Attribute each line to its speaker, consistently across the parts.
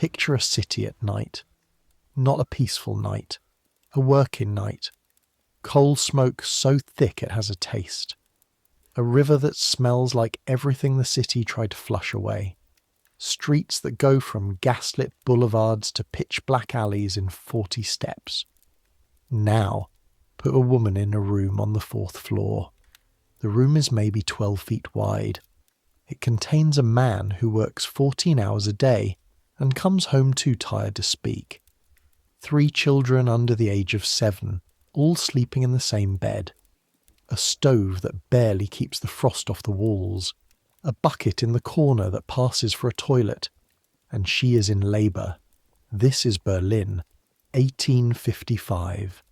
Speaker 1: Picture a city at night. Not a peaceful night. A working night. Coal smoke so thick it has a taste. A river that smells like everything the city tried to flush away. Streets that go from gaslit boulevards to pitch-black alleys in 40 steps. Now, put a woman in a room on the 4th floor. The room is maybe 12 feet wide. It contains a man who works 14 hours a day and comes home too tired to speak. 3 children under the age of 7, all sleeping in the same bed. A stove that barely keeps the frost off the walls. A bucket in the corner that passes for a toilet. And she is in labour. This is Berlin, 1855.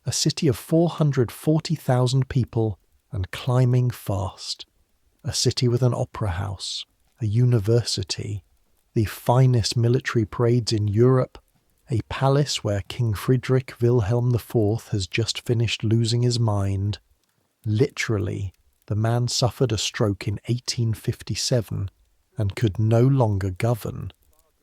Speaker 1: A city of 440,000 people and climbing fast. A city with an opera house, a university, the finest military parades in Europe, a palace where King Friedrich Wilhelm IV has just finished losing his mind. Literally, the man suffered a stroke in 1857 and could no longer govern,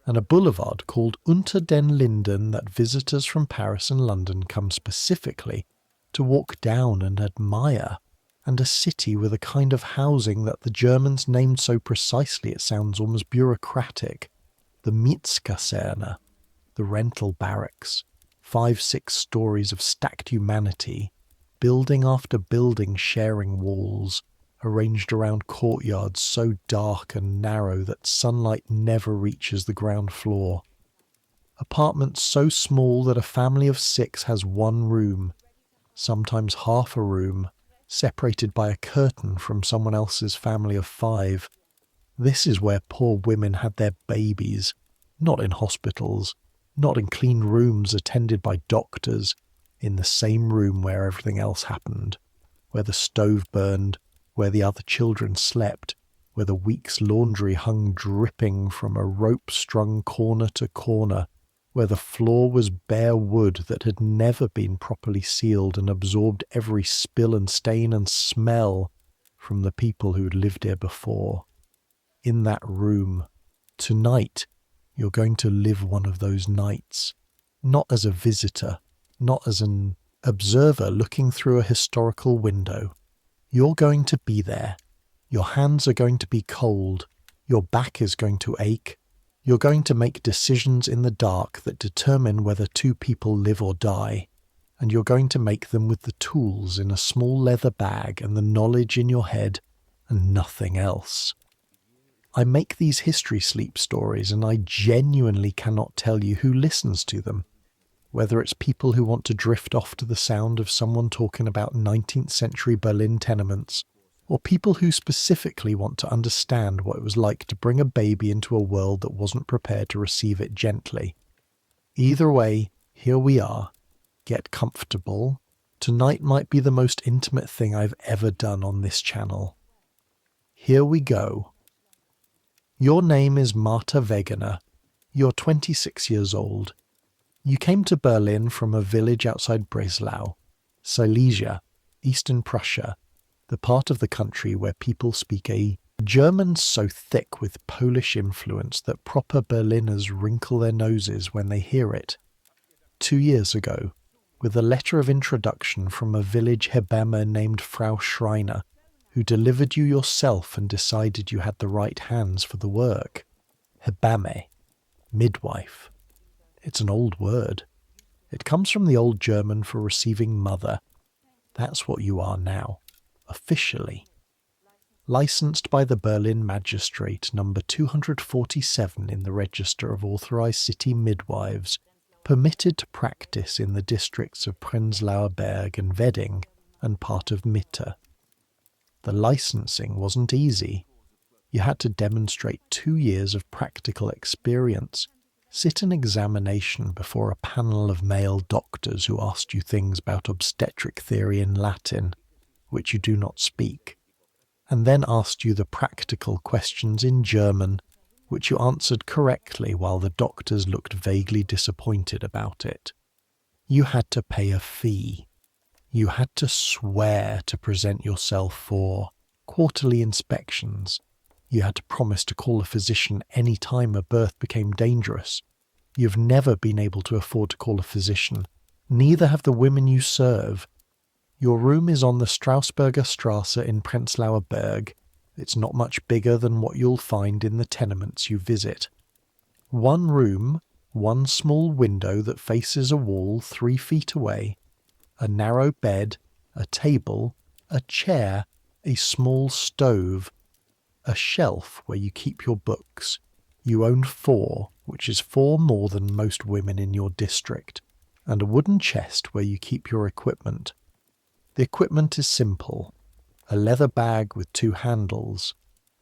Speaker 1: and a boulevard called Unter den Linden that visitors from Paris and London come specifically to walk down and admire, and a city with a kind of housing that the Germans named so precisely it sounds almost bureaucratic, the Mietskaserne, the rental barracks, 5-6 stories of stacked humanity, building after building sharing walls, arranged around courtyards so dark and narrow that sunlight never reaches the ground floor. Apartments so small that a family of 6 has 1 room, sometimes half a room, separated by a curtain from someone else's family of 5. This is where poor women had their babies, not in hospitals, not in clean rooms attended by doctors, in the same room where everything else happened, where the stove burned, where the other children slept, where the week's laundry hung dripping from a rope strung corner to corner, where the floor was bare wood that had never been properly sealed and absorbed every spill and stain and smell from the people who had lived here before. In that room, tonight, you're going to live one of those nights, not as a visitor, not as an observer looking through a historical window. You're going to be there. Your hands are going to be cold. Your back is going to ache. You're going to make decisions in the dark that determine whether 2 people live or die. And you're going to make them with the tools in a small leather bag and the knowledge in your head and nothing else. I make these history sleep stories and I genuinely cannot tell you who listens to them. Whether it's people who want to drift off to the sound of someone talking about 19th century Berlin tenements, or people who specifically want to understand what it was like to bring a baby into a world that wasn't prepared to receive it gently. Either way, here we are. Get comfortable. Tonight might be the most intimate thing I've ever done on this channel. Here we go. Your name is Marta Wegener. You're 26 years old. You came to Berlin from a village outside Breslau, Silesia, Eastern Prussia, the part of the country where people speak a German so thick with Polish influence that proper Berliners wrinkle their noses when they hear it. 2 years ago, with a letter of introduction from a village Hebamme named Frau Schreiner, who delivered you yourself and decided you had the right hands for the work. Hebamme, midwife. It's an old word. It comes from the old German for receiving mother. That's what you are now, officially. Licensed by the Berlin Magistrate, number 247 in the Register of Authorized City Midwives, permitted to practice in the districts of Prenzlauer Berg and Wedding and part of Mitte. The licensing wasn't easy. You had to demonstrate 2 years of practical experience, sit an examination before a panel of male doctors who asked you things about obstetric theory in Latin, which you do not speak, and then asked you the practical questions in German, which you answered correctly while the doctors looked vaguely disappointed about it. You had to pay a fee. You had to swear to present yourself for quarterly inspections. You had to promise to call a physician any time a birth became dangerous, You've never been able to afford to call a physician. Neither have the women you serve. Your room is on the Strausberger Strasse in Prenzlauer Berg. It's not much bigger than what you'll find in the tenements you visit. One room, one small window that faces a wall 3 feet away, a narrow bed, a table, a chair, a small stove, a shelf where you keep your books. You own 4, which is 4 more than most women in your district, and a wooden chest where you keep your equipment. The equipment is simple. A leather bag with 2 handles.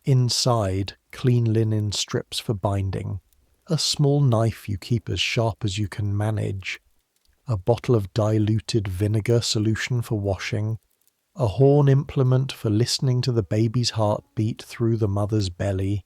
Speaker 1: Inside, clean linen strips for binding. A small knife you keep as sharp as you can manage. A bottle of diluted vinegar solution for washing. A horn implement for listening to the baby's heart beat through the mother's belly.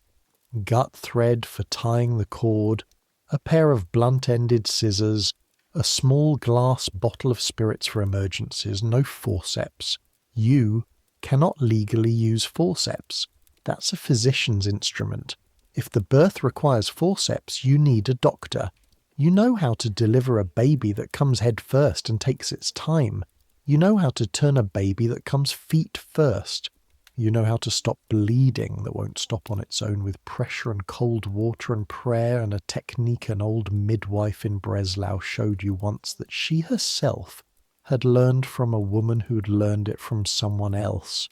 Speaker 1: Gut thread for tying the cord. A pair of blunt-ended scissors. A small glass bottle of spirits for emergencies. No forceps. You cannot legally use forceps. That's a physician's instrument. If the birth requires forceps, you need a doctor. You know how to deliver a baby that comes head first and takes its time. You know how to turn a baby that comes feet first. You know how to stop bleeding that won't stop on its own with pressure and cold water and prayer and a technique an old midwife in Breslau showed you once that she herself had learned from a woman who'd learned it from someone else.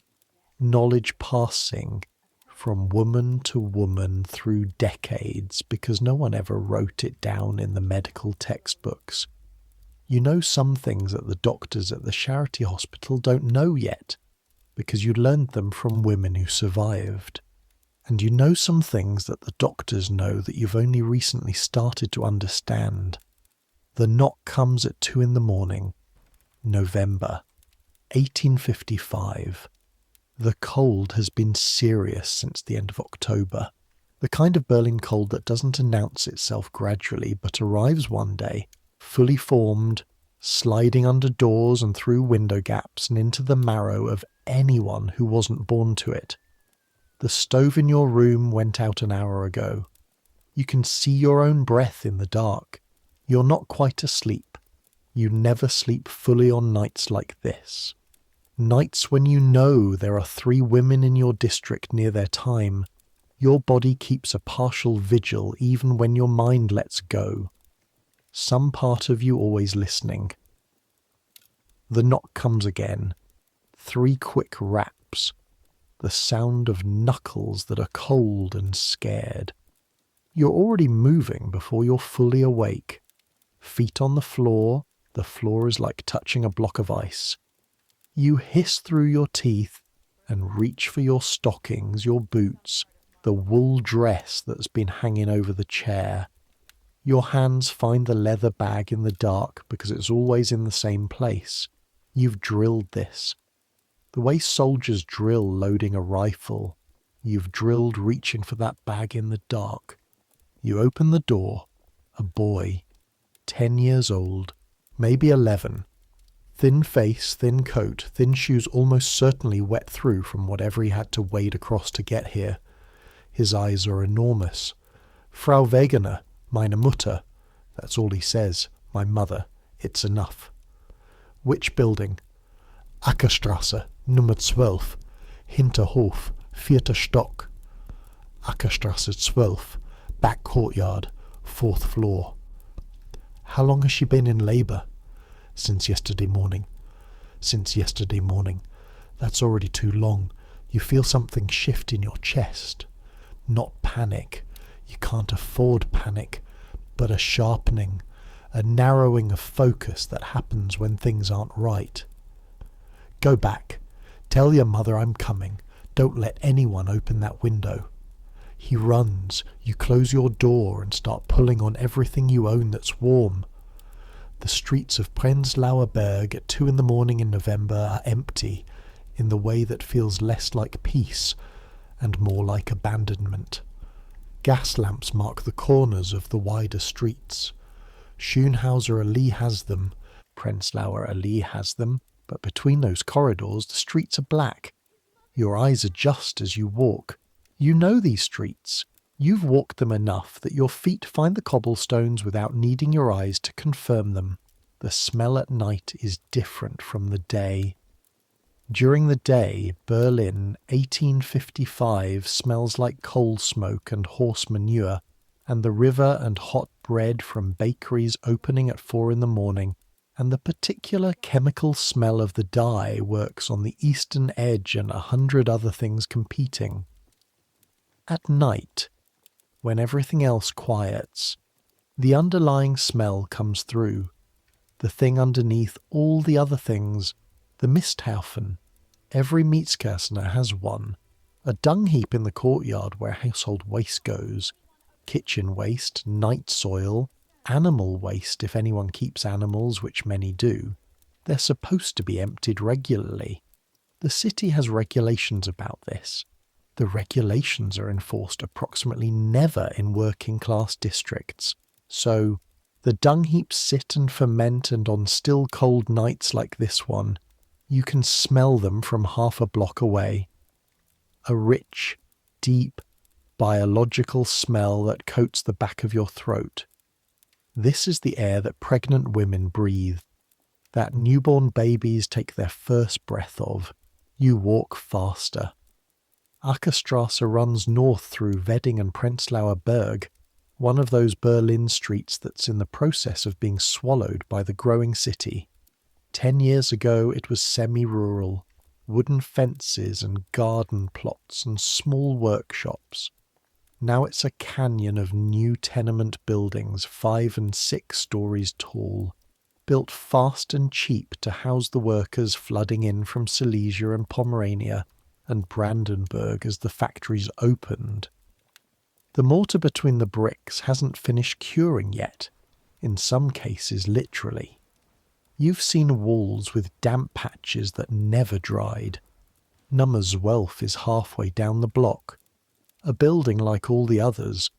Speaker 1: Knowledge passing from woman to woman through decades because no one ever wrote it down in the medical textbooks. You know some things that the doctors at the charity hospital don't know yet because you learned them from women who survived. And you know some things that the doctors know that you've only recently started to understand. The knock comes at 2 a.m, November, 1855. The cold has been serious since the end of October. The kind of Berlin cold that doesn't announce itself gradually but arrives one day, fully formed, sliding under doors and through window gaps and into the marrow of anyone who wasn't born to it. The stove in your room went out an hour ago. You can see your own breath in the dark. You're not quite asleep. You never sleep fully on nights like this. Nights when you know there are 3 women in your district near their time. Your body keeps a partial vigil even when your mind lets go. Some part of you always listening. The knock comes again. 3 quick raps. The sound of knuckles that are cold and scared. You're already moving before you're fully awake. Feet on the floor is like touching a block of ice. You hiss through your teeth and reach for your stockings, your boots, the wool dress that's been hanging over the chair. Your hands find the leather bag in the dark because it's always in the same place. You've drilled this. The way soldiers drill loading a rifle. You've drilled reaching for that bag in the dark. You open the door. A boy, 10 years old, maybe 11. Thin face, thin coat, thin shoes almost certainly wet through from whatever he had to wade across to get here. His eyes are enormous. Frau Wegener, meine Mutter. That's all he says. My mother. It's enough. Which building? Ackerstrasse, Nummer 12. Hinterhof, 4. Stock. Ackerstrasse 12. Back courtyard, 4th floor. How long has she been in labour? Since yesterday morning. Since yesterday morning. That's already too long. You feel something shift in your chest. Not panic. You can't afford panic. But a sharpening. A narrowing of focus that happens when things aren't right. Go back. Tell your mother I'm coming. Don't let anyone open that window. He runs. You close your door and start pulling on everything you own that's warm. The streets of Prenzlauer Berg at 2 a.m. in November are empty in the way that feels less like peace and more like abandonment. Gas lamps mark the corners of the wider streets. Schönhauser Allee has them, Prenzlauer Allee has them, but between those corridors the streets are black. Your eyes adjust as you walk. You know these streets. You've walked them enough that your feet find the cobblestones without needing your eyes to confirm them. The smell at night is different from the day. During the day, Berlin 1855 smells like coal smoke and horse manure, and the river and hot bread from bakeries opening at 4 in the morning, and the particular chemical smell of the dye works on the eastern edge and 100 other things competing. At night, when everything else quiets, the underlying smell comes through. The thing underneath all the other things, the Misthaufen. Every Mietskassner has one. A dung heap in the courtyard where household waste goes. Kitchen waste, night soil, animal waste if anyone keeps animals, which many do. They're supposed to be emptied regularly. The city has regulations about this. The regulations are enforced approximately never in working-class districts. So, the dung heaps sit and ferment, and on still cold nights like this one, you can smell them from half a block away. A rich, deep, biological smell that coats the back of your throat. This is the air that pregnant women breathe, that newborn babies take their first breath of. You walk faster. Ackerstrasse runs north through Wedding and Prenzlauer Berg, one of those Berlin streets that's in the process of being swallowed by the growing city. 10 years ago it was semi-rural, wooden fences and garden plots and small workshops. Now it's a canyon of new tenement buildings 5 and 6 stories tall, built fast and cheap to house the workers flooding in from Silesia and Pomerania and Brandenburg as the factories opened. The mortar between the bricks hasn't finished curing yet, in some cases literally. You've seen walls with damp patches that never dried. Nummerswolf is halfway down the block. A building like all the others.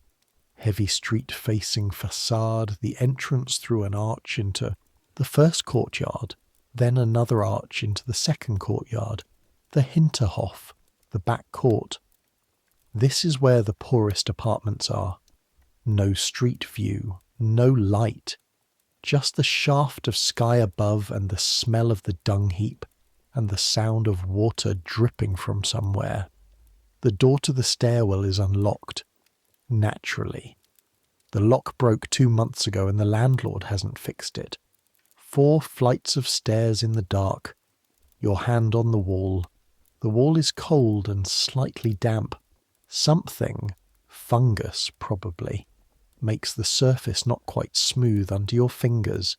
Speaker 1: Heavy street-facing facade, the entrance through an arch into the first courtyard, then another arch into the second courtyard, the Hinterhof, the back court. This is where the poorest apartments are. No street view, no light, just the shaft of sky above and the smell of the dung heap and the sound of water dripping from somewhere. The door to the stairwell is unlocked. Naturally. The lock broke 2 months ago and the landlord hasn't fixed it. 4 flights of stairs in the dark. Your hand on the wall. The wall is cold and slightly damp. Something, fungus probably, makes the surface not quite smooth under your fingers.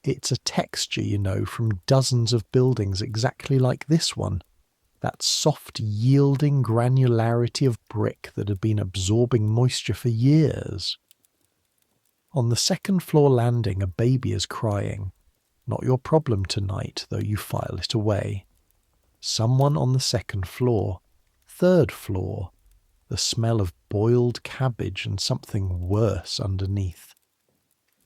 Speaker 1: It's a texture, you know, from dozens of buildings exactly like this one. That soft, yielding granularity of brick that had been absorbing moisture for years. On the second floor landing, a baby is crying. Not your problem tonight, though you file it away. Someone on the second floor, third floor, the smell of boiled cabbage and something worse underneath.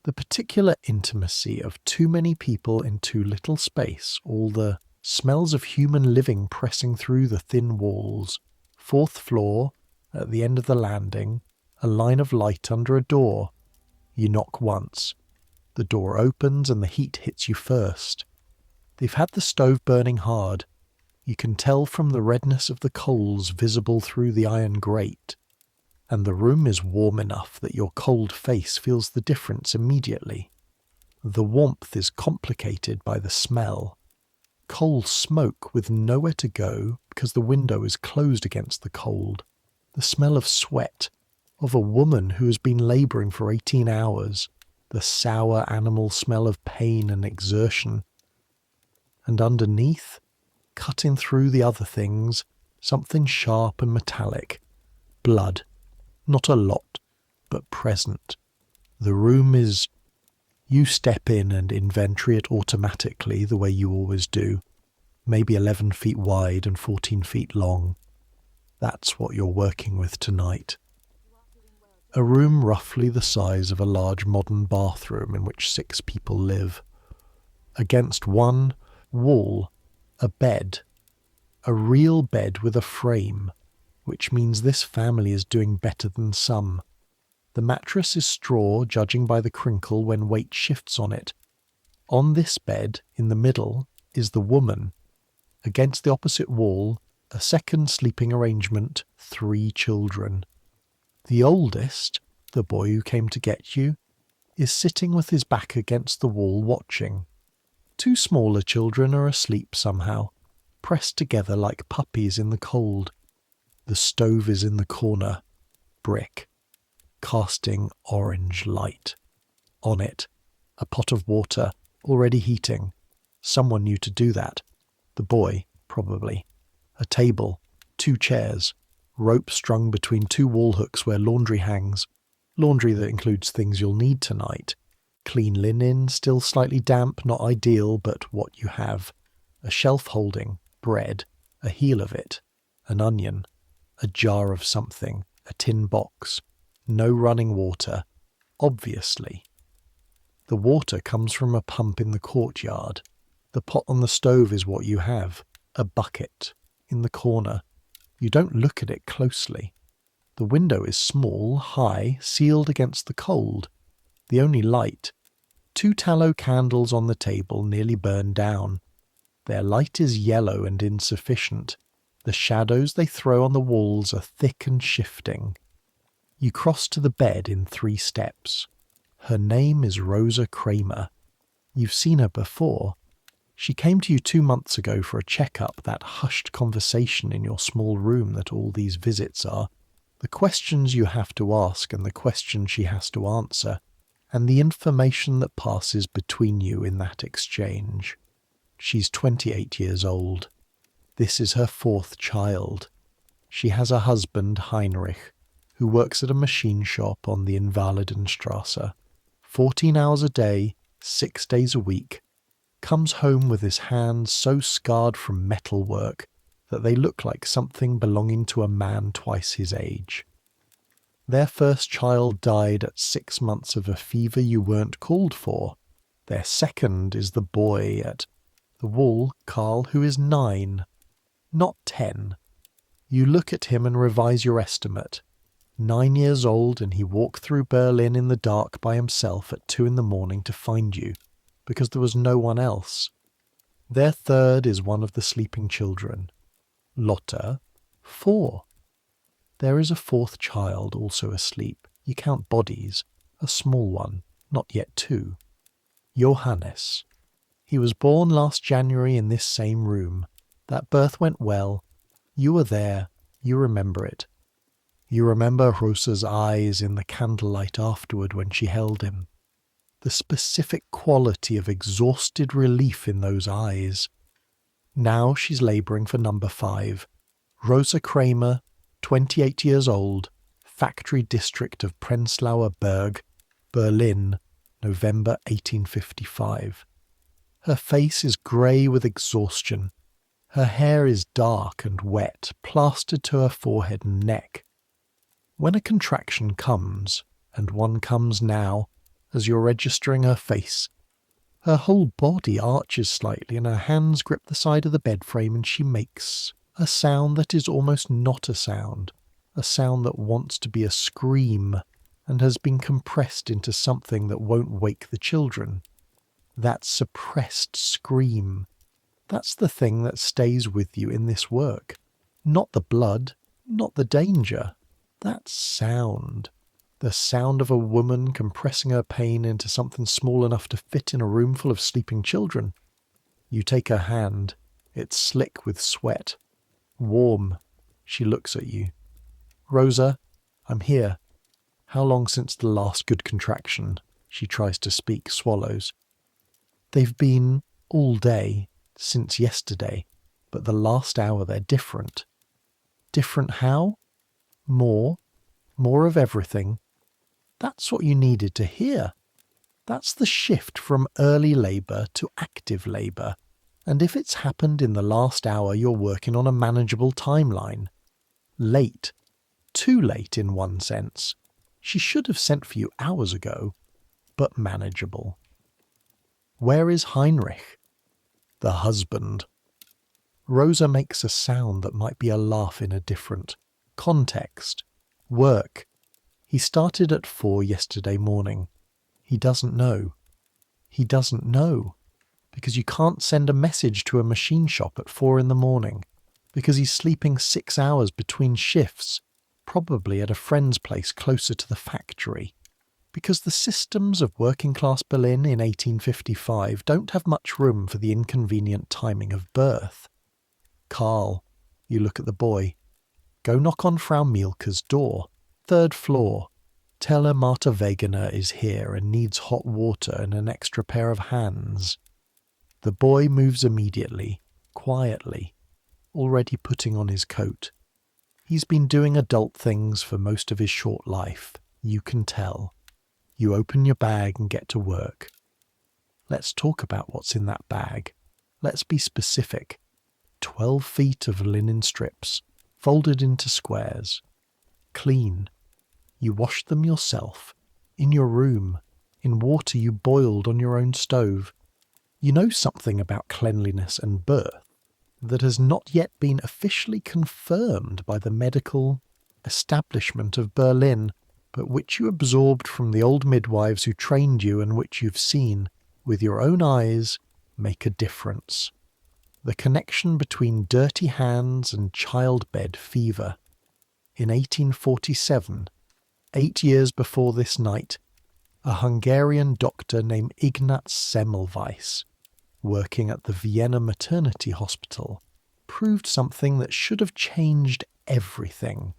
Speaker 1: The particular intimacy of too many people in too little space, all the smells of human living pressing through the thin walls. 4th floor, at the end of the landing, a line of light under a door. You knock once. The door opens and the heat hits you first. They've had the stove burning hard. You can tell from the redness of the coals visible through the iron grate. And the room is warm enough that your cold face feels the difference immediately. The warmth is complicated by the smell. Coal smoke with nowhere to go because the window is closed against the cold. The smell of sweat, of a woman who has been labouring for 18 hours. The sour animal smell of pain and exertion. And underneath, cutting through the other things, something sharp and metallic. Blood. Not a lot, but present. The room is... You step in and inventory it automatically the way you always do. Maybe 11 feet wide and 14 feet long. That's what you're working with tonight. A room roughly the size of a large modern bathroom in which 6 people live. Against one wall, a bed. A real bed with a frame, which means this family is doing better than some. The mattress is straw, judging by the crinkle when weight shifts on it. On this bed, in the middle, is the woman. Against the opposite wall, a second sleeping arrangement, 3 children. The oldest, the boy who came to get you, is sitting with his back against the wall watching. 2 smaller children are asleep somehow, pressed together like puppies in the cold. The stove is in the corner, brick, casting orange light. On it, a pot of water, already heating. Someone knew to do that. The boy, probably. A table, 2 chairs, rope strung between 2 wall hooks where laundry hangs. Laundry that includes things you'll need tonight. Clean linen, still slightly damp, not ideal, but what you have. A shelf holding, bread, a heel of it, an onion, a jar of something, a tin box. No running water, obviously. The water comes from a pump in the courtyard. The pot on the stove is what you have, a bucket, in the corner. You don't look at it closely. The window is small, high, sealed against the cold. The only light, 2 tallow candles on the table nearly burned down. Their light is yellow and insufficient. The shadows they throw on the walls are thick and shifting. You cross to the bed in 3 steps. Her name is Rosa Kramer. You've seen her before. She came to you 2 months ago for a checkup, that hushed conversation in your small room that all these visits are. The questions you have to ask and the questions she has to answer, and the information that passes between you in that exchange. She's 28 years old. This is her 4th child. She has a husband, Heinrich, who works at a machine shop on the Invalidenstrasse. 14 hours a day, 6 days a week. Comes home with his hands so scarred from metal work that they look like something belonging to a man twice his age. Their first child died at 6 months of a fever you weren't called for. Their second is the boy at the wall, Carl, who is 9, not 10. You look at him and revise your estimate. 9 years old, and he walked through Berlin in the dark by himself at 2 a.m. to find you, because there was no one else. Their third is one of the sleeping children. Lotta, 4. There is a 4th child also asleep. You count bodies, a small one, not yet 2. Johannes. He was born last January in this same room. That birth went well. You were there. You remember it. You remember Rosa's eyes in the candlelight afterward when she held him. The specific quality of exhausted relief in those eyes. Now she's labouring for number 5. Rosa Kramer, 28 years old, factory district of Prenzlauer Berg, Berlin, November 1855. Her face is grey with exhaustion. Her hair is dark and wet, plastered to her forehead and neck. When a contraction comes, and one comes now, as you're registering her face, her whole body arches slightly and her hands grip the side of the bed frame and she makes a sound that is almost not a sound that wants to be a scream and has been compressed into something that won't wake the children. That suppressed scream, that's the thing that stays with you in this work. Not the blood, not the danger. That sound. The sound of a woman compressing her pain into something small enough to fit in a room full of sleeping children. You take her hand. It's slick with sweat. Warm. She looks at you. Rosa, I'm here. How long since the last good contraction? She tries to speak, swallows. They've been all day, since yesterday, but the last hour they're different. Different how? More of everything. That's what you needed to hear. That's the shift from early labour to active labour. And if it's happened in the last hour, you're working on a manageable timeline. Late. Too late in one sense. She should have sent for you hours ago, but manageable. Where is Heinrich? The husband. Rosa makes a sound that might be a laugh in a different, Context. Work. He started at 4 yesterday morning. He doesn't know. He doesn't know. Because you can't send a message to a machine shop at 4 in the morning. Because he's sleeping 6 hours between shifts, probably at a friend's place closer to the factory. Because the systems of working-class Berlin in 1855 don't have much room for the inconvenient timing of birth. Karl, you look at the boy. Go knock on Frau Mielke's door, 3rd floor. Tell her Martha Wegener is here and needs hot water and an extra pair of hands. The boy moves immediately, quietly, already putting on his coat. He's been doing adult things for most of his short life, you can tell. You open your bag and get to work. Let's talk about what's in that bag. Let's be specific. 12 feet of linen strips, folded into squares. Clean. You washed them yourself, in your room, in water you boiled on your own stove. You know something about cleanliness and birth that has not yet been officially confirmed by the medical establishment of Berlin, but which you absorbed from the old midwives who trained you and which you've seen, with your own eyes, make a difference. The connection between dirty hands and childbed fever. In 1847, 8 years before this night, a Hungarian doctor named Ignaz Semmelweis, working at the Vienna Maternity Hospital, proved something that should have changed everything.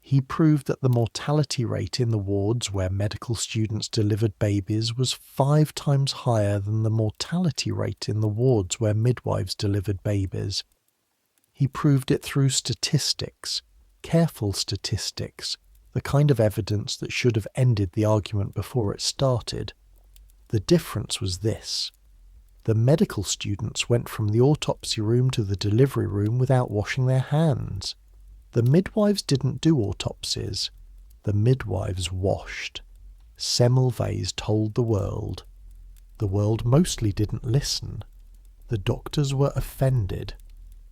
Speaker 1: He proved that the mortality rate in the wards where medical students delivered babies was 5 times higher than the mortality rate in the wards where midwives delivered babies. He proved it through statistics, careful statistics, the kind of evidence that should have ended the argument before it started. The difference was this. The medical students went from the autopsy room to the delivery room without washing their hands. The midwives didn't do autopsies. The midwives washed. Semmelweis told the world. The world mostly didn't listen. The doctors were offended.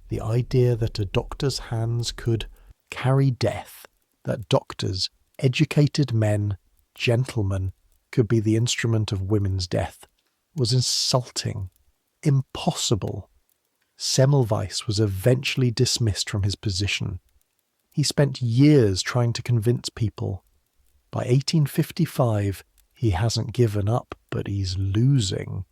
Speaker 1: The idea that a doctor's hands could carry death, that doctors, educated men, gentlemen, could be the instrument of women's death, was insulting, impossible. Semmelweis was eventually dismissed from his position. He spent years trying to convince people. By 1855, he hasn't given up, but he's losing.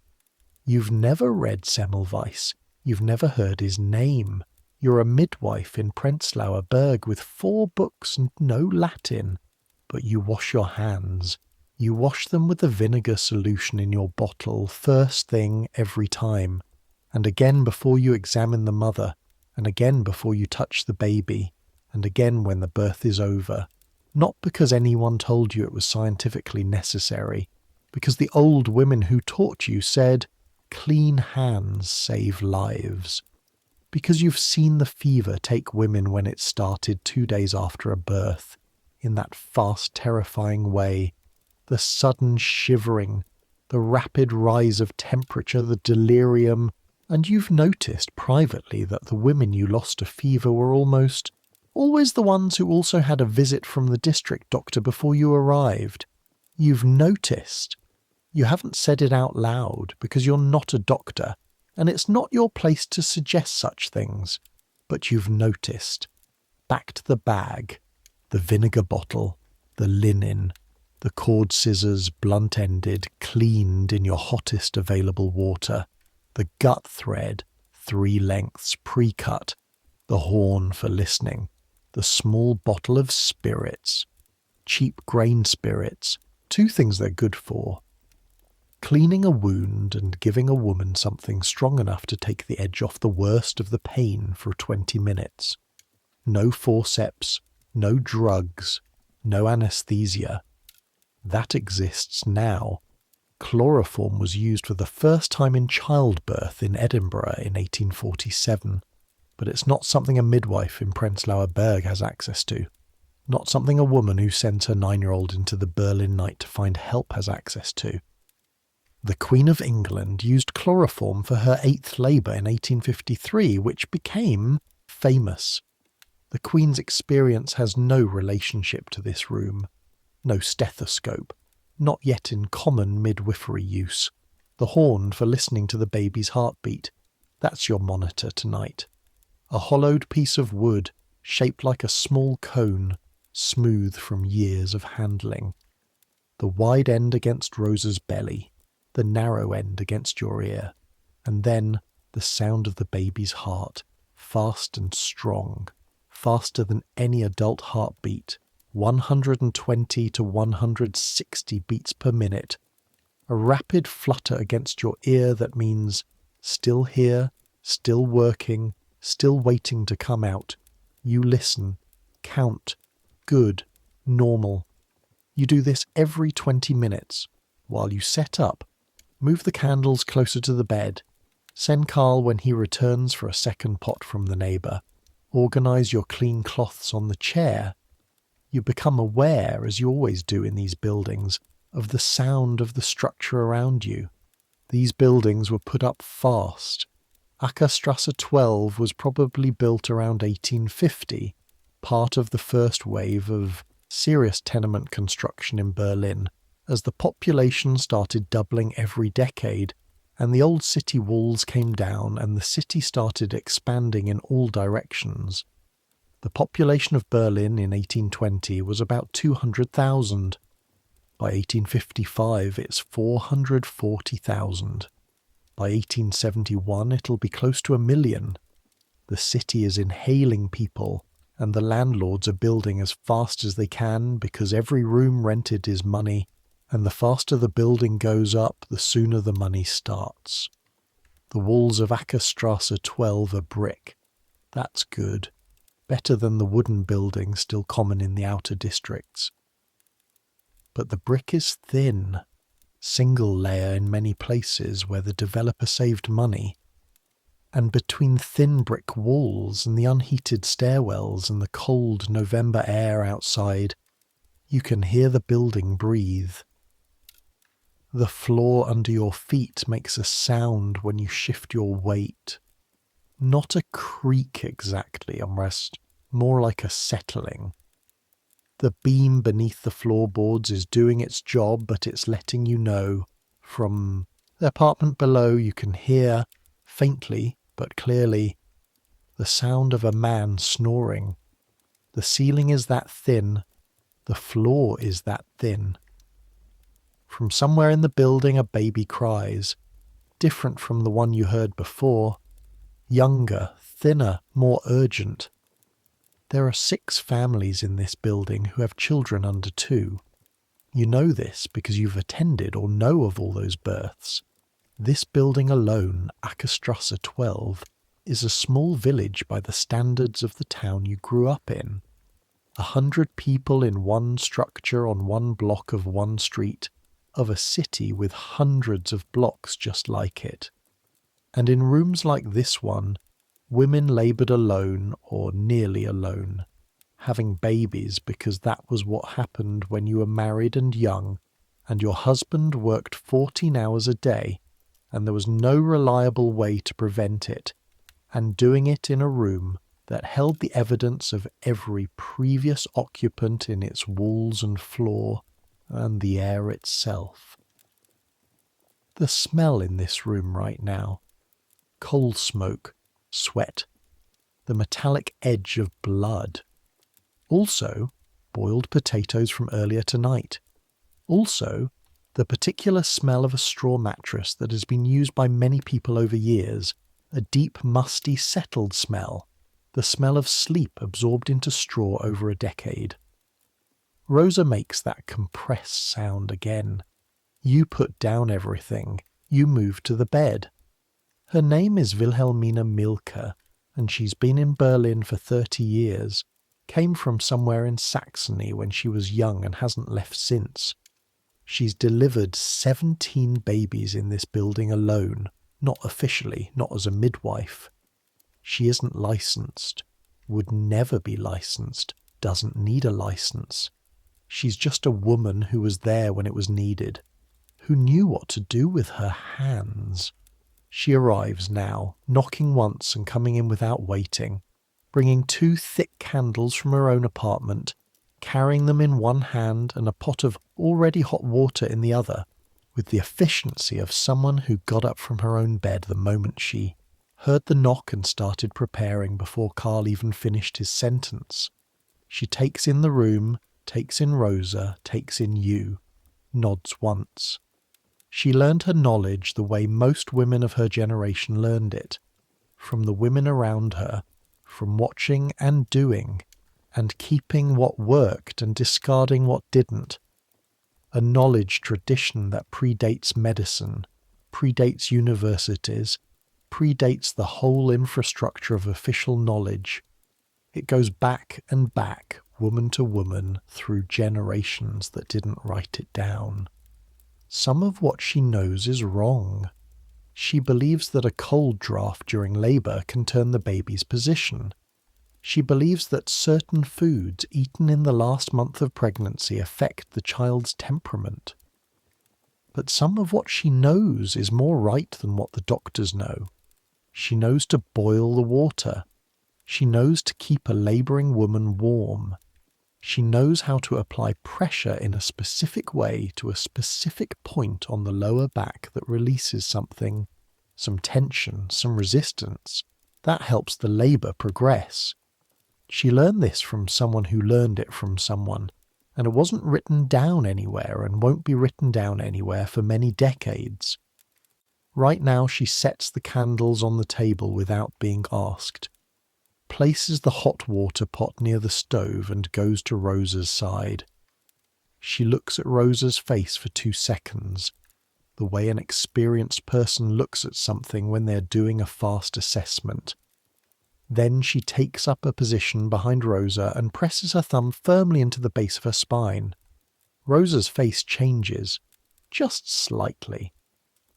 Speaker 1: You've never read Semmelweis. You've never heard his name. You're a midwife in Prenzlauer Berg with 4 books and no Latin. But you wash your hands. You wash them with the vinegar solution in your bottle first thing every time, and again before you examine the mother, and again before you touch the baby, and again when the birth is over. Not because anyone told you it was scientifically necessary, because the old women who taught you said, clean hands save lives. Because you've seen the fever take women when it started 2 days after a birth, in that fast, terrifying way. The sudden shivering, the rapid rise of temperature, the delirium, and you've noticed privately that the women you lost to fever were always the ones who also had a visit from the district doctor before you arrived. You've noticed. You haven't said it out loud because you're not a doctor, and it's not your place to suggest such things, but you've noticed. Back to the bag, the vinegar bottle, the linen, the cord scissors, blunt-ended, cleaned in your hottest available water, the gut thread, 3 lengths pre-cut, the horn for listening, the small bottle of spirits, cheap grain spirits, 2 things they're good for. Cleaning a wound and giving a woman something strong enough to take the edge off the worst of the pain for 20 minutes. No forceps, no drugs, no anesthesia. That exists now. Chloroform was used for the first time in childbirth in Edinburgh in 1847, but it's not something a midwife in Prenzlauer Berg has access to. Not something a woman who sends her 9-year-old into the Berlin night to find help has access to. The Queen of England used chloroform for her 8th labour in 1853, which became famous. The Queen's experience has no relationship to this room. No stethoscope, not yet in common midwifery use. The horn for listening to the baby's heartbeat. That's your monitor tonight. A hollowed piece of wood, shaped like a small cone, smooth from years of handling. The wide end against Rosa's belly, the narrow end against your ear, and then the sound of the baby's heart, fast and strong, faster than any adult heartbeat, 120 to 160 beats per minute. A rapid flutter against your ear that means still here, still working, still waiting to come out. You listen, count, good, normal. You do this every 20 minutes. While you set up, move the candles closer to the bed. Send Carl when he returns for a second pot from the neighbour. Organise your clean cloths on the chair. You become aware, as you always do in these buildings, of the sound of the structure around you. These buildings were put up fast. Ackerstrasse 12 was probably built around 1850, part of the first wave of serious tenement construction in Berlin, as the population started doubling every decade, and the old city walls came down and the city started expanding in all directions. The population of Berlin in 1820 was about 200,000. By 1855 it's 440,000. By 1871 it'll be close to 1 million. The city is inhaling people, and the landlords are building as fast as they can because every room rented is money, and the faster the building goes up, the sooner the money starts. The walls of Ackerstrasse 12 are brick. That's good. Better than the wooden buildings still common in the outer districts. But the brick is thin, single layer in many places where the developer saved money. And between thin brick walls and the unheated stairwells and the cold November air outside, you can hear the building breathe. The floor under your feet makes a sound when you shift your weight. Not a creak exactly, almost more like a settling. The beam beneath the floorboards is doing its job, but it's letting you know. From the apartment below you can hear, faintly but clearly, the sound of a man snoring. The ceiling is that thin, the floor is that thin. From somewhere in the building a baby cries, different from the one you heard before, younger, thinner, more urgent. There are 6 families in this building who have children under 2. You know this because you've attended or know of all those births. This building alone, Ackerstrasse 12, is a small village by the standards of the town you grew up in. 100 people in one structure on one block of one street, of a city with hundreds of blocks just like it. And in rooms like this one, women laboured alone or nearly alone, having babies because that was what happened when you were married and young, and your husband worked 14 hours a day, and there was no reliable way to prevent it, and doing it in a room that held the evidence of every previous occupant in its walls and floor, and the air itself. The smell in this room right now, coal smoke, sweat, the metallic edge of blood. Also, boiled potatoes from earlier tonight. Also, the particular smell of a straw mattress that has been used by many people over years, a deep, musty, settled smell, the smell of sleep absorbed into straw over a decade. Rosa makes that compressed sound again. You put down everything. You move to the bed. Her name is Wilhelmina Milke, and she's been in Berlin for 30 years. Came from somewhere in Saxony when she was young and hasn't left since. She's delivered 17 babies in this building alone, not officially, not as a midwife. She isn't licensed, would never be licensed, doesn't need a license. She's just a woman who was there when it was needed, who knew what to do with her hands. She arrives now, knocking once and coming in without waiting. bringing 2 thick candles from her own apartment, carrying them in one hand and a pot of already hot water in the other, with the efficiency of someone who got up from her own bed the moment she heard the knock and started preparing before Carl even finished his sentence. She takes in the room, takes in Rosa, takes in you, nods once. She learned her knowledge the way most women of her generation learned it, from the women around her, from watching and doing, and keeping what worked and discarding what didn't. A knowledge tradition that predates medicine, predates universities, predates the whole infrastructure of official knowledge. It goes back and back, woman to woman, through generations that didn't write it down. Some of what she knows is wrong. She believes that a cold draft during labour can turn the baby's position. She believes that certain foods eaten in the last month of pregnancy affect the child's temperament. But some of what she knows is more right than what the doctors know. She knows to boil the water. She knows to keep a labouring woman warm. She knows how to apply pressure in a specific way to a specific point on the lower back that releases something, some tension, some resistance. That helps the labour progress. She learned this from someone who learned it from someone, and it wasn't written down anywhere and won't be written down anywhere for many decades. Right now she sets the candles on the table without being asked, places the hot water pot near the stove and goes to Rosa's side. She looks at Rosa's face for 2 seconds, the way an experienced person looks at something when they're doing a fast assessment. Then she takes up a position behind Rosa and presses her thumb firmly into the base of her spine. Rosa's face changes, just slightly.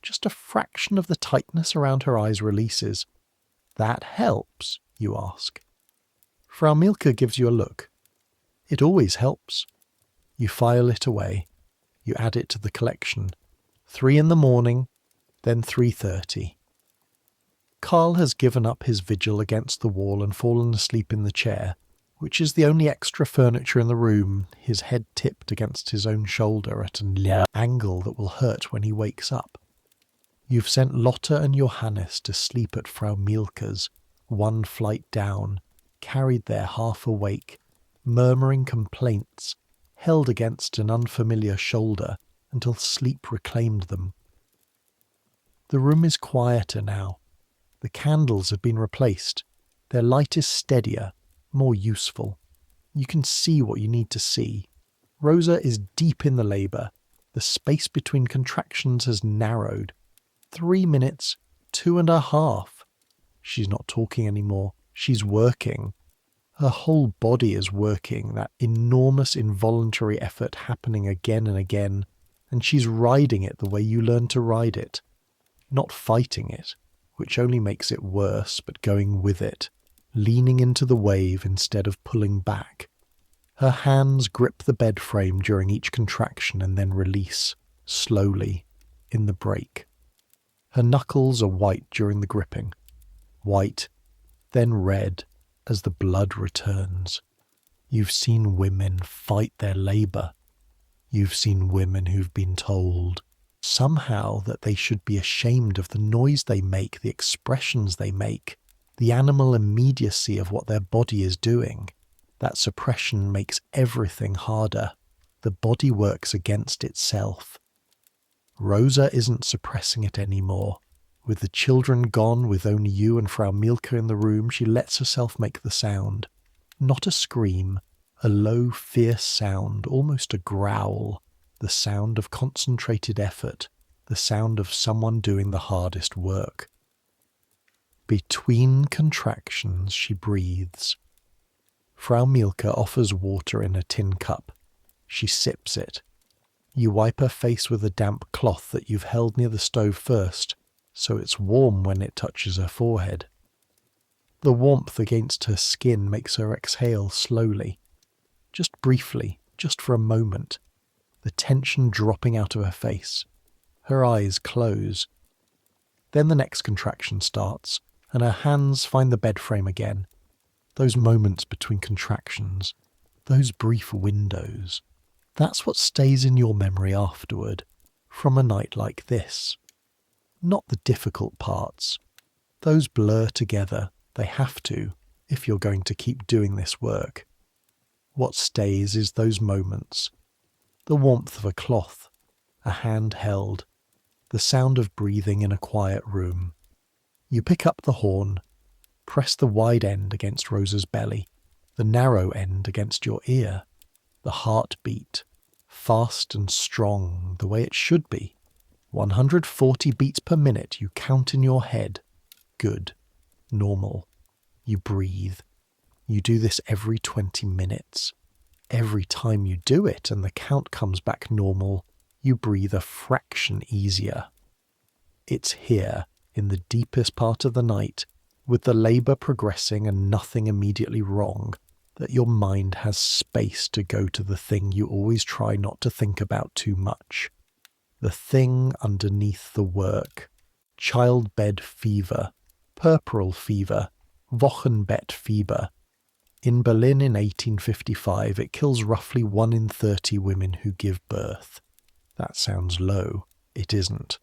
Speaker 1: Just a fraction of the tightness around her eyes releases. That helps, you ask. Frau Mielke gives you a look. It always helps. You file it away. You add it to the collection. 3 in the morning, then 3:30. Carl has given up his vigil against the wall and fallen asleep in the chair, which is the only extra furniture in the room, his head tipped against his own shoulder at an angle that will hurt when he wakes up. You've sent Lotte and Johannes to sleep at Frau Mielke's, 1 flight down, carried there half awake, murmuring complaints, held against an unfamiliar shoulder until sleep reclaimed them. The room is quieter now. The candles have been replaced. Their light is steadier, more useful. You can see what you need to see. Rosa is deep in the labour. The space between contractions has narrowed. 3 minutes, 2.5. She's not talking anymore. She's working. Her whole body is working, that enormous involuntary effort happening again and again, and she's riding it the way you learn to ride it. Not fighting it, which only makes it worse, but going with it, leaning into the wave instead of pulling back. Her hands grip the bed frame during each contraction and then release, slowly, in the break. Her knuckles are white during the gripping. White, then red, as the blood returns. You've seen women fight their labour. You've seen women who've been told, somehow, that they should be ashamed of the noise they make, the expressions they make, the animal immediacy of what their body is doing. That suppression makes everything harder. The body works against itself. Rosa isn't suppressing it anymore. With the children gone, with only you and Frau Mielke in the room, she lets herself make the sound. Not a scream, a low, fierce sound, almost a growl, the sound of concentrated effort, the sound of someone doing the hardest work. Between contractions, she breathes. Frau Mielke offers water in a tin cup. She sips it. You wipe her face with a damp cloth that you've held near the stove first, so it's warm when it touches her forehead. The warmth against her skin makes her exhale slowly, just briefly, just for a moment, the tension dropping out of her face. Her eyes close. Then the next contraction starts, and her hands find the bed frame again. those moments between contractions, those brief windows. That's what stays in your memory afterward, from a night like this. Not the difficult parts. Those blur together, they have to, if you're going to keep doing this work. What stays is those moments. The warmth of a cloth, a hand held, the sound of breathing in a quiet room. You pick up the horn, press the wide end against Rosa's belly, the narrow end against your ear, the heartbeat, fast and strong the way it should be. 140 beats per minute you count in your head. Good. Normal. You breathe. You do this every 20 minutes. Every time you do it and the count comes back normal, you breathe a fraction easier. It's here, in the deepest part of the night, with the labour progressing and nothing immediately wrong, that your mind has space to go to the thing you always try not to think about too much. The thing underneath the work. Childbed fever, puerperal fever, Wochenbett fever. In Berlin in 1855, it kills roughly 1 in 30 women who give birth. That sounds low. It isn't.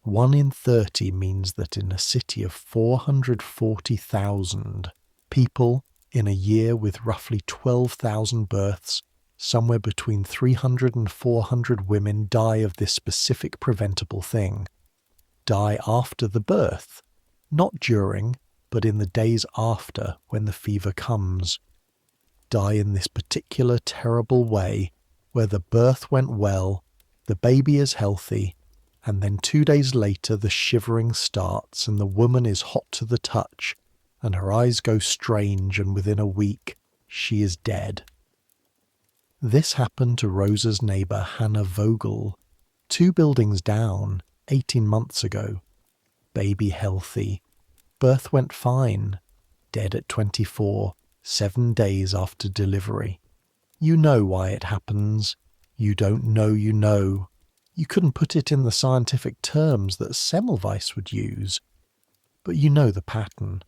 Speaker 1: 1 in 30 means that in a city of 440,000 people, in a year with roughly 12,000 births, somewhere between 300 and 400 women die of this specific preventable thing. Die after the birth. Not during, but in the days after, when the fever comes. Die in this particular terrible way, where the birth went well, the baby is healthy, and then 2 days later the shivering starts and the woman is hot to the touch, and her eyes go strange, and within a week she is dead. This happened to Rosa's neighbour Hannah Vogel, 2 buildings down, 18 months ago. Baby healthy. Birth went fine. Dead at 24, 7 days after delivery. You know why it happens. You don't know you know. You couldn't put it in the scientific terms that Semmelweis would use. But you know the pattern.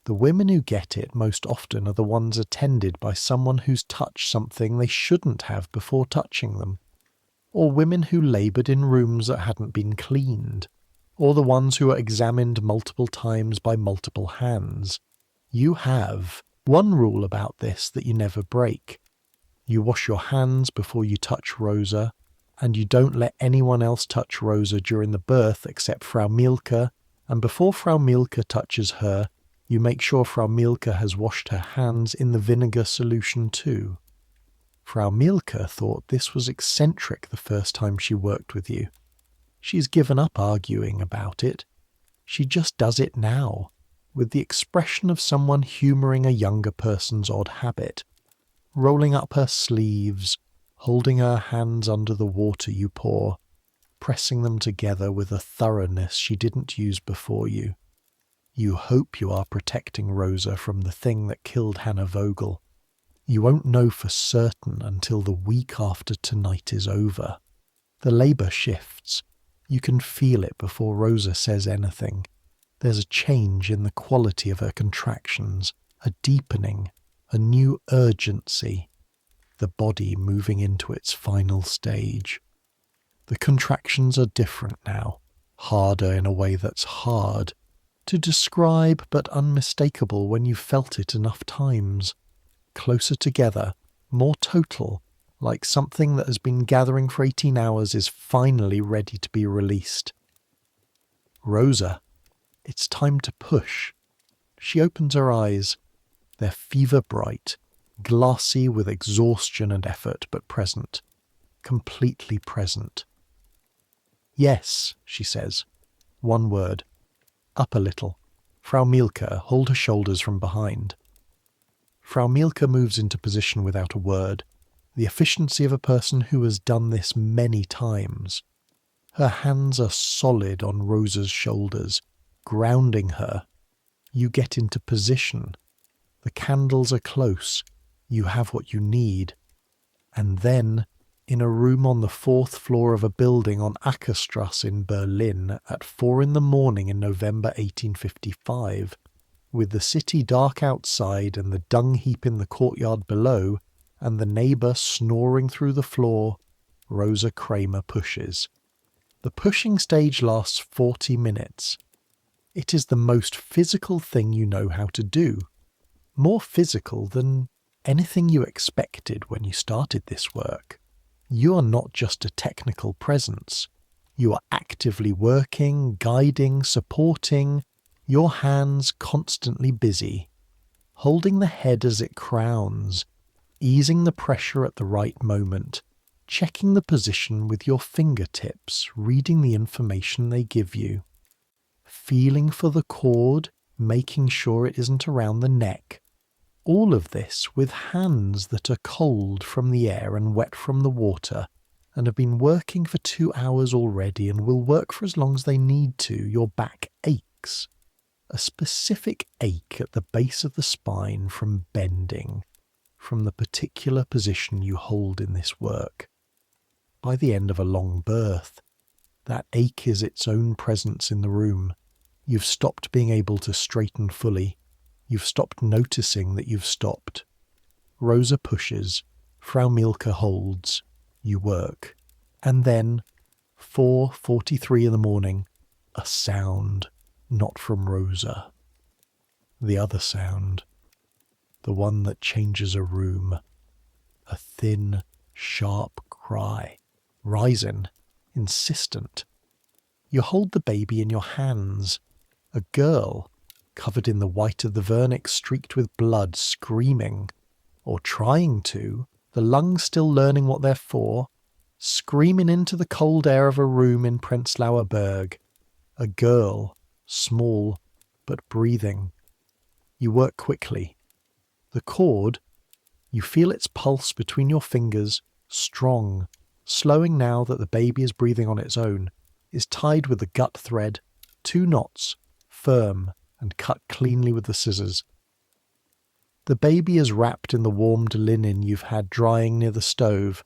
Speaker 1: The women who get it most often are the ones attended by someone who's touched something they shouldn't have before touching them. Or women who laboured in rooms that hadn't been cleaned. Or the ones who are examined multiple times by multiple hands. You have one rule about this that you never break. You wash your hands before you touch Rosa, and you don't let anyone else touch Rosa during the birth except Frau Mielke, and before Frau Mielke touches her, you make sure Frau Mielke has washed her hands in the vinegar solution too. Frau Mielke thought this was eccentric the first time she worked with you. She's given up arguing about it. She just does it now, with the expression of someone humouring a younger person's odd habit, rolling up her sleeves, holding her hands under the water you pour, pressing them together with a thoroughness she didn't use before you. You hope you are protecting Rosa from the thing that killed Hannah Vogel. You won't know for certain until the week after tonight is over. The labour shifts. You can feel it before Rosa says anything. There's a change in the quality of her contractions, a deepening, a new urgency, the body moving into its final stage. The contractions are different now, harder in a way that's hard to describe but unmistakable when you've felt it enough times, closer together, more total, like something that has been gathering for 18 hours is finally ready to be released. Rosa, it's time to push. She opens her eyes. They're fever bright, glassy with exhaustion and effort, but present. Completely present. Yes, she says. One word. Up a little. Frau Mielke, hold her shoulders from behind. Frau Mielke moves into position without a word. The efficiency of a person who has done this many times. Her hands are solid on Rosa's shoulders, grounding her. You get into position. The candles are close. You have what you need. And then, in a room on the 4th floor of a building on Ackerstrasse in Berlin at 4 in the morning in November 1855, With the city dark outside and the dung heap in the courtyard below, and the neighbour snoring through the floor, Rosa Kramer pushes. The pushing stage lasts 40 minutes. It is the most physical thing you know how to do. More physical than anything you expected when you started this work. You are not just a technical presence. You are actively working, guiding, supporting, your hands constantly busy, holding the head as it crowns, easing the pressure at the right moment, checking the position with your fingertips, reading the information they give you, feeling for the cord, making sure it isn't around the neck. All of this with hands that are cold from the air and wet from the water, and have been working for 2 hours already and will work for as long as they need to. Your back aches. A specific ache at the base of the spine from bending, from the particular position you hold in this work. By the end of a long birth, that ache is its own presence in the room. You've stopped being able to straighten fully. You've stopped noticing that you've stopped. Rosa pushes. Frau Mielke holds. You work. And then, 4:43 in the morning, a sound. Not from Rosa. The other sound. The one that changes a room. A thin, sharp cry. Rising. Insistent. You hold the baby in your hands. A girl, covered in the white of the vernix streaked with blood, screaming. Or trying to. The lungs still learning what they're for. Screaming into the cold air of a room in Prenzlauer Berg. A girl. Small, but breathing. You work quickly. The cord, you feel its pulse between your fingers, strong, slowing now that the baby is breathing on its own, is tied with the gut thread, 2 knots, firm, and cut cleanly with the scissors. The baby is wrapped in the warmed linen you've had drying near the stove,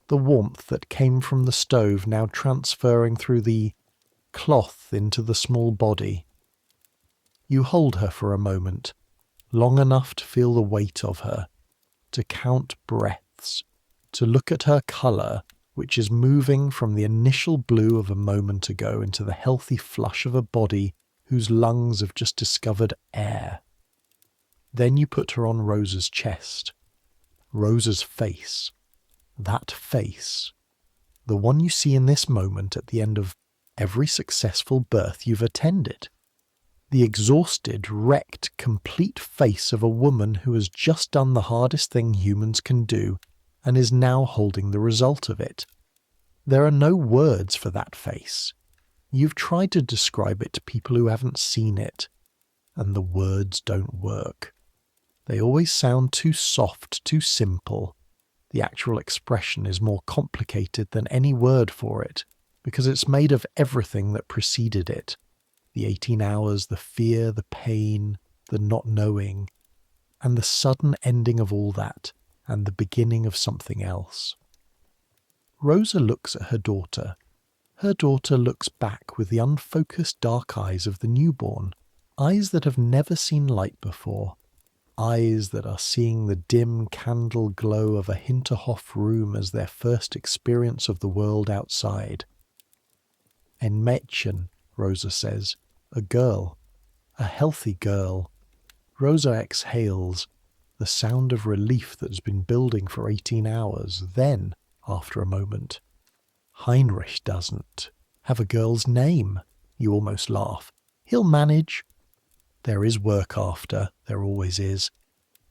Speaker 1: the warmth that came from the stove now transferring through the cloth into the small body. You hold her for a moment, long enough to feel the weight of her, to count breaths, to look at her colour, which is moving from the initial blue of a moment ago into the healthy flush of a body whose lungs have just discovered air. Then you put her on Rosa's chest. Rosa's face. That face. The one you see in this moment at the end of every successful birth you've attended. The exhausted, wrecked, complete face of a woman who has just done the hardest thing humans can do and is now holding the result of it. There are no words for that face. You've tried to describe it to people who haven't seen it, and the words don't work. They always sound too soft, too simple. The actual expression is more complicated than any word for it, because it's made of everything that preceded it. The 18 hours, the fear, the pain, the not knowing, and the sudden ending of all that, and the beginning of something else. Rosa looks at her daughter. Her daughter looks back with the unfocused dark eyes of the newborn, eyes that have never seen light before, eyes that are seeing the dim candle glow of a Hinterhof room as their first experience of the world outside. Ein Mädchen, Rosa says, a girl, a healthy girl. Rosa exhales, the sound of relief that has been building for 18 hours. Then, after a moment, Heinrich doesn't have a girl's name. You almost laugh. He'll manage. There is work after, there always is.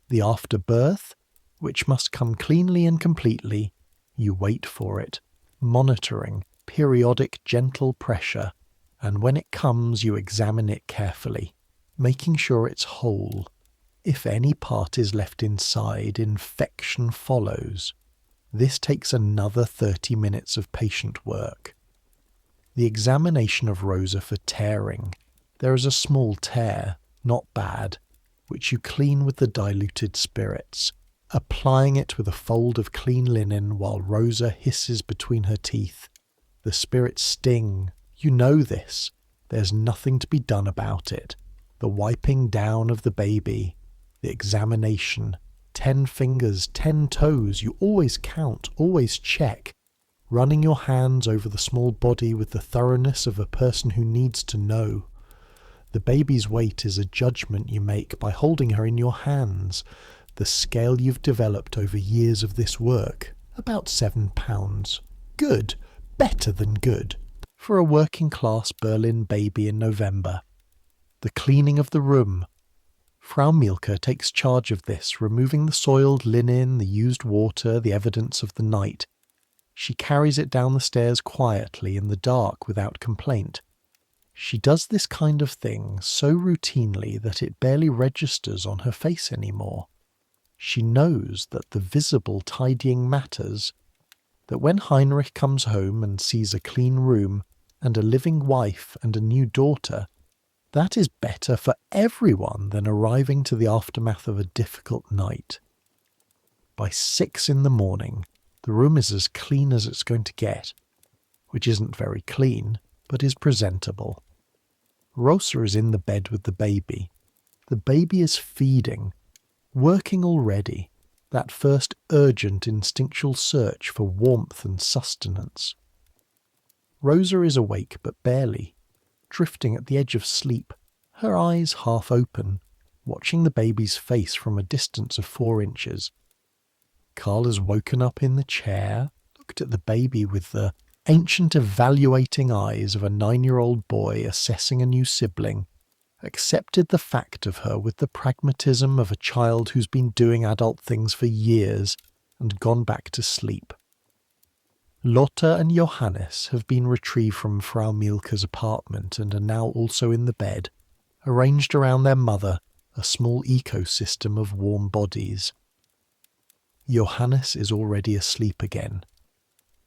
Speaker 1: The afterbirth, which must come cleanly and completely. You wait for it, monitoring, periodic gentle pressure, and when it comes you examine it carefully, making sure it's whole. If any part is left inside, infection follows. This takes another 30 minutes of patient work. The examination of Rosa for tearing. There is a small tear, not bad, which you clean with the diluted spirits, applying it with a fold of clean linen while Rosa hisses between her teeth. The spirits sting. You know this. There's nothing to be done about it. The wiping down of the baby, the examination, 10 fingers, 10 toes, you always count, always check, running your hands over the small body with the thoroughness of a person who needs to know. The baby's weight is a judgment you make by holding her in your hands, the scale you've developed over years of this work, about 7 pounds. Good, better than good, for a working-class Berlin baby in November. The cleaning of the room. Frau Mielke takes charge of this, removing the soiled linen, the used water, the evidence of the night. She carries it down the stairs quietly in the dark without complaint. She does this kind of thing so routinely that it barely registers on her face anymore. She knows that the visible tidying matters, that when Heinrich comes home and sees a clean room and a living wife and a new daughter, that is better for everyone than arriving to the aftermath of a difficult night. By 6 in the morning, the room is as clean as it's going to get, which isn't very clean, but is presentable. Rosa is in the bed with the baby. The baby is feeding, working already, that first urgent instinctual search for warmth and sustenance. Rosa is awake but barely, drifting at the edge of sleep, her eyes half open, watching the baby's face from a distance of 4 inches. Carl has woken up in the chair, looked at the baby with the ancient evaluating eyes of a 9-year-old boy assessing a new sibling, accepted the fact of her with the pragmatism of a child who's been doing adult things for years and gone back to sleep. Lotta and Johannes have been retrieved from Frau Mielke's apartment and are now also in the bed, arranged around their mother, a small ecosystem of warm bodies. Johannes is already asleep again.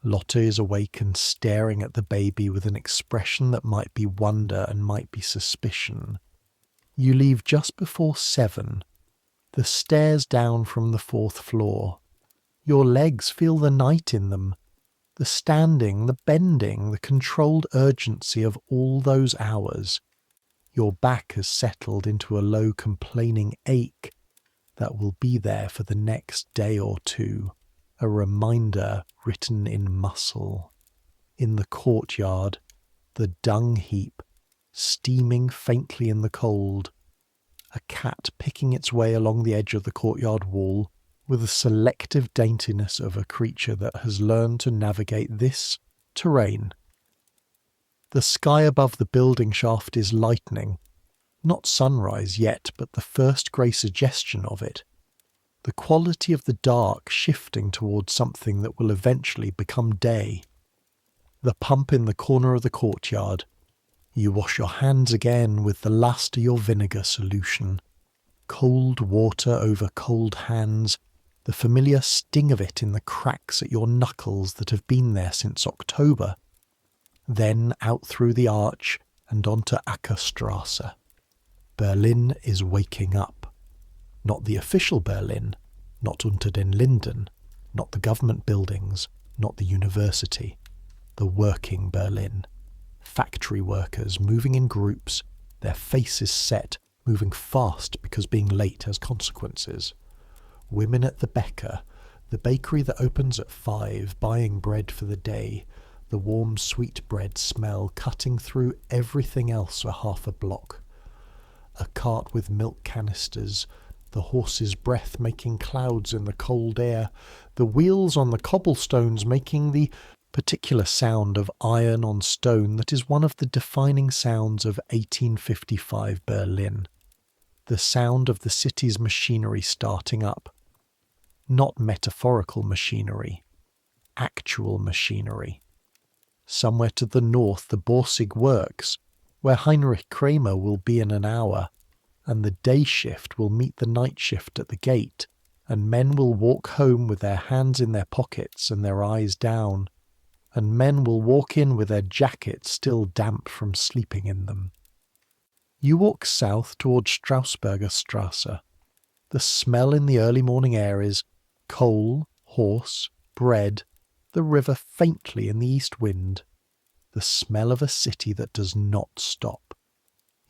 Speaker 1: Lotta is awake and staring at the baby with an expression that might be wonder and might be suspicion. You leave just before 7, the stairs down from the 4th floor. Your legs feel the night in them. The standing, the bending, the controlled urgency of all those hours. Your back has settled into a low complaining ache that will be there for the next day or two, a reminder written in muscle. In the courtyard, the dung heap, steaming faintly in the cold, a cat picking its way along the edge of the courtyard wall, with the selective daintiness of a creature that has learned to navigate this terrain. The sky above the building shaft is lightening, not sunrise yet, but the first grey suggestion of it. The quality of the dark shifting towards something that will eventually become day. The pump in the corner of the courtyard. You wash your hands again with the last of your vinegar solution. Cold water over cold hands, the familiar sting of it in the cracks at your knuckles that have been there since October. Then out through the arch and onto Ackerstrasse. Berlin is waking up. Not the official Berlin, not Unter den Linden, not the government buildings, not the university. The working Berlin. Factory workers moving in groups, their faces set, moving fast because being late has consequences. Women at the Bäcker, the bakery that opens at 5, buying bread for the day, the warm sweet bread smell cutting through everything else for half a block. A cart with milk canisters, the horse's breath making clouds in the cold air, the wheels on the cobblestones making the particular sound of iron on stone that is one of the defining sounds of 1855 Berlin. The sound of the city's machinery starting up. Not metaphorical machinery, actual machinery. Somewhere to the north the Borsig works, where Heinrich Kramer will be in an hour, and the day shift will meet the night shift at the gate, and men will walk home with their hands in their pockets and their eyes down, and men will walk in with their jackets still damp from sleeping in them. You walk south towards Strausberger Strasse. The smell in the early morning air is coal, horse, bread, the river faintly in the east wind, the smell of a city that does not stop.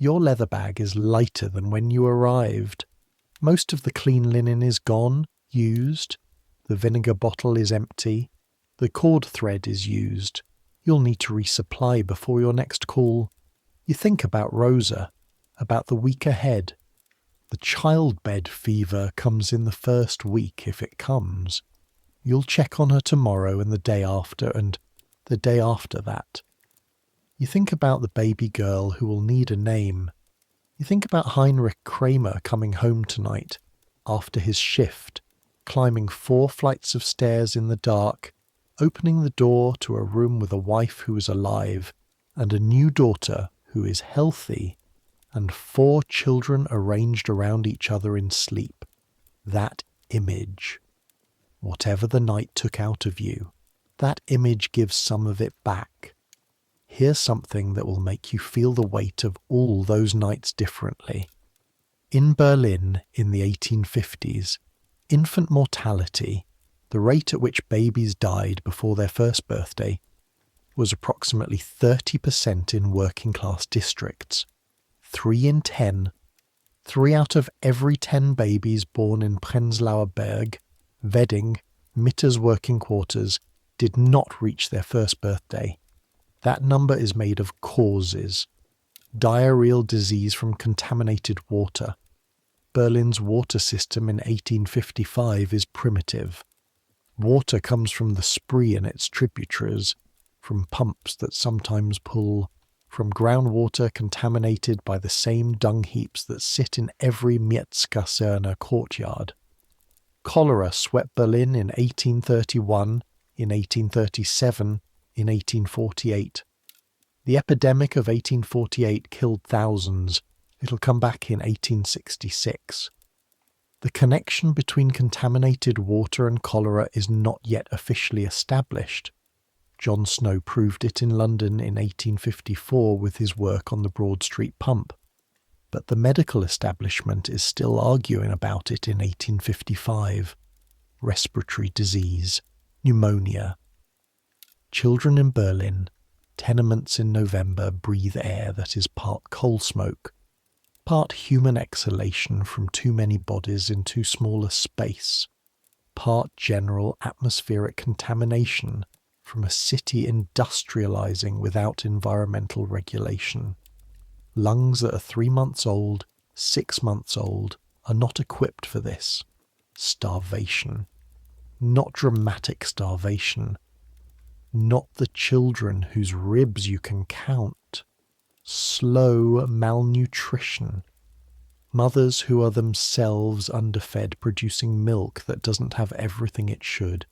Speaker 1: Your leather bag is lighter than when you arrived. Most of the clean linen is gone, used. The vinegar bottle is empty. The cord thread is used. You'll need to resupply before your next call. You think about Rosa, about the week ahead. The childbed fever comes in the first week if it comes. You'll check on her tomorrow and the day after and the day after that. You think about the baby girl who will need a name. You think about Heinrich Kramer coming home tonight, after his shift, climbing 4 flights of stairs in the dark, opening the door to a room with a wife who is alive, and a new daughter who is healthy, and 4 children arranged around each other in sleep. That image. Whatever the night took out of you, that image gives some of it back. Here's something that will make you feel the weight of all those nights differently. In Berlin in the 1850s, infant mortality, the rate at which babies died before their first birthday, was approximately 30% in working-class districts. 3 in 10. 3 out of every 10 babies born in Prenzlauer Berg, Wedding, Mitter's working quarters, did not reach their first birthday. That number is made of causes. Diarrheal disease from contaminated water. Berlin's water system in 1855 is primitive. Water comes from the Spree and its tributaries, from pumps that sometimes pull, from groundwater contaminated by the same dung heaps that sit in every Metzkaserne courtyard. Cholera swept Berlin in 1831, in 1837, in 1848. The epidemic of 1848 killed thousands. It'll come back in 1866. The connection between contaminated water and cholera is not yet officially established. John Snow proved it in London in 1854 with his work on the Broad Street pump. But the medical establishment is still arguing about it in 1855. Respiratory disease, pneumonia. Children in Berlin, tenements in November breathe air that is part coal smoke, part human exhalation from too many bodies in too small a space, part general atmospheric contamination from a city industrializing without environmental regulation. Lungs that are 3 months old, 6 months old, are not equipped for this. Starvation. Not dramatic starvation. Not the children whose ribs you can count. Slow malnutrition. Mothers who are themselves underfed, producing milk that doesn't have everything it should.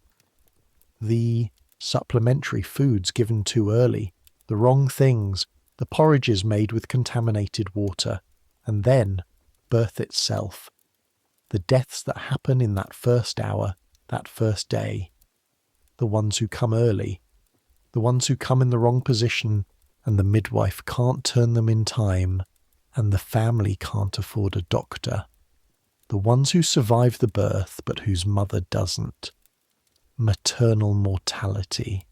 Speaker 1: The supplementary foods given too early, the wrong things, the porridges made with contaminated water, and then birth itself. The deaths that happen in that first hour, that first day. The ones who come early, the ones who come in the wrong position, and the midwife can't turn them in time, and the family can't afford a doctor. The ones who survive the birth, but whose mother doesn't. Maternal mortality.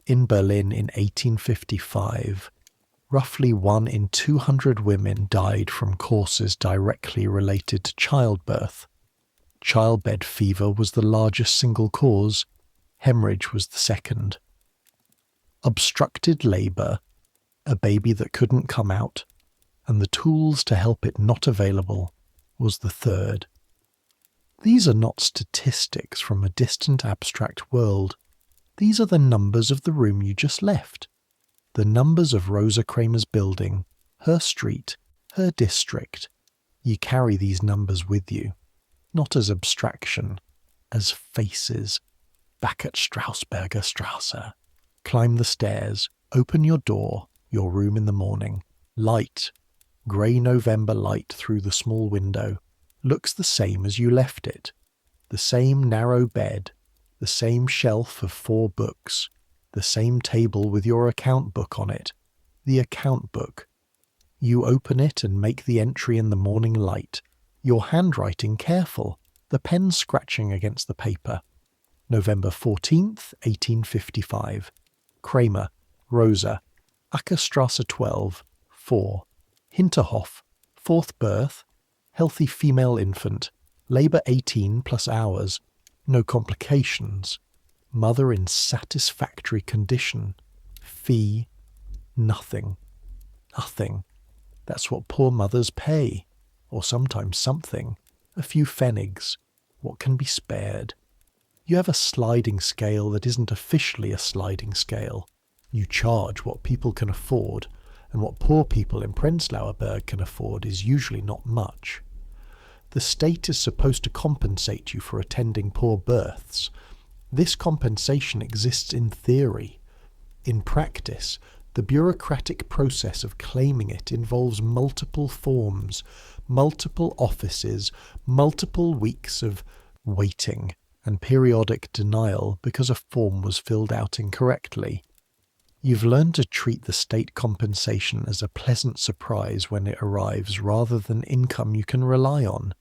Speaker 1: In Berlin in 1855, roughly 1 in 200 women died from causes directly related to childbirth. Childbed fever was the largest single cause. Hemorrhage was the second. Obstructed labour, a baby that couldn't come out, and the tools to help it not available, was the third. These are not statistics from a distant abstract world. These are the numbers of the room you just left. The numbers of Rosa Kramer's building, her street, her district. You carry these numbers with you, not as abstraction, as faces. Back at Strausberger Strasse. Climb the stairs, open your door, your room in the morning. Light, grey November light through the small window, looks the same as you left it. The same narrow bed, the same shelf of 4 books, the same table with your account book on it. The account book. You open it and make the entry in the morning light, your handwriting careful, the pen scratching against the paper. November 14th, 1855. Kramer, Rosa, Ackerstrasse 12, 4. Hinterhof, fourth birth, healthy female infant, labour 18 plus hours, no complications, mother in satisfactory condition, fee, nothing. Nothing. That's what poor mothers pay, or sometimes something, a few pfennigs, what can be spared. You have a sliding scale that isn't officially a sliding scale. You charge what people can afford, and what poor people in Prenzlauer Berg can afford is usually not much. The state is supposed to compensate you for attending poor births. This compensation exists in theory. In practice, the bureaucratic process of claiming it involves multiple forms, multiple offices, multiple weeks of waiting, and periodic denial because a form was filled out incorrectly. You've learned to treat the state compensation as a pleasant surprise when it arrives rather than income you can rely on.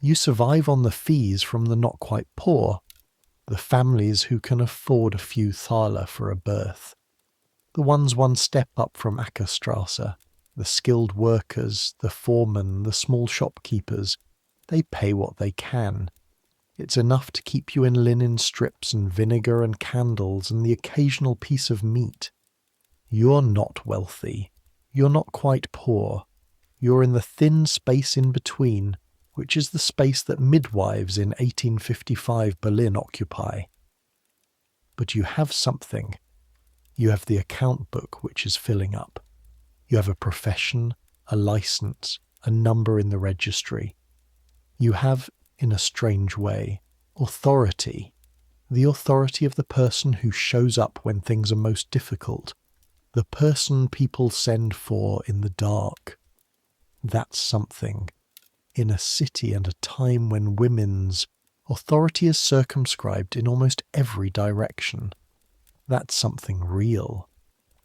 Speaker 1: You survive on the fees from the not quite poor, the families who can afford a few thaler for a birth. The ones one step up from Ackerstrasse, the skilled workers, the foremen, the small shopkeepers, they pay what they can. It's enough to keep you in linen strips and vinegar and candles and the occasional piece of meat. You're not wealthy. You're not quite poor. You're in the thin space in between, which is the space that midwives in 1855 Berlin occupy. But you have something. You have the account book which is filling up. You have a profession, a license, a number in the registry. You have, in a strange way, authority. The authority of the person who shows up when things are most difficult. The person people send for in the dark. That's something. In a city and a time when women's authority is circumscribed in almost every direction. That's something real.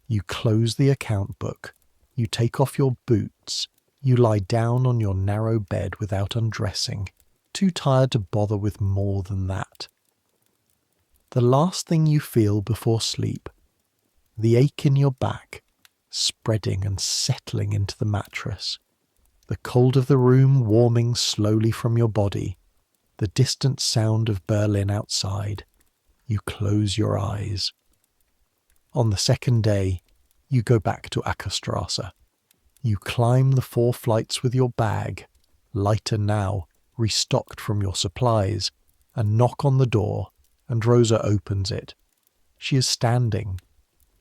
Speaker 1: You close the account book, you take off your boots, you lie down on your narrow bed without undressing, too tired to bother with more than that. The last thing you feel before sleep, the ache in your back, spreading and settling into the mattress, the cold of the room warming slowly from your body, the distant sound of Berlin outside. You close your eyes. On the second day, you go back to Ackerstrasse. You climb the 4 flights with your bag, lighter now, restocked from your supplies, and knock on the door, and Rosa opens it. She is standing.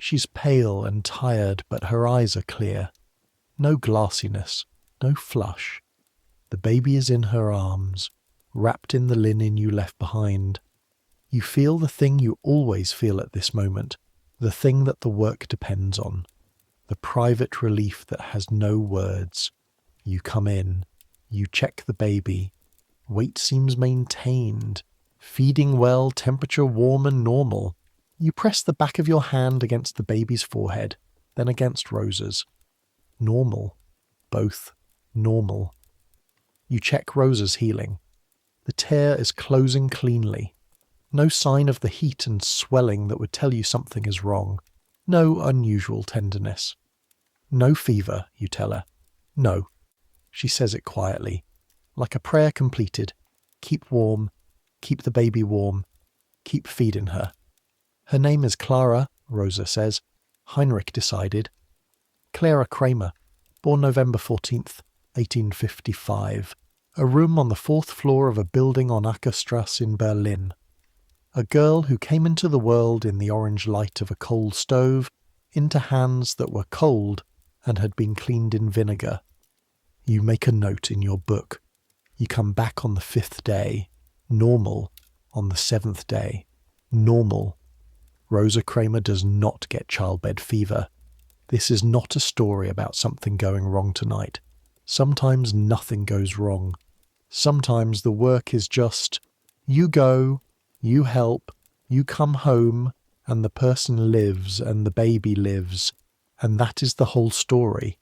Speaker 1: She's pale and tired, but her eyes are clear. No glassiness, no flush. The baby is in her arms, wrapped in the linen you left behind. You feel the thing you always feel at this moment, the thing that the work depends on, the private relief that has no words. You come in, you check the baby. Weight seems maintained, feeding well, temperature warm and normal. You press the back of your hand against the baby's forehead, then against Rosa's. Normal. Both normal. You check Rosa's healing. The tear is closing cleanly. No sign of the heat and swelling that would tell you something is wrong. No unusual tenderness. No fever, you tell her. No. She says it quietly, like a prayer completed. Keep warm. Keep the baby warm. Keep feeding her. Her name is Clara, Rosa says. Heinrich decided. Clara Kramer, born November 14th, 1855. A room on the 4th floor of a building on Ackerstrasse in Berlin. A girl who came into the world in the orange light of a coal stove, into hands that were cold and had been cleaned in vinegar. You make a note in your book. You come back on the 5th day. Normal on the 7th day. Normal. Rosa Kramer does not get childbed fever. This is not a story about something going wrong tonight. Sometimes nothing goes wrong. Sometimes the work is just, you go, you help, you come home, and the person lives and the baby lives, and that is the whole story.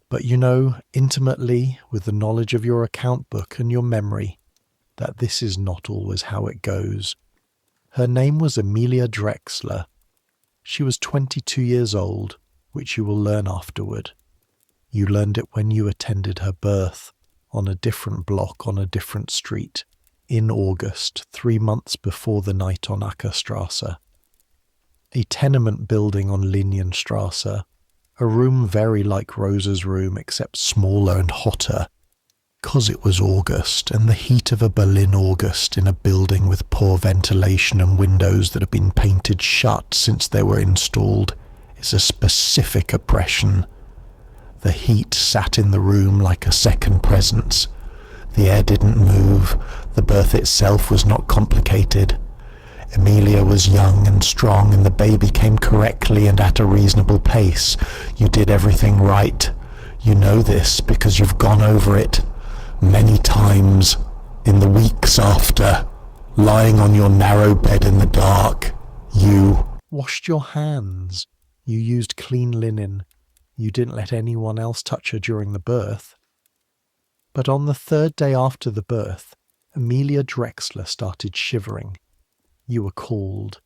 Speaker 1: But you know, intimately, with the knowledge of your account book and your memory, that this is not always how it goes. Her name was Amelia Drexler. She was 22 years old, which you will learn afterward. You learned it when you attended her birth, on a different block on a different street, in August, 3 months before the night on Ackerstrasse. A tenement building on Linienstrasse, a room very like Rosa's room except smaller and hotter, 'cause it was August and the heat of a Berlin August in a building with poor ventilation and windows that have been painted shut since they were installed is a specific oppression. The heat sat in the room like a second presence. The air didn't move. The birth itself was not complicated. Emilia was young and strong, and the baby came correctly and at a reasonable pace. You did everything right. You know this because you've gone over it many times in the weeks after, lying on your narrow bed in the dark. You washed your hands. You used clean linen. You didn't let anyone else touch her during the birth. But on the 3rd day after the birth, Emilia Drexler started shivering. You were called.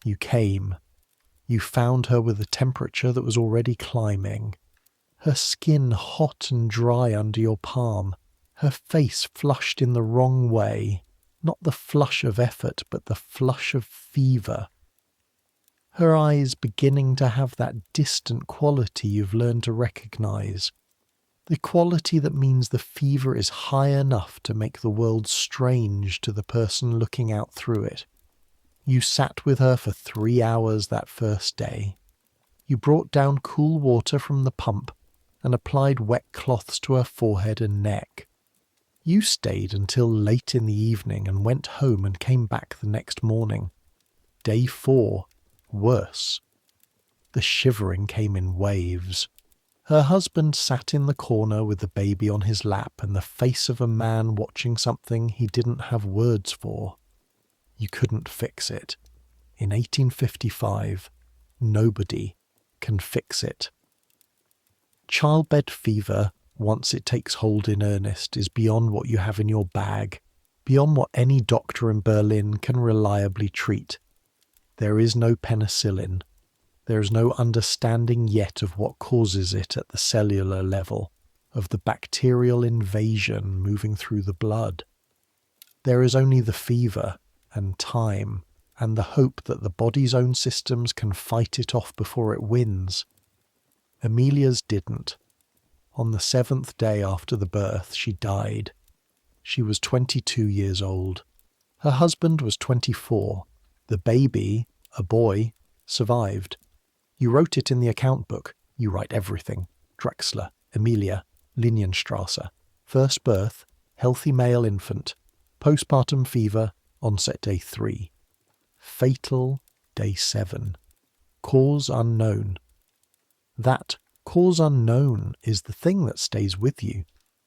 Speaker 1: You came. You found her with a temperature that was already climbing. Her skin hot and dry under your palm. Her face flushed in the wrong way. Not the flush of effort, but the flush of fever. Her eyes beginning to have that distant quality you've learned to recognize. The quality that means the fever is high enough to make the world strange to the person looking out through it. You sat with her for 3 hours that first day. You brought down cool water from the pump and applied wet cloths to her forehead and neck. You stayed until late in the evening and went home and came back the next morning. Day 4, worse. The shivering came in waves. Her husband sat in the corner with the baby on his lap and the face of a man watching something he didn't have words for. You couldn't fix it. In 1855, nobody can fix it. Childbed fever, once it takes hold in earnest, is beyond what you have in your bag, beyond what any doctor in Berlin can reliably treat. There is no penicillin. There is no understanding yet of what causes it at the cellular level, of the bacterial invasion moving through the blood. There is only the fever and time and the hope that the body's own systems can fight it off before it wins. Emilia's didn't. On the 7th day after the birth, she died. She was 22 years old. Her husband was 24. The baby, a boy, survived. You wrote it in the account book. You write everything. Drexler, Emilia, Linienstrasse. First birth, healthy male infant. Postpartum fever, onset day 3. Fatal, day 7. Cause unknown. That cause unknown is the thing that stays with you.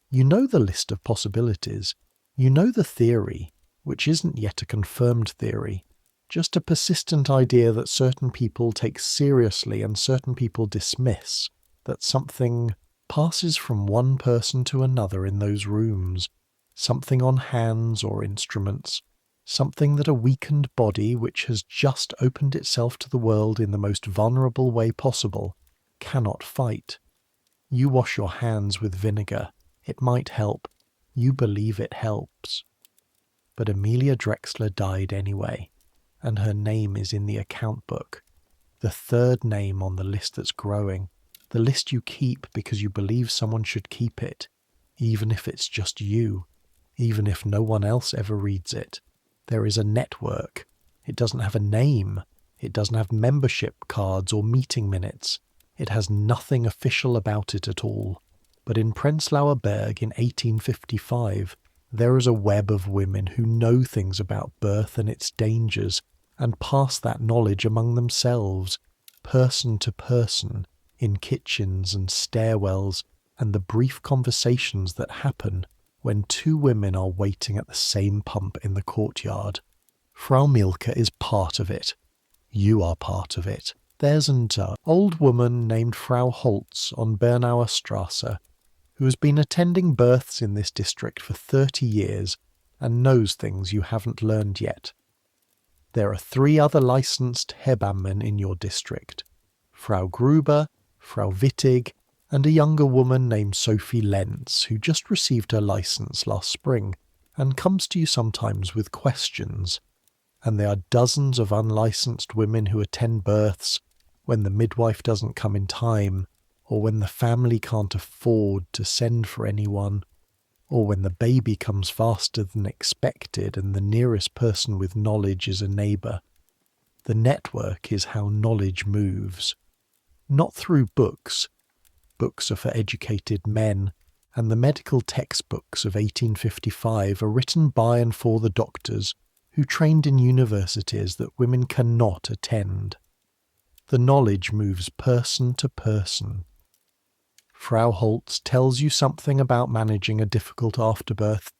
Speaker 1: You know the list of possibilities. You know the theory, which isn't yet a confirmed theory. Just a persistent idea that certain people take seriously and certain people dismiss, that something passes from one person to another in those rooms, something on hands or instruments, something that a weakened body which has just opened itself to the world in the most vulnerable way possible cannot fight. You wash your hands with vinegar. It might help. You believe it helps. But Emilia Drexler died anyway, and her name is in the account book, the 3rd name on the list that's growing, the list you keep because you believe someone should keep it, even if it's just you, even if no one else ever reads it. There is a network. It doesn't have a name. It doesn't have membership cards or meeting minutes. It has nothing official about it at all. But in Prenzlauer Berg in 1855, there is a web of women who know things about birth and its dangers and pass that knowledge among themselves, person to person, in kitchens and stairwells, and the brief conversations that happen when 2 women are waiting at the same pump in the courtyard. Frau Mielke is part of it. You are part of it. There's an old woman named Frau Holtz on Bernauer Strasse, who has been attending births in this district for 30 years and knows things you haven't learned yet. There are 3 other licensed Hebammen in your district. Frau Gruber, Frau Wittig, and a younger woman named Sophie Lenz, who just received her license last spring and comes to you sometimes with questions. And there are dozens of unlicensed women who attend births when the midwife doesn't come in time, or when the family can't afford to send for anyone, or when the baby comes faster than expected and the nearest person with knowledge is a neighbour. The network is how knowledge moves. Not through books. Books are for educated men, and the medical textbooks of 1855 are written by and for the doctors who trained in universities that women cannot attend. The knowledge moves person to person. Frau Holtz tells you something about managing a difficult afterbirth.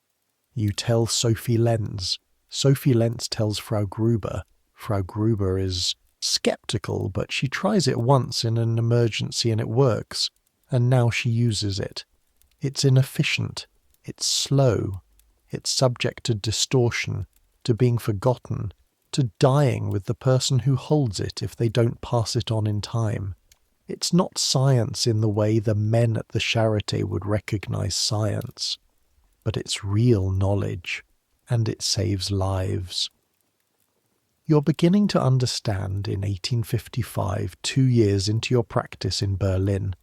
Speaker 1: You tell Sophie Lenz. Sophie Lenz tells Frau Gruber. Frau Gruber is skeptical, but she tries it once in an emergency and it works, and now she uses it. It's inefficient. It's slow. It's subject to distortion, to being forgotten, to dying with the person who holds it if they don't pass it on in time. It's not science in the way the men at the Charité would recognize science, but it's real knowledge, and it saves lives. You're beginning to understand in 1855, 2 years into your practice in Berlin,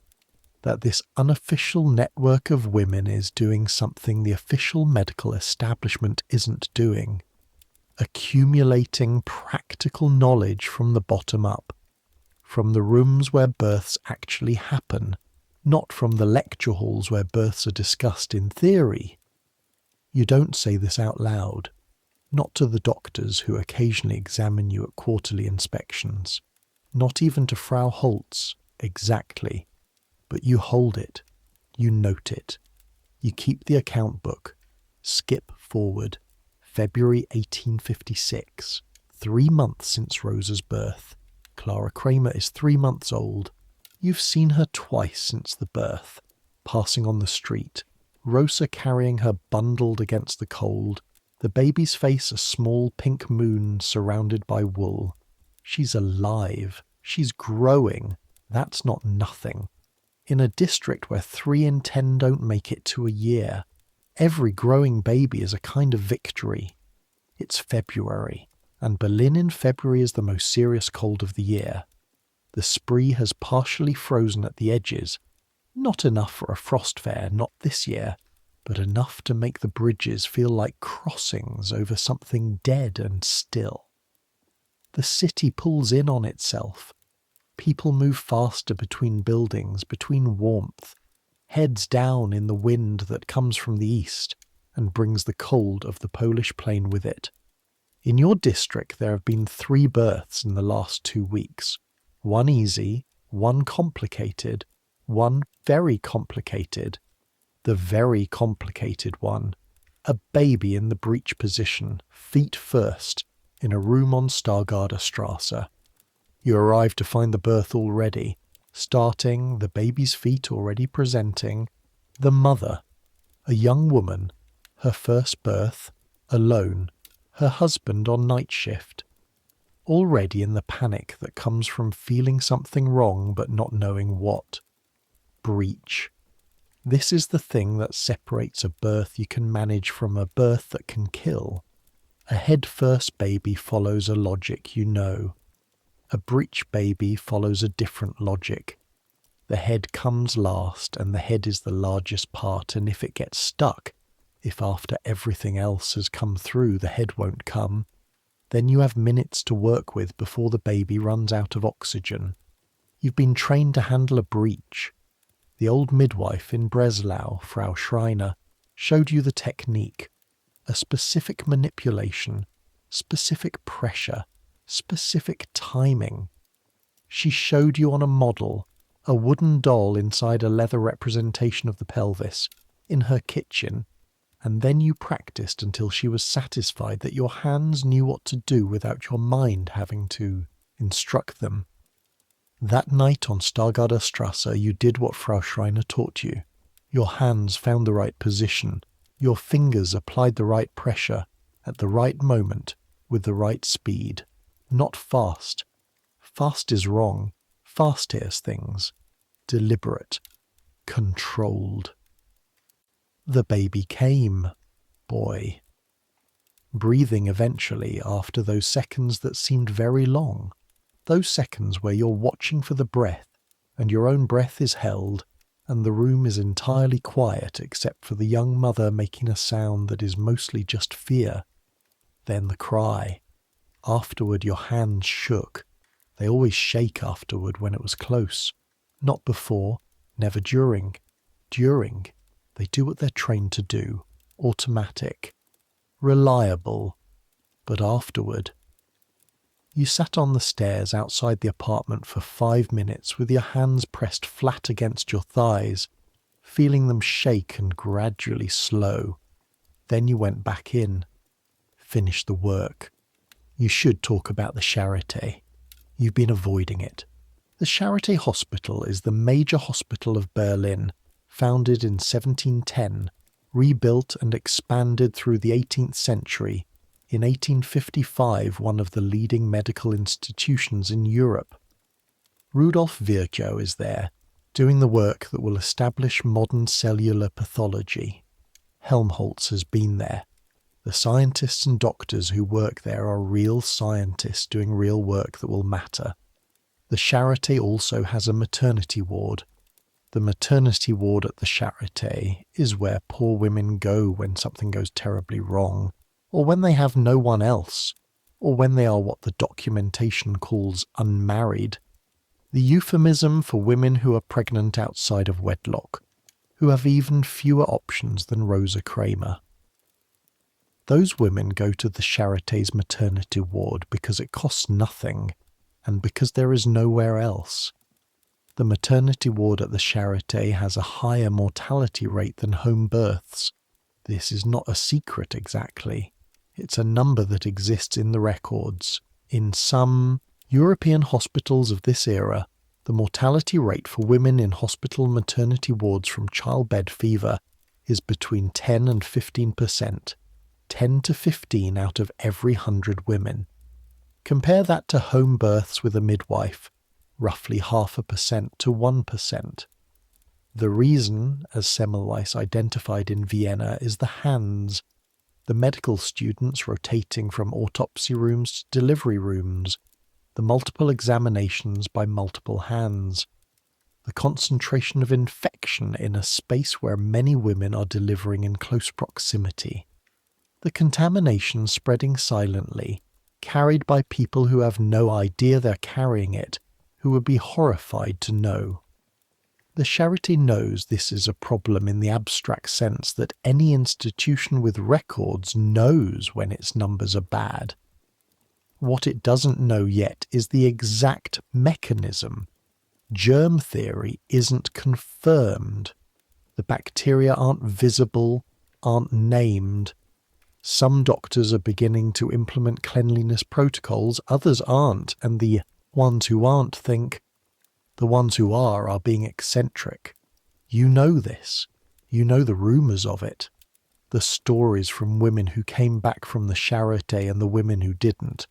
Speaker 1: that this unofficial network of women is doing something the official medical establishment isn't doing, accumulating practical knowledge from the bottom up, from the rooms where births actually happen, not from the lecture halls where births are discussed in theory. You don't say this out loud, not to the doctors who occasionally examine you at quarterly inspections, not even to Frau Holtz, exactly, but you hold it, you note it, you keep the account book, skip forward, February 1856, 3 months since Rosa's birth. Clara Kramer is 3 months old. You've seen her twice since the birth, passing on the street, Rosa carrying her bundled against the cold, the baby's face a small pink moon surrounded by wool. She's alive. She's growing. That's not nothing. In a district where 3 in 10 don't make it to a year, every growing baby is a kind of victory. It's February, and Berlin in February is the most serious cold of the year. The spree has partially frozen at the edges, not enough for a frost fair, not this year, but enough to make the bridges feel like crossings over something dead and still. The city pulls in on itself. People move faster between buildings, between warmth, heads down in the wind that comes from the east and brings the cold of the Polish plain with it. In your district there have been 3 births in the last 2 weeks. 1 easy, 1 complicated, 1 very complicated. The very complicated one. A baby in the breech position, feet first, in a room on Stargarder Strasse. You arrive to find the birth all ready, starting, the baby's feet already presenting. The mother, a young woman, her first birth, alone, her husband on night shift. Already in the panic that comes from feeling something wrong but not knowing what. Breech. This is the thing that separates a birth you can manage from a birth that can kill. A head-first baby follows a logic you know. A breech baby follows a different logic. The head comes last, and the head is the largest part, and if it gets stuck, if after everything else has come through the head won't come, then you have minutes to work with before the baby runs out of oxygen. You've been trained to handle a breech. The old midwife in Breslau, Frau Schreiner, showed you the technique, a specific manipulation, specific pressure, specific timing. She showed you on a model, a wooden doll inside a leather representation of the pelvis, in her kitchen, and then you practiced until she was satisfied that your hands knew what to do without your mind having to instruct them. That night on Stargarder Strasse, you did what Frau Schreiner taught you. Your hands found the right position. Your fingers applied the right pressure, at the right moment, with the right speed. Not fast. Fast is wrong. Fast hears things. Deliberate. controlled. The baby came, boy. Breathing eventually after those seconds that seemed very long, those seconds where you're watching for the breath, and your own breath is held, and the room is entirely quiet except for the young mother making a sound that is mostly just fear. Then the cry. Afterward your hands shook. They always shake afterward when it was close. Not before, never during. During, they do what they're trained to do. Automatic. Reliable. But afterward. You sat on the stairs outside the apartment for 5 minutes with your hands pressed flat against your thighs, feeling them shake and gradually slow. Then you went back in. Finished the work. You should talk about the Charité. You've been avoiding it. The Charité Hospital is the major hospital of Berlin, founded in 1710, rebuilt and expanded through the 18th century. In 1855, one of the leading medical institutions in Europe. Rudolf Virchow is there, doing the work that will establish modern cellular pathology. Helmholtz has been there. The scientists and doctors who work there are real scientists doing real work that will matter. The Charité also has a maternity ward. The maternity ward at the Charité is where poor women go when something goes terribly wrong, or when they have no one else, or when they are what the documentation calls unmarried, the euphemism for women who are pregnant outside of wedlock, who have even fewer options than Rosa Kramer. Those women go to the Charité's maternity ward because it costs nothing, and because there is nowhere else. The maternity ward at the Charité has a higher mortality rate than home births. This is not a secret exactly. It's a number that exists in the records. In some European hospitals of this era, the mortality rate for women in hospital maternity wards from childbed fever is between 10 and 15%. 10 to 15 out of every 100 women. Compare that to home births with a midwife, roughly 0.5% to 1%. The reason, as Semmelweis identified in Vienna, is the hands. The medical students rotating from autopsy rooms to delivery rooms, the multiple examinations by multiple hands, the concentration of infection in a space where many women are delivering in close proximity, the contamination spreading silently, carried by people who have no idea they're carrying it, who would be horrified to know. The Charité knows this is a problem in the abstract sense that any institution with records knows when its numbers are bad. What it doesn't know yet is the exact mechanism. Germ theory isn't confirmed. The bacteria aren't visible, aren't named. Some doctors are beginning to implement cleanliness protocols, others aren't, and the ones who aren't think, the ones who are being eccentric. You know this. You know the rumours of it. The stories from women who came back from the Charité and the women who didn't.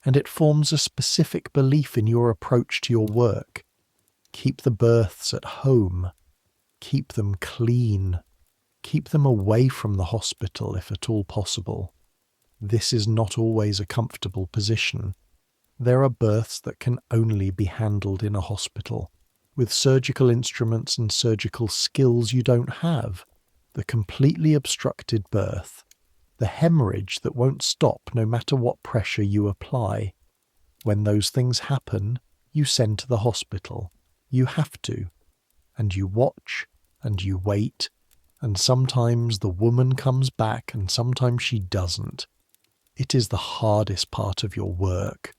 Speaker 1: And it forms a specific belief in your approach to your work. Keep the births at home. Keep them clean. Keep them away from the hospital if at all possible. This is not always a comfortable position. There are births that can only be handled in a hospital, with surgical instruments and surgical skills you don't have. The completely obstructed birth. The hemorrhage that won't stop no matter what pressure you apply. When those things happen, you send to the hospital. You have to. And you watch, and you wait, and sometimes the woman comes back and sometimes she doesn't. It is the hardest part of your work.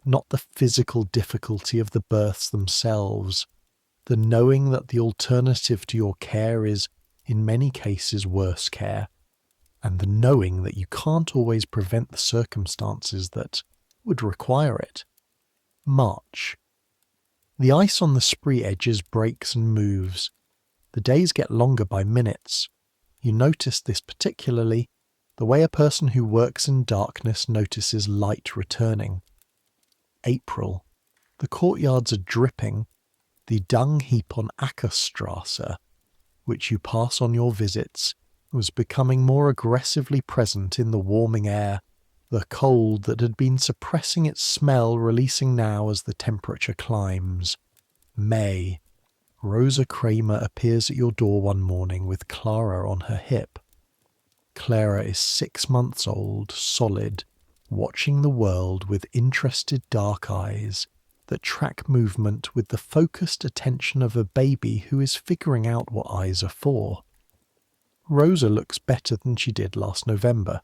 Speaker 1: Not the physical difficulty of the births themselves, the knowing that the alternative to your care is, in many cases, worse care, and the knowing that you can't always prevent the circumstances that would require it. March. The ice on the spree edges breaks and moves. The days get longer by minutes. You notice this particularly, the way a person who works in darkness notices light returning. April. The courtyards are dripping. The dung heap on Ackerstrasse which you pass on your visits, was becoming more aggressively present in the warming air, the cold that had been suppressing its smell releasing now as the temperature climbs. May. Rosa Kramer appears at your door one morning with Clara on her hip. Clara is 6 months old, solid, watching the world with interested dark eyes that track movement with the focused attention of a baby who is figuring out what eyes are for. Rosa looks better than she did last November.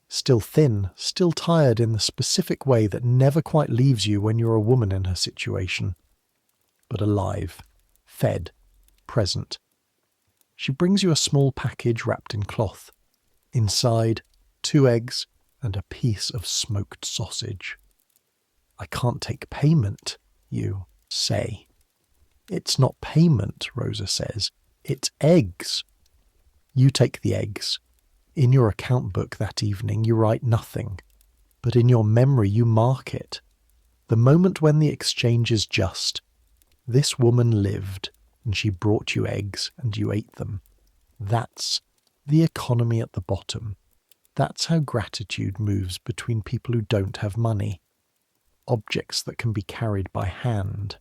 Speaker 1: Still thin, still tired in the specific way that never quite leaves you when you're a woman in her situation. But alive, fed, present. She brings you a small package wrapped in cloth. Inside, 2 eggs and a piece of smoked sausage. "I can't take payment," you say. "It's not payment," Rosa says. "It's eggs." You take the eggs. In your account book that evening you write nothing, but in your memory you mark it. The moment when the exchange is just. This woman lived, and she brought you eggs, and you ate them. That's the economy at the bottom. That's how gratitude moves between people who don't have money. Objects that can be carried by hand.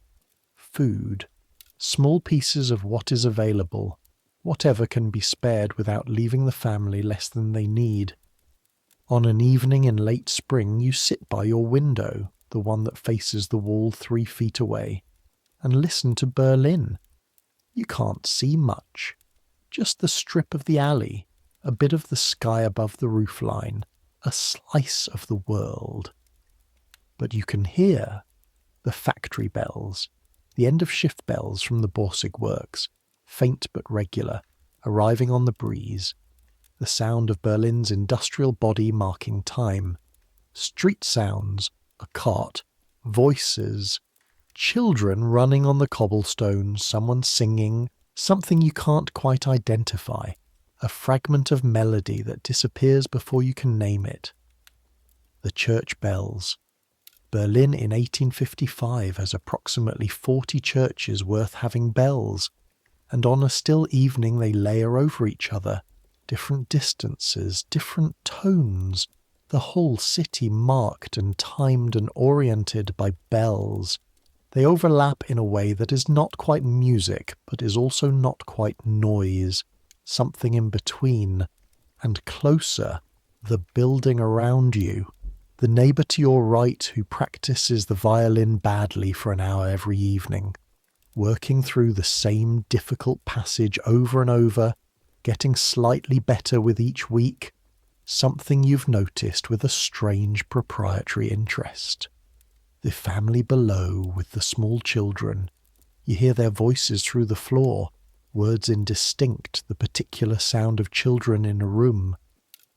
Speaker 1: Food. Small pieces of what is available. Whatever can be spared without leaving the family less than they need. On an evening in late spring you sit by your window, the one that faces the wall 3 feet away, and listen to Berlin. You can't see much. Just the strip of the alley, a bit of the sky above the roofline, a slice of the world. But you can hear the factory bells, the end-of-shift bells from the Borsig works, faint but regular, arriving on the breeze, the sound of Berlin's industrial body marking time, street sounds, a cart, voices, children running on the cobblestones, someone singing, something you can't quite identify, a fragment of melody that disappears before you can name it. The church bells. Berlin in 1855 has approximately 40 churches worth having bells, and on a still evening they layer over each other, different distances, different tones, the whole city marked and timed and oriented by bells. They overlap in a way that is not quite music, but is also not quite noise, something in between, and closer, the building around you, the neighbour to your right who practices the violin badly for an hour every evening, working through the same difficult passage over and over, getting slightly better with each week, something you've noticed with a strange proprietary interest. The family below with the small children, you hear their voices through the floor, words indistinct, the particular sound of children in a room,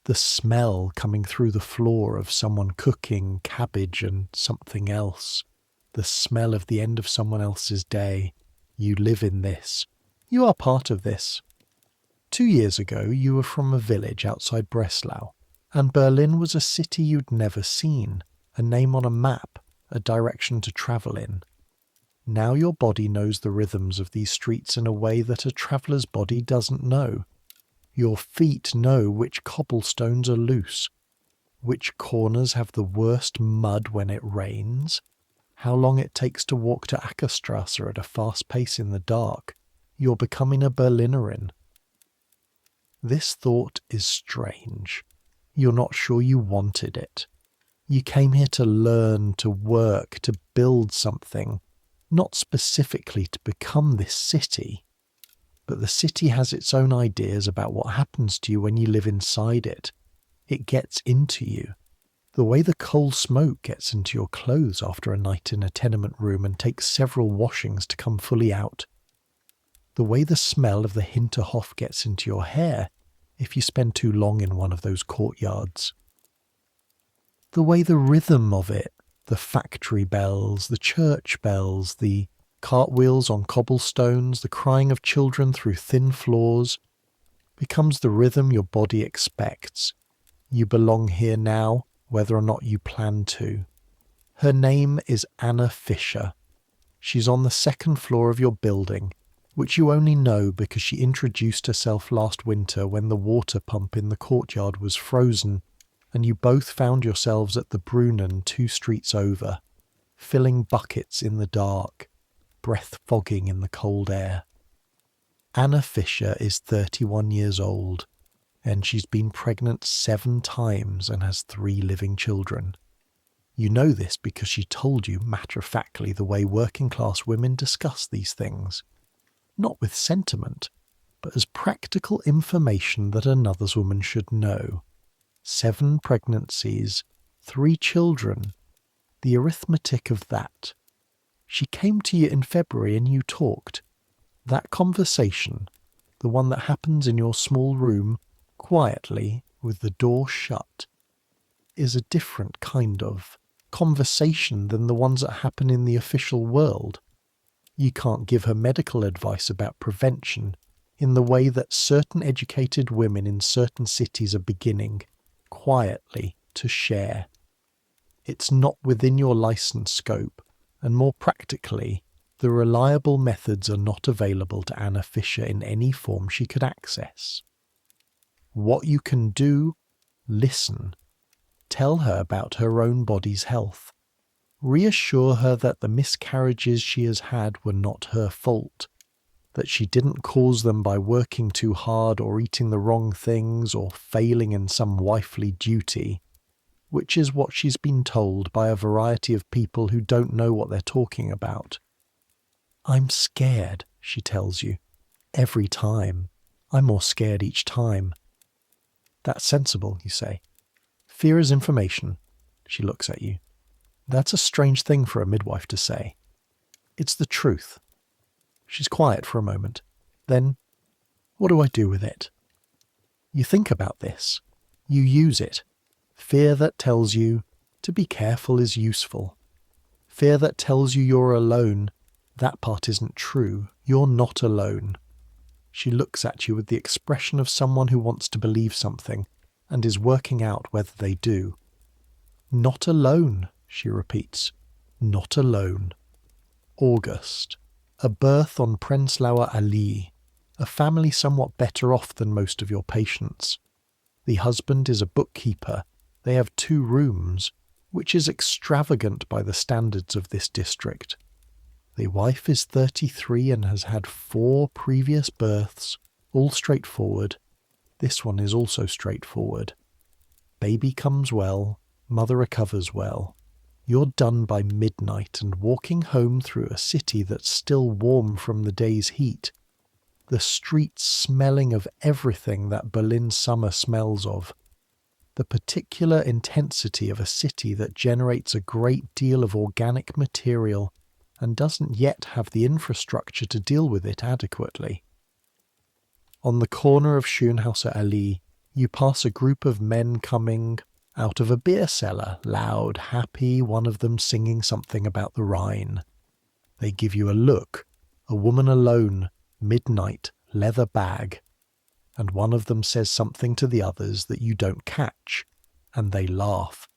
Speaker 1: the smell coming through the floor of someone cooking cabbage and something else, the smell of the end of someone else's day. You live in this. You are part of this. 2 years ago you were from a village outside Breslau, and Berlin was a city you'd never seen, a name on a map, a direction to travel in. Now your body knows the rhythms of these streets in a way that a traveller's body doesn't know. Your feet know which cobblestones are loose, which corners have the worst mud when it rains, how long it takes to walk to Ackerstrasse at a fast pace in the dark. You're becoming a Berlinerin. This thought is strange. You're not sure you wanted it. You came here to learn, to work, to build something, not specifically to become this city. But the city has its own ideas about what happens to you when you live inside it. It gets into you. The way the coal smoke gets into your clothes after a night in a tenement room and takes several washings to come fully out. The way the smell of the Hinterhof gets into your hair if you spend too long in one of those courtyards. The way the rhythm of it, the factory bells, the church bells, the cartwheels on cobblestones, the crying of children through thin floors, becomes the rhythm your body expects. You belong here now, whether or not you plan to. Her name is Anna Fischer. She's on the 2nd floor of your building, which you only know because she introduced herself last winter when the water pump in the courtyard was frozen and you both found yourselves at the Brunnen 2 streets over, filling buckets in the dark, breath fogging in the cold air. Anna Fisher is 31 years old, and she's been pregnant 7 times and has 3 living children. You know this because she told you matter-of-factly the way working-class women discuss these things. Not with sentiment, but as practical information that another woman should know. 7 pregnancies, 3 children. The arithmetic of that. She came to you in February and you talked. That conversation, the one that happens in your small room, quietly, with the door shut, is a different kind of conversation than the ones that happen in the official world. You can't give her medical advice about prevention in the way that certain educated women in certain cities are beginning, quietly, to share. It's not within your license scope, and more practically, the reliable methods are not available to Anna Fisher in any form she could access. What you can do, listen. Tell her about her own body's health. Reassure her that the miscarriages she has had were not her fault, that she didn't cause them by working too hard or eating the wrong things or failing in some wifely duty, which is what she's been told by a variety of people who don't know what they're talking about. I'm scared, she tells you. Every time. I'm more scared each time. That's sensible, you say. Fear is information. She looks at you. That's a strange thing for a midwife to say. It's the truth. She's quiet for a moment. Then, what do I do with it? You think about this. You use it. Fear that tells you to be careful is useful. Fear that tells you you're alone. That part isn't true. You're not alone. She looks at you with the expression of someone who wants to believe something and is working out whether they do. Not alone, she repeats. Not alone. August. A birth on Prenzlauer Allee. A family somewhat better off than most of your patients. The husband is a bookkeeper. They have 2 rooms, which is extravagant by the standards of this district. The wife is 33 and has had 4 previous births, all straightforward. This one is also straightforward. Baby comes well, mother recovers well. You're done by midnight and walking home through a city that's still warm from the day's heat. The streets smelling of everything that Berlin summer smells of. The particular intensity of a city that generates a great deal of organic material and doesn't yet have the infrastructure to deal with it adequately. On the corner of Schönhauser Allee, you pass a group of men coming out of a beer cellar, loud, happy, one of them singing something about the Rhine. They give you a look, a woman alone, midnight, leather bag, and one of them says something to the others that you don't catch, and they laugh.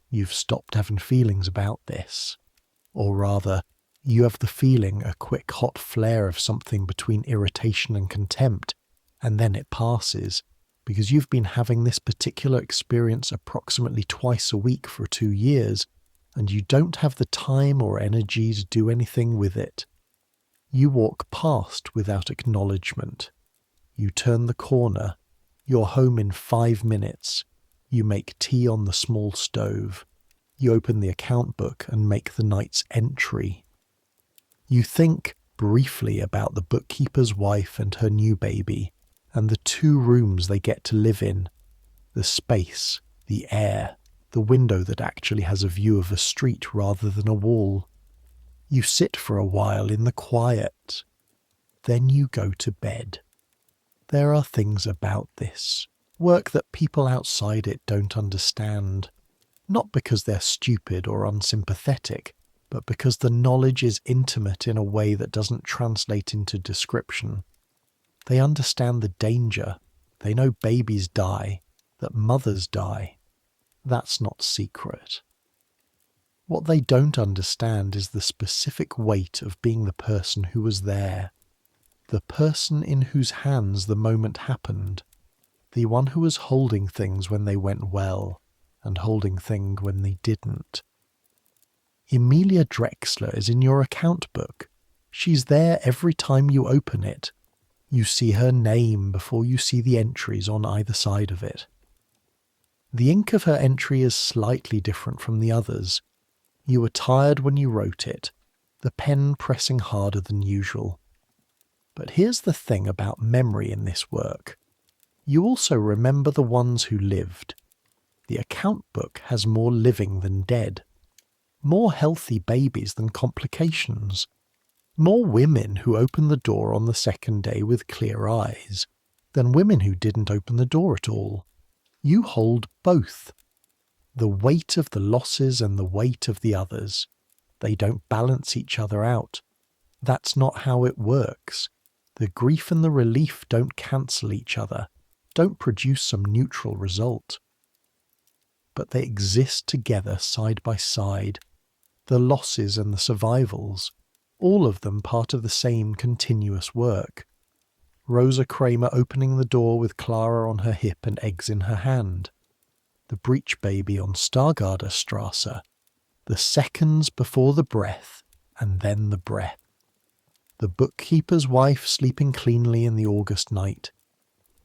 Speaker 1: You've stopped having feelings about this. Or rather, you have the feeling, a quick hot flare of something between irritation and contempt, and then it passes, because you've been having this particular experience approximately twice a week for 2 years, and you don't have the time or energy to do anything with it. You walk past without acknowledgement. You turn the corner. You're home in 5 minutes. You make tea on the small stove. You open the account book and make the night's entry. You think briefly about the bookkeeper's wife and her new baby, and the 2 rooms they get to live in, the space, the air, the window that actually has a view of a street rather than a wall. You sit for a while in the quiet. Then you go to bed. There are things about this, work that people outside it don't understand, not because they're stupid or unsympathetic, but because the knowledge is intimate in a way that doesn't translate into description. They understand the danger. They know babies die, that mothers die. That's not secret. What they don't understand is the specific weight of being the person who was there. the person in whose hands the moment happened, the one who was holding things when they went well and holding things when they didn't. Emilia Drexler is in your account book. She's there every time you open it. You see her name before you see the entries on either side of it. The ink of her entry is slightly different from the others. You were tired when you wrote it, the pen pressing harder than usual. But here's the thing about memory in this work. You also remember the ones who lived. The account book has more living than dead. More healthy babies than complications. More women who opened the door on the second day with clear eyes than women who didn't open the door at all. You hold both. The weight of the losses and the weight of the others. They don't balance each other out. That's not how it works. The grief and the relief don't cancel each other, don't produce some neutral result. But they exist together side by side. The losses and the survivals, all of them part of the same continuous work. Rosa Kramer opening the door with Clara on her hip and eggs in her hand. The breech baby on Stargarder Strasse. The seconds before the breath, and then the breath. The bookkeeper's wife sleeping cleanly in the August night.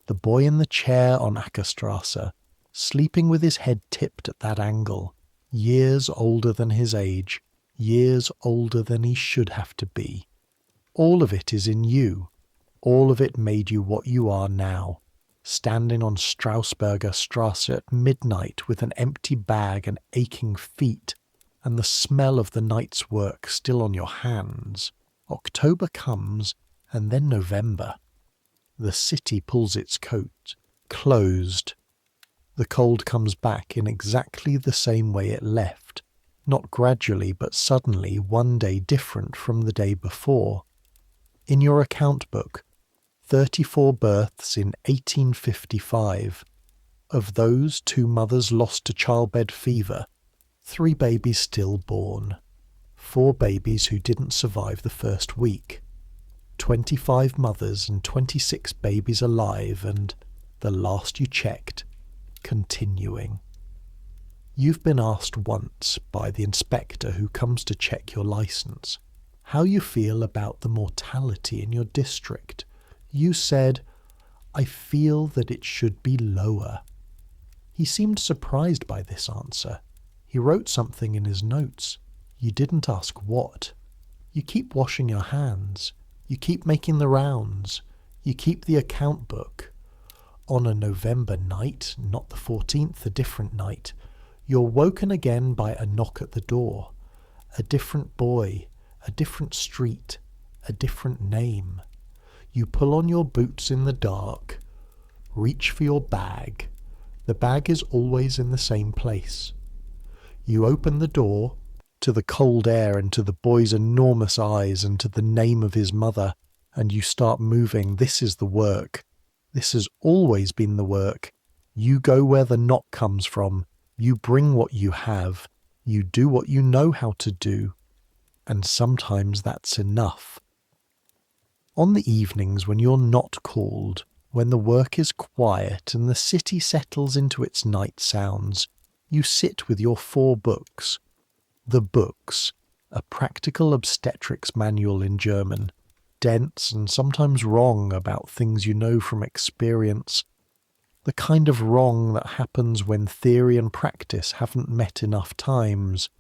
Speaker 1: The boy in the chair on Ackerstrasse, sleeping with his head tipped at that angle, years older than his age, years older than he should have to be. All of it is in you. All of it made you what you are now, standing on Strausberger Strasse at midnight with an empty bag and aching feet, and the smell of the night's work still on your hands. October comes, and then November. The city pulls its coat, closed. The cold comes back in exactly the same way it left, not gradually but suddenly, one day different from the day before. In your account book, 34 births in 1855. Of those, 2 mothers lost to childbed fever, 3 babies stillborn, 4 babies who didn't survive the first week, 25 mothers and 26 babies alive, and, the last you checked, continuing. You've been asked once by the inspector who comes to check your license how you feel about the mortality in your district. You said, "I feel that it should be lower." He seemed surprised by this answer. He wrote something in his notes. You didn't ask what. You keep washing your hands. You keep making the rounds. You keep the account book. On a November night, not the 14th, a different night, you're woken again by a knock at the door. A different boy, a different street, a different name. You pull on your boots in the dark, reach for your bag. The bag is always in the same place. You open the door to the cold air and to the boy's enormous eyes and to the name of his mother, and you start moving. This is the work. This has always been the work. You go where the knock comes from. You bring what you have. You do what you know how to do. And sometimes that's enough. On the evenings when you're not called, when the work is quiet and the city settles into its night sounds, you sit with your 4 books. The books, a practical obstetrics manual in German, dense and sometimes wrong about things you know from experience, the kind of wrong that happens when theory and practice haven't met enough times.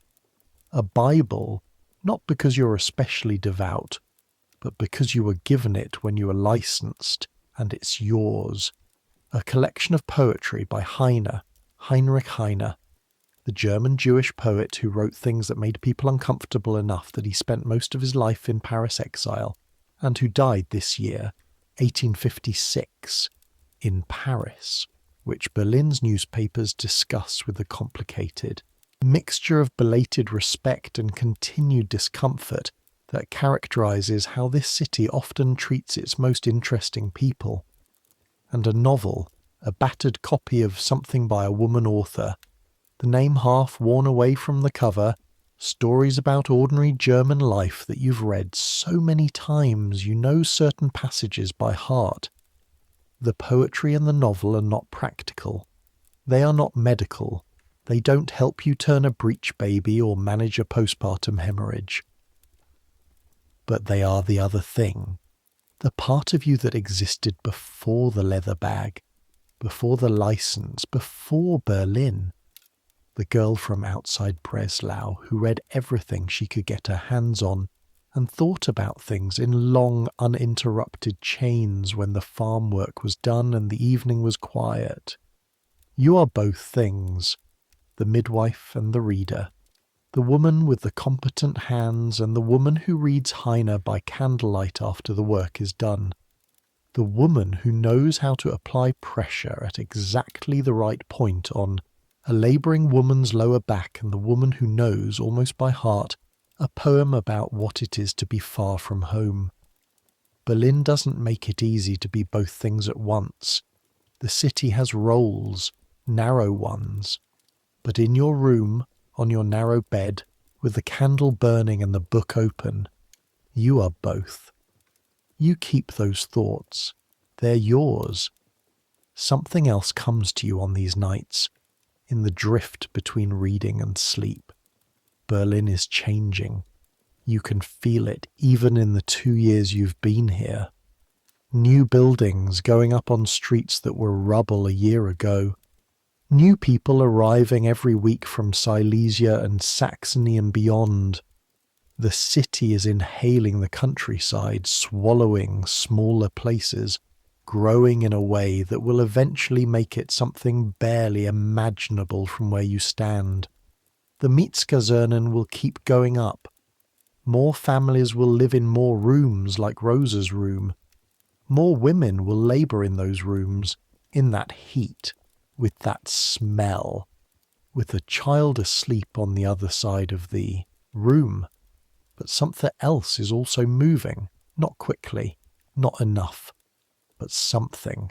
Speaker 1: A Bible, not because you're especially devout, but because you were given it when you were licensed, and it's yours. A collection of poetry by Heinrich Heine, the German Jewish poet who wrote things that made people uncomfortable enough that he spent most of his life in Paris exile, and who died this year, 1856, in Paris, which Berlin's newspapers discuss with a complicated mixture of belated respect and continued discomfort that characterizes how this city often treats its most interesting people. And a novel, a battered copy of something by a woman author, the name half worn away from the cover, Stories about ordinary German life that you've read so many times you know certain passages by heart. The poetry and the novel are not practical. They are not medical. They don't help you turn a breech baby or manage a postpartum hemorrhage. But they are the other thing. The part of you that existed before the leather bag, before the license, before Berlin. The girl from outside Breslau who read everything she could get her hands on and thought about things in long, uninterrupted chains when the farm work was done and the evening was quiet. You are both things, the midwife and the reader, the woman with the competent hands and the woman who reads Heine by candlelight after the work is done, the woman who knows how to apply pressure at exactly the right point on a labouring woman's lower back, and the woman who knows, almost by heart, a poem about what it is to be far from home. Berlin doesn't make it easy to be both things at once. The city has roles, narrow ones. But in your room, on your narrow bed, with the candle burning and the book open, you are both. You keep those thoughts. They're yours. Something else comes to you on these nights, in the drift between reading and sleep. Berlin is changing. You can feel it even in the 2 years you've been here. New buildings going up on streets that were rubble a year ago. New people arriving every week from Silesia and Saxony and beyond. The city is inhaling the countryside, swallowing smaller places, growing in a way that will eventually make it something barely imaginable from where you stand. The Mietskasernen will keep going up. More families will live in more rooms like Rosa's room. More women will labour in those rooms, in that heat, with that smell, with a child asleep on the other side of the room. But something else is also moving, not quickly, not enough. But something.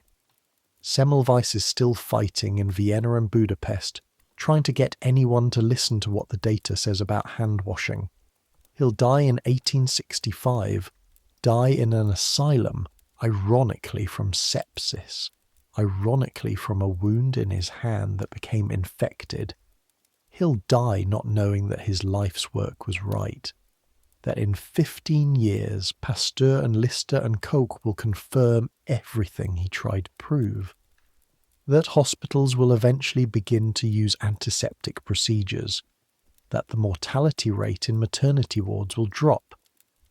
Speaker 1: Semmelweis is still fighting in Vienna and Budapest, trying to get anyone to listen to what the data says about hand washing. He'll die in 1865, die in an asylum, ironically from sepsis, ironically from a wound in his hand that became infected. He'll die not knowing that his life's work was right. That in 15 years, Pasteur and Lister and Koch will confirm everything he tried to prove. That hospitals will eventually begin to use antiseptic procedures. That the mortality rate in maternity wards will drop.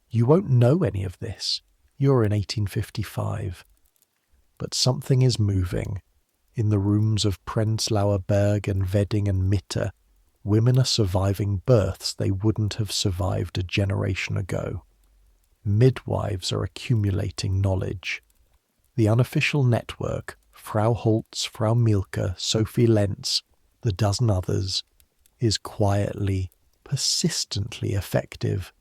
Speaker 1: You won't know any of this. You're in 1855. But something is moving. In the rooms of Prenzlauer Berg and Wedding and Mitte, women are surviving births they wouldn't have survived a generation ago. Midwives are accumulating knowledge. The unofficial network, Frau Holtz, Frau Mielke, Sophie Lentz, the dozen others, is quietly, persistently effective.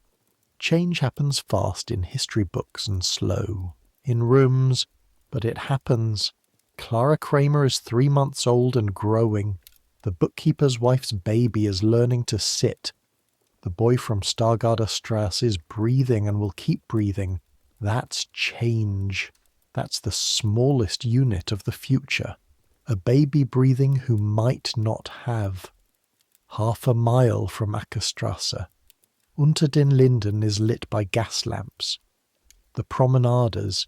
Speaker 1: Change happens fast in history books and slow, in rooms, but it happens. Clara Kramer is 3 months old and growing. The bookkeeper's wife's baby is learning to sit. The boy from Stargarder Strasse is breathing and will keep breathing. That's change. That's the smallest unit of the future. A baby breathing who might not have. 1/2 mile from Ackerstrasse. Unter den Linden is lit by gas lamps. The promenaders,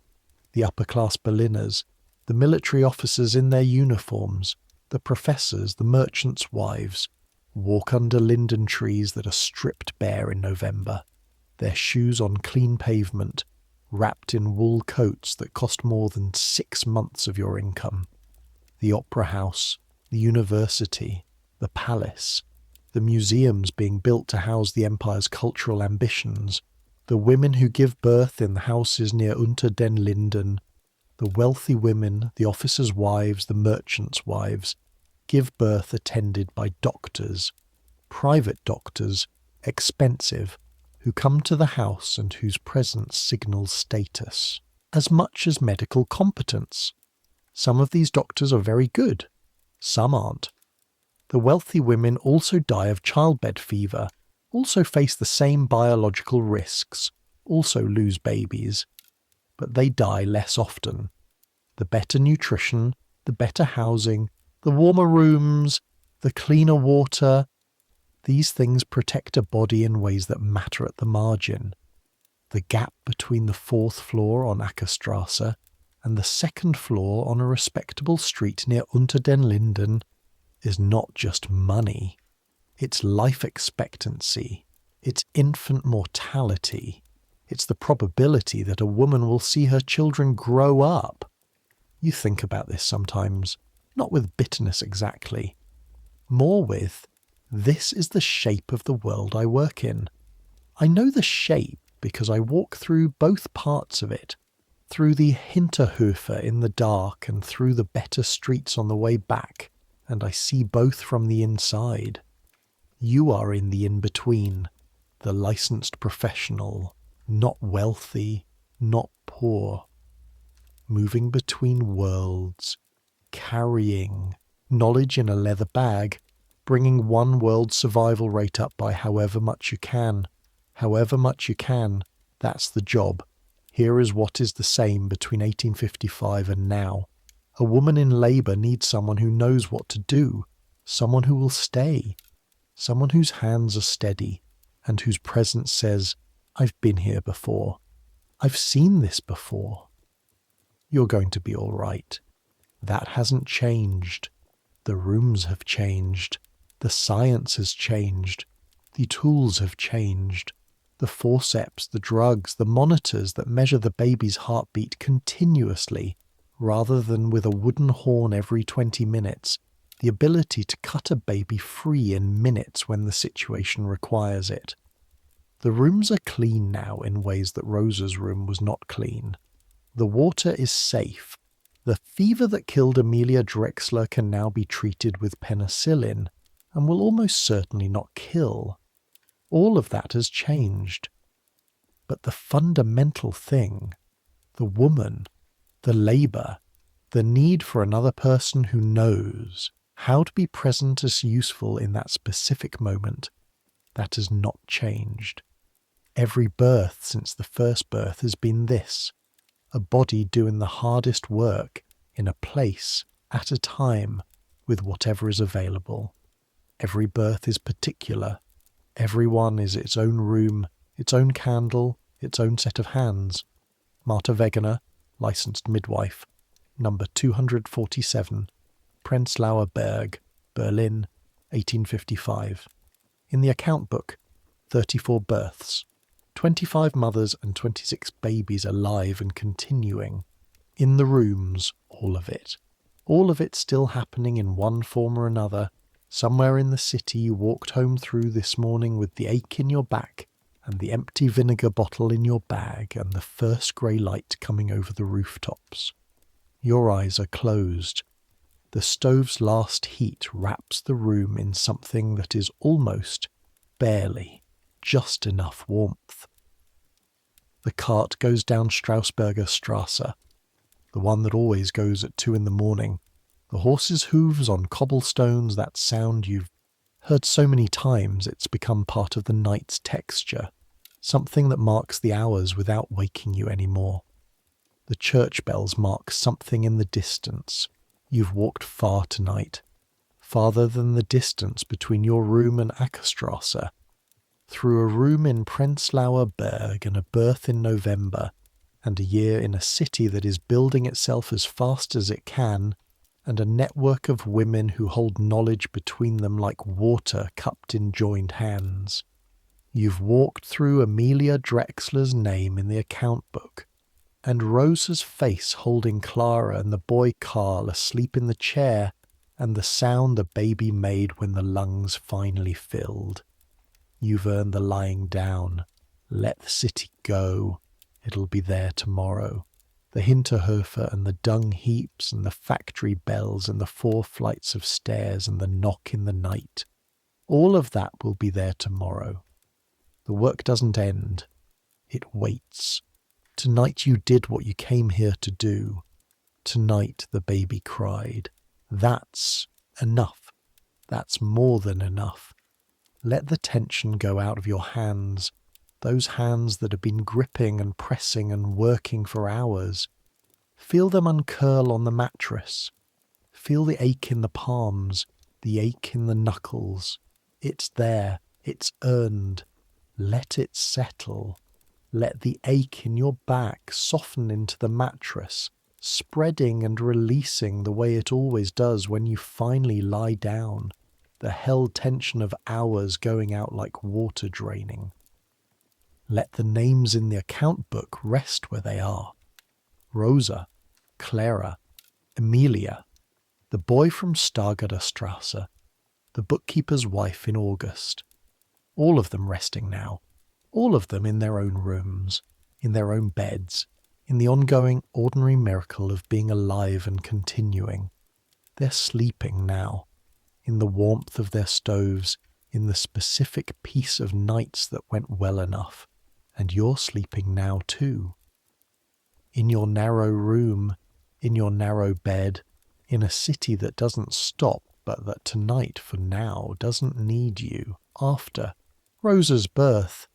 Speaker 1: the upper-class Berliners, the military officers in their uniforms, the professors, the merchants' wives, walk under linden trees that are stripped bare in November, their shoes on clean pavement, wrapped in wool coats that cost more than 6 months of your income. The opera house, the university, the palace, the museums being built to house the empire's cultural ambitions, the women who give birth in the houses near Unter den Linden, the wealthy women, the officers' wives, the merchants' wives, give birth attended by doctors, private doctors, expensive, who come to the house and whose presence signals status, as much as medical competence. Some of these doctors are very good, some aren't. The wealthy women also die of childbed fever, also face the same biological risks, also lose babies, but they die less often. The better nutrition, the better housing, the warmer rooms, the cleaner water, these things protect a body in ways that matter at the margin. The gap between the 4th floor on Ackerstrasse and the 2nd floor on a respectable street near Unter den Linden is not just money. It's life expectancy. It's infant mortality. It's the probability that a woman will see her children grow up. You think about this sometimes, not with bitterness exactly, more with, this is the shape of the world I work in. I know the shape because I walk through both parts of it, through the Hinterhofe in the dark and through the better streets on the way back, and I see both from the inside. You are in the in-between, the licensed professional, not wealthy, not poor, moving between worlds, carrying knowledge in a leather bag, bringing one world's survival rate up by however much you can. However much you can, that's the job. Here is what is the same between 1855 and now. A woman in labour needs someone who knows what to do, someone who will stay, someone whose hands are steady, and whose presence says, I've been here before. I've seen this before. You're going to be all right. That hasn't changed. The rooms have changed. The science has changed. The tools have changed. The forceps, the drugs, the monitors that measure the baby's heartbeat continuously, rather than with a wooden horn every 20 minutes, the ability to cut a baby free in minutes when the situation requires it. The rooms are clean now in ways that Rosa's room was not clean. The water is safe. The fever that killed Amelia Drexler can now be treated with penicillin, and will almost certainly not kill. All of that has changed. But the fundamental thing, the woman, the labour, the need for another person who knows how to be present as useful in that specific moment, that has not changed. Every birth since the first birth has been this, a body doing the hardest work in a place, at a time, with whatever is available. Every birth is particular. Everyone is its own room, its own candle, its own set of hands. Martha Wegener, licensed midwife, number 247, Prenzlauer Berg, Berlin, 1855. In the account book, 34 births, 25 mothers and 26 babies alive and continuing. In the rooms, all of it. All of it still happening in one form or another. Somewhere in the city you walked home through this morning with the ache in your back and the empty vinegar bottle in your bag and the first grey light coming over the rooftops. Your eyes are closed. The stove's last heat wraps the room in something that is almost, barely, just enough warmth. The cart goes down Strausberger Strasse, the one that always goes at 2 a.m. The horse's hooves on cobblestones, that sound you've heard so many times it's become part of the night's texture, something that marks the hours without waking you anymore. The church bells mark something in the distance. You've walked far tonight, farther than the distance between your room and Ackerstrasse, through a room in Prenzlauer Berg and a birth in November, and a year in a city that is building itself as fast as it can, and a network of women who hold knowledge between them like water cupped in joined hands. You've walked through Amelia Drexler's name in the account book, and Rosa's face holding Clara and the boy Carl asleep in the chair, and the sound the baby made when the lungs finally filled. You've earned the lying down. Let the city go. It'll be there tomorrow. The Hinterhofe and the dung heaps and the factory bells and the 4 flights of stairs and the knock in the night. All of that will be there tomorrow. The work doesn't end. It waits. Tonight you did what you came here to do. Tonight the baby cried. That's enough. That's more than enough. Let the tension go out of your hands, those hands that have been gripping and pressing and working for hours. Feel them uncurl on the mattress. Feel the ache in the palms, the ache in the knuckles. It's there, it's earned. Let it settle. Let the ache in your back soften into the mattress, spreading and releasing the way it always does when you finally lie down, the held tension of hours going out like water draining. Let the names in the account book rest where they are. Rosa, Clara, Emilia, the boy from Stargarderstrasse, the bookkeeper's wife in August. All of them resting now, all of them in their own rooms, in their own beds, in the ongoing ordinary miracle of being alive and continuing. They're sleeping now, in the warmth of their stoves, in the specific peace of nights that went well enough, and you're sleeping now too. In your narrow room, in your narrow bed, in a city that doesn't stop but that tonight for now doesn't need you. After Rosa's birth,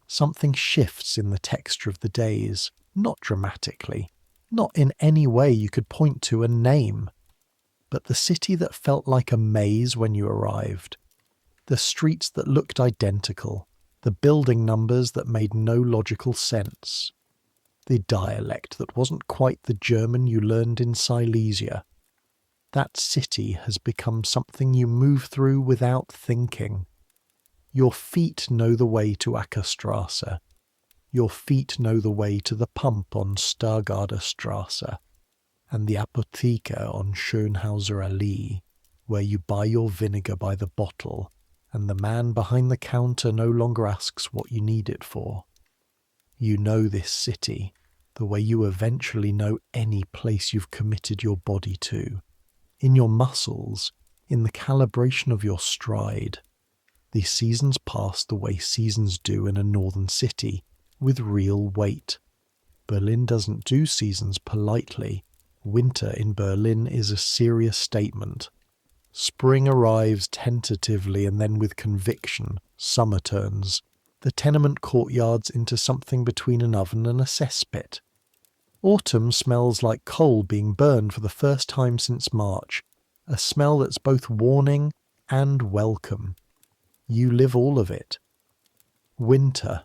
Speaker 1: something shifts in the texture of the days, not dramatically, not in any way you could point to and name, but the city that felt like a maze when you arrived, the streets that looked identical, the building numbers that made no logical sense, the dialect that wasn't quite the German you learned in Silesia. That city has become something you move through without thinking. Your feet know the way to Ackerstrasse. Your feet know the way to the pump on Stargarderstrasse and the Apotheke on Schönhauser Allee, where you buy your vinegar by the bottle and the man behind the counter no longer asks what you need it for. You know this city, the way you eventually know any place you've committed your body to. In your muscles, in the calibration of your stride. The seasons pass the way seasons do in a northern city, with real weight. Berlin doesn't do seasons politely. Winter in Berlin is a serious statement. Spring arrives tentatively and then with conviction. Summer turns the tenement courtyards into something between an oven and a cesspit. Autumn smells like coal being burned for the first time since March, a smell that's both warning and welcome. You live all of it. Winter,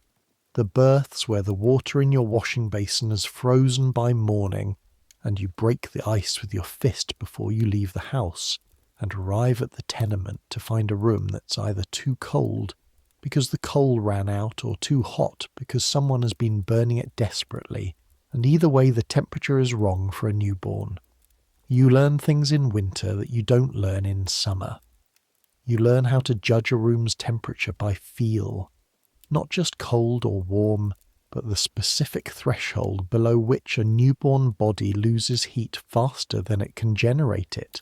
Speaker 1: the births where the water in your washing basin is frozen by morning, and you break the ice with your fist before you leave the house and arrive at the tenement to find a room that's either too cold because the coal ran out or too hot because someone has been burning it desperately, and either way the temperature is wrong for a newborn. You learn things in winter that you don't learn in summer. You learn how to judge a room's temperature by feel, not just cold or warm, but the specific threshold below which a newborn body loses heat faster than it can generate it.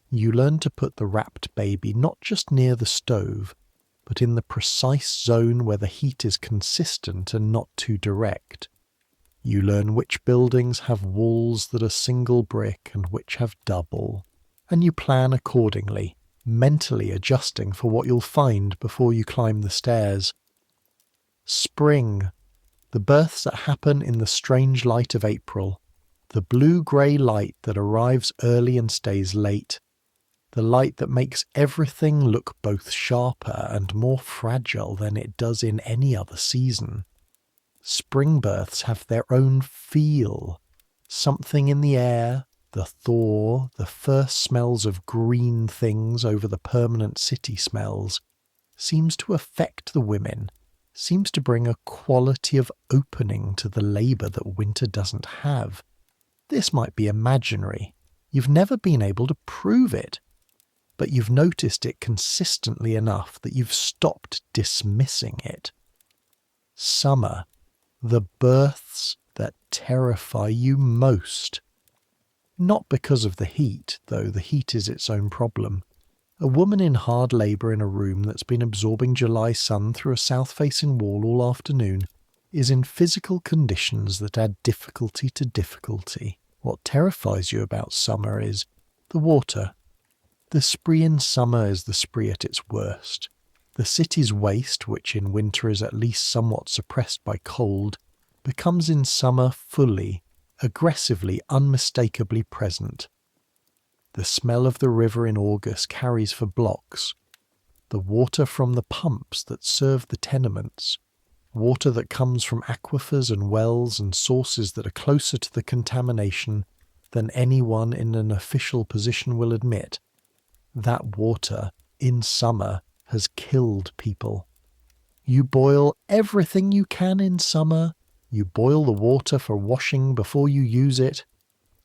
Speaker 1: You learn to put the wrapped baby not just near the stove, but in the precise zone where the heat is consistent and not too direct. You learn which buildings have walls that are single brick and which have double, and you plan accordingly, mentally adjusting for what you'll find before you climb the stairs. Spring, the births that happen in the strange light of April, the blue-grey light that arrives early and stays late, the light that makes everything look both sharper and more fragile than it does in any other season. Spring births have their own feel, something in the air, the thaw, the first smells of green things over the permanent city smells, seems to affect the women, seems to bring a quality of opening to the labour that winter doesn't have. This might be imaginary. You've never been able to prove it, but you've noticed it consistently enough that you've stopped dismissing it. Summer, the births that terrify you most. Not because of the heat, though the heat is its own problem. A woman in hard labour in a room that's been absorbing July sun through a south-facing wall all afternoon is in physical conditions that add difficulty to difficulty. What terrifies you about summer is the water. The spree in summer is the spree at its worst. The city's waste, which in winter is at least somewhat suppressed by cold, becomes in summer fully, aggressively, unmistakably present. The smell of the river in August carries for blocks. The water from the pumps that serve the tenements, water that comes from aquifers and wells and sources that are closer to the contamination than anyone in an official position will admit, that water, in summer, has killed people. You boil everything you can in summer. You boil the water for washing before you use it.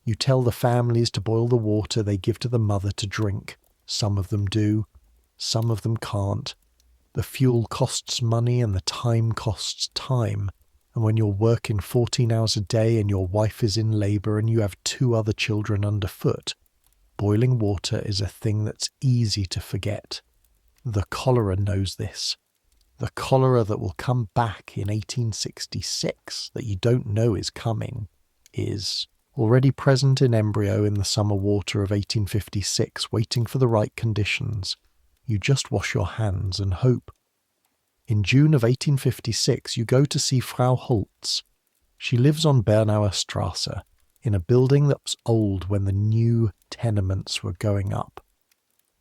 Speaker 1: You tell the families to boil the water they give to the mother to drink. Some of them do, some of them can't. The fuel costs money and the time costs time. And when you're working 14 hours a day and your wife is in labour and you have 2 other children underfoot, boiling water is a thing that's easy to forget. The cholera knows this. The cholera that will come back in 1866, that you don't know is coming, is already present in embryo in the summer water of 1856, waiting for the right conditions. You just wash your hands and hope. In June of 1856, you go to see Frau Holtz. She lives on Bernauer Strasse, in a building that was old when the new tenements were going up.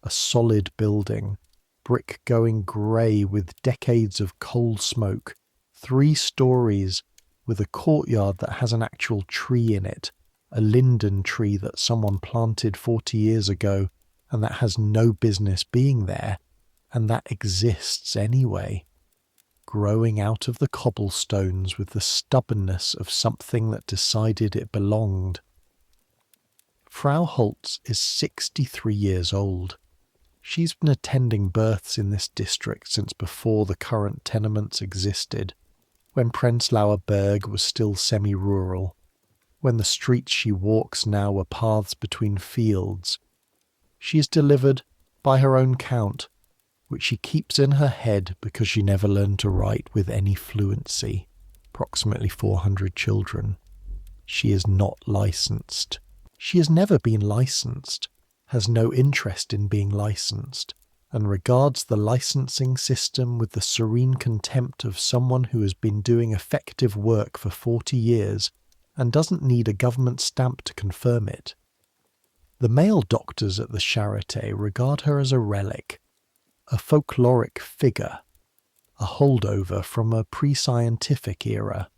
Speaker 1: A solid building, brick going grey with decades of coal smoke, 3 stories, with a courtyard that has an actual tree in it, a linden tree that someone planted 40 years ago and that has no business being there, and that exists anyway, growing out of the cobblestones with the stubbornness of something that decided it belonged. Frau Holtz is 63 years old. She's been attending births in this district since before the current tenements existed, when Prenzlauer Berg was still semi-rural, when the streets she walks now were paths between fields. She is delivered, by her own count, which she keeps in her head because she never learned to write with any fluency, approximately 400 children. She is not licensed. She has never been licensed, has no interest in being licensed, and regards the licensing system with the serene contempt of someone who has been doing effective work for 40 years and doesn't need a government stamp to confirm it. The male doctors at the Charité regard her as a relic, a folkloric figure, a holdover from a pre-scientific era.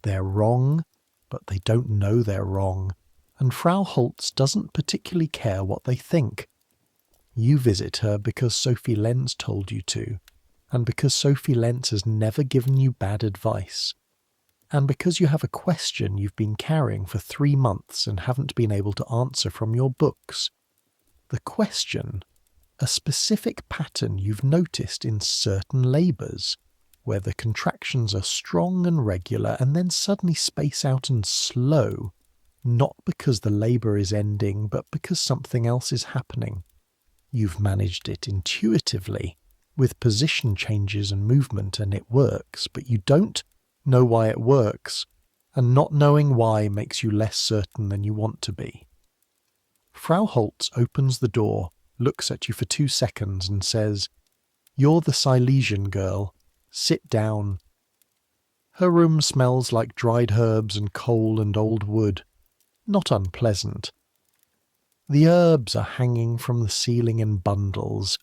Speaker 1: They're wrong, but they don't know they're wrong, and Frau Holtz doesn't particularly care what they think. You visit her because Sophie Lenz told you to, and because Sophie Lenz has never given you bad advice, and because you have a question you've been carrying for 3 months and haven't been able to answer from your books. The question, a specific pattern you've noticed in certain labours, where the contractions are strong and regular and then suddenly space out and slow, not because the labour is ending, but because something else is happening. You've managed it intuitively, with position changes and movement, and it works, but you don't know why it works, and not knowing why makes you less certain than you want to be. Frau Holtz opens the door, looks at you for 2 seconds and says, "You're the Silesian girl. Sit down." Her room smells like dried herbs and coal and old wood. Not unpleasant. The herbs are hanging from the ceiling in bundles.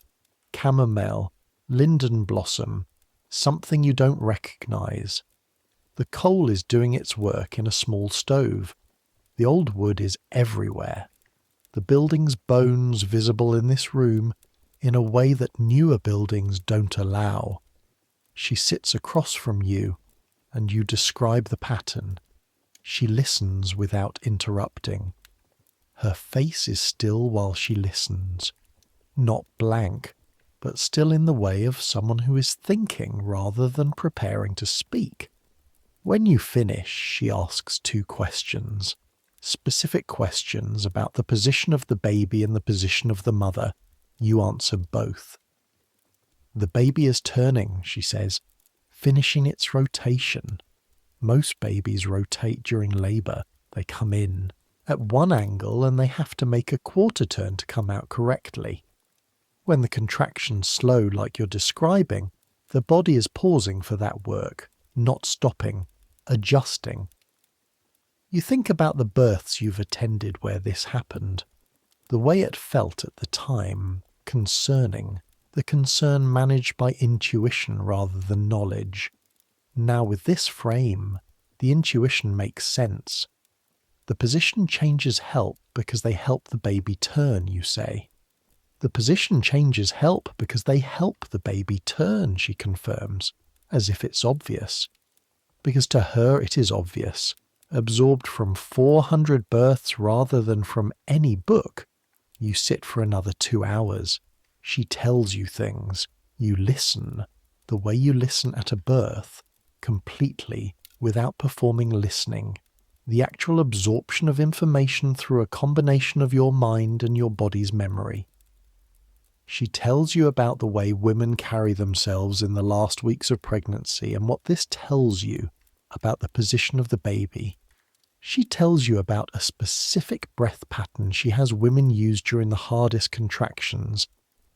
Speaker 1: Chamomile, linden blossom, something you don't recognise. The coal is doing its work in a small stove. The old wood is everywhere. The building's bones visible in this room in a way that newer buildings don't allow. She sits across from you, and you describe the pattern. She listens without interrupting. Her face is still while she listens, not blank, but still in the way of someone who is thinking rather than preparing to speak. When you finish, she asks 2 questions, specific questions about the position of the baby and the position of the mother. You answer both. "The baby is turning," she says, "finishing its rotation. Most babies rotate during labour. They come in at one angle and they have to make a quarter turn to come out correctly. When the contractions slow like you're describing, the body is pausing for that work, not stopping, adjusting. You think about the births you've attended where this happened. The way it felt at the time, concerning, the concern managed by intuition rather than knowledge. Now with this frame, the intuition makes sense. The position changes help because they help the baby turn, you say. The position changes help because they help the baby turn, she confirms, as if it's obvious. Because to her it is obvious, absorbed from 400 births rather than from any book. You sit for another 2 hours. She tells you things. You listen, the way you listen at a birth, completely, without performing listening. The actual absorption of information through a combination of your mind and your body's memory. She tells you about the way women carry themselves in the last weeks of pregnancy and what this tells you about the position of the baby. She tells you about a specific breath pattern she has women use during the hardest contractions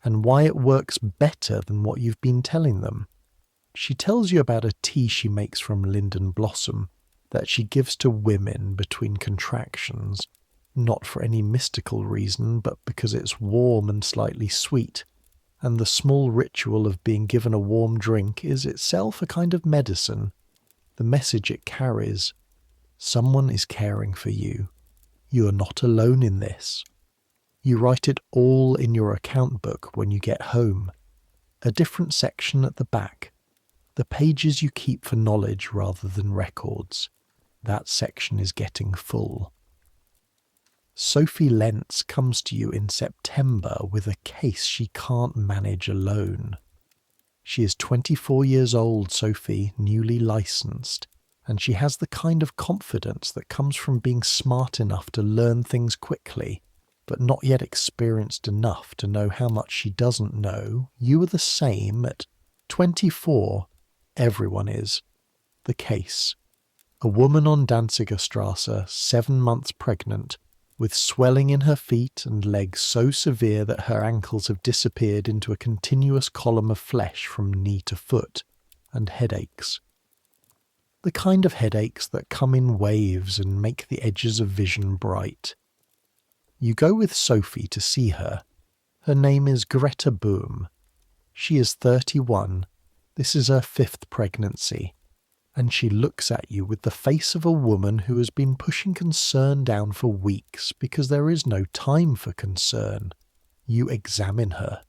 Speaker 1: and why it works better than what you've been telling them. She tells you about a tea she makes from linden blossom that she gives to women between contractions, not for any mystical reason, but because it's warm and slightly sweet, and the small ritual of being given a warm drink is itself a kind of medicine. The message it carries: someone is caring for you. You are not alone in this. You write it all in your account book when you get home. A different section at the back. The pages you keep for knowledge rather than records. That section is getting full. Sophie Lentz comes to you in September with a case she can't manage alone. She is 24 years old, Sophie, newly licensed, and she has the kind of confidence that comes from being smart enough to learn things quickly, but not yet experienced enough to know how much she doesn't know. You are the same at 24. Everyone is. The case. A woman on Danziger Strasse, 7 months pregnant, with swelling in her feet and legs so severe that her ankles have disappeared into a continuous column of flesh from knee to foot, and headaches. The kind of headaches that come in waves and make the edges of vision bright. You go with Sophie to see her. Her name is Greta Boom. She is 31. This is her 5th pregnancy. And she looks at you with the face of a woman who has been pushing concern down for weeks because there is no time for concern. You examine her.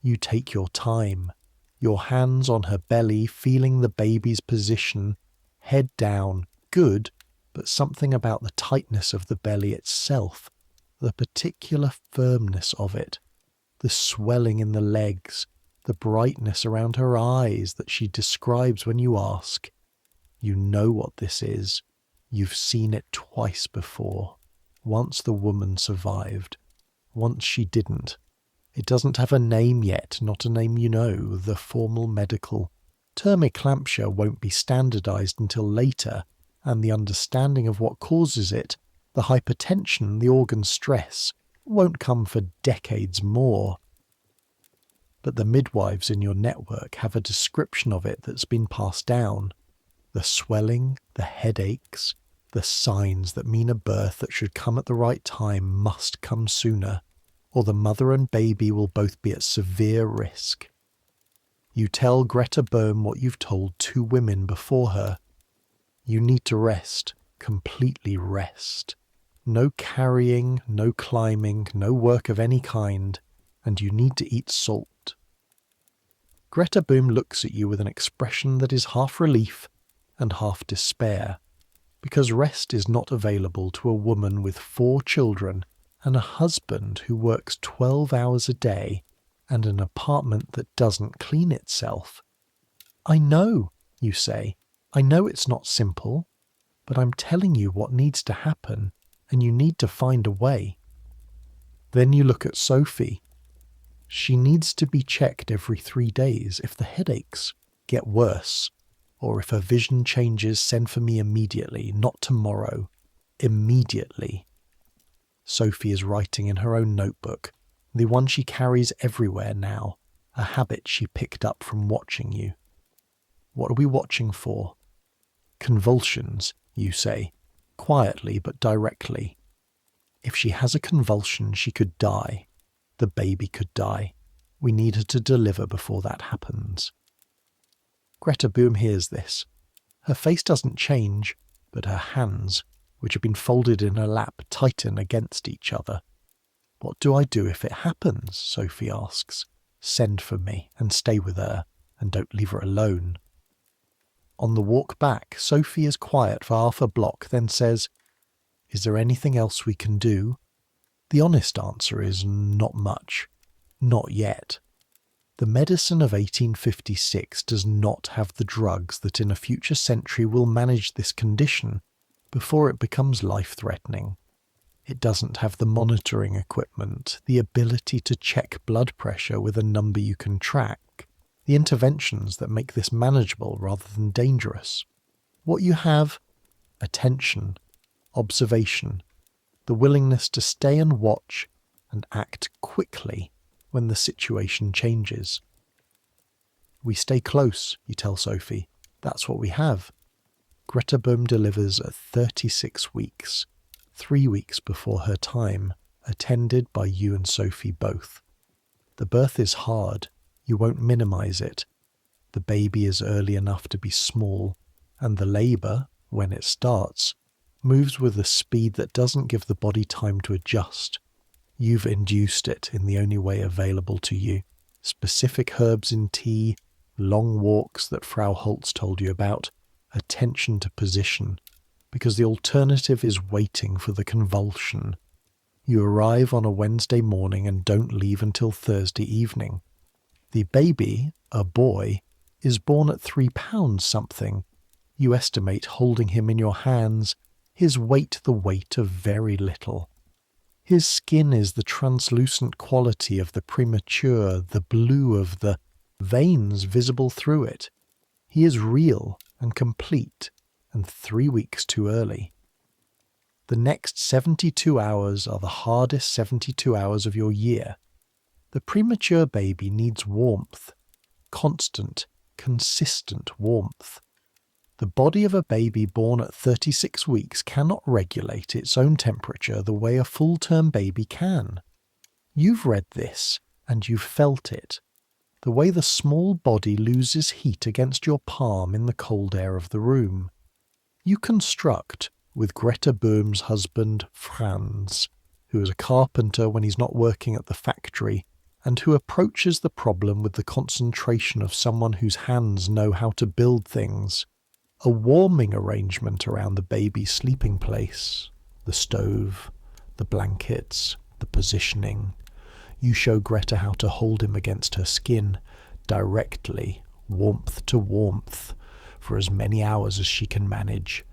Speaker 1: You take your time. Your hands on her belly, feeling the baby's position, head down, good, but something about the tightness of the belly itself, the particular firmness of it, the swelling in the legs, the brightness around her eyes that she describes when you ask. You know what this is. You've seen it twice before. Once the woman survived. Once she didn't. It doesn't have a name yet, not a name you know, the formal medical. Term eclampsia won't be standardized until later, and the understanding of what causes it, the hypertension, the organ stress, won't come for decades more. But the midwives in your network have a description of it that's been passed down. The swelling, the headaches, the signs that mean a birth that should come at the right time must come sooner, or the mother and baby will both be at severe risk. You tell Greta Bohm what you've told 2 women before her. You need to rest, completely rest. No carrying, no climbing, no work of any kind, and you need to eat salt. Greta Bohm looks at you with an expression that is half relief and half despair, because rest is not available to a woman with 4 children and a husband who works 12 hours a day and an apartment that doesn't clean itself. I know, you say, I know it's not simple, but I'm telling you what needs to happen, and you need to find a way. Then you look at Sophie. She needs to be checked every 3 days if the headaches get worse. Or if her vision changes, send for me immediately, not tomorrow. Immediately. Sophie is writing in her own notebook. The one she carries everywhere now, a habit she picked up from watching you. What are we watching for? Convulsions, you say, quietly but directly. If she has a convulsion, she could die. The baby could die. We need her to deliver before that happens. Greta Boom hears this. Her face doesn't change, but her hands, which have been folded in her lap, tighten against each other. What do I do if it happens? Sophie asks. Send for me and stay with her, and don't leave her alone. On the walk back, Sophie is quiet for half a block, then says, Is there anything else we can do? The honest answer is not much. Not yet. The medicine of 1856 does not have the drugs that in a future century will manage this condition before it becomes life-threatening. It doesn't have the monitoring equipment, the ability to check blood pressure with a number you can track, the interventions that make this manageable rather than dangerous. What you have? Attention, observation, the willingness to stay and watch and act quickly when the situation changes. We stay close, you tell Sophie. That's what we have. Greta Boom delivers at 36 weeks, 3 weeks before her time, attended by you and Sophie both. The birth is hard. You won't minimize it. The baby is early enough to be small, and the labour, when it starts, moves with a speed that doesn't give the body time to adjust. You've induced it in the only way available to you. Specific herbs in tea, long walks that Frau Holtz told you about, attention to position, because the alternative is waiting for the convulsion. You arrive on a Wednesday morning and don't leave until Thursday evening. The baby, a boy, is born at 3 pounds something. You estimate holding him in your hands, his weight the weight of very little. His skin is the translucent quality of the premature, the blue of the veins visible through it. He is real and complete, and 3 weeks too early. The next 72 hours are the hardest 72 hours of your year. The premature baby needs warmth, constant, consistent warmth. The body of a baby born at 36 weeks cannot regulate its own temperature the way a full-term baby can. You've read this, and you've felt it. The way the small body loses heat against your palm in the cold air of the room. You construct, with Greta Boom's husband, Franz, who is a carpenter when he's not working at the factory, and who approaches the problem with the concentration of someone whose hands know how to build things. A warming arrangement around the baby's sleeping place, the stove, the blankets, the positioning. You show Greta how to hold him against her skin, directly, warmth to warmth, for as many hours as she can manage.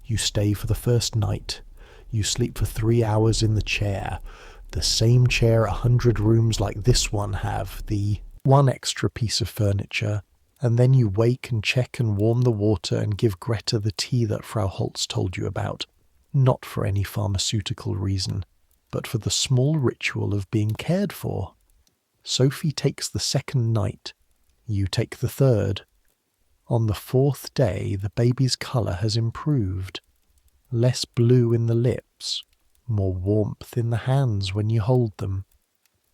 Speaker 1: You stay for the first night. You sleep for 3 hours in the chair, the same chair 100 rooms like this one have, the one extra piece of furniture, and then you wake and check and warm the water and give Greta the tea that Frau Holtz told you about, not for any pharmaceutical reason, but for the small ritual of being cared for. Sophie takes the second night. You take the third. On the 4th day, the baby's colour has improved. Less blue in the lips, more warmth in the hands when you hold them.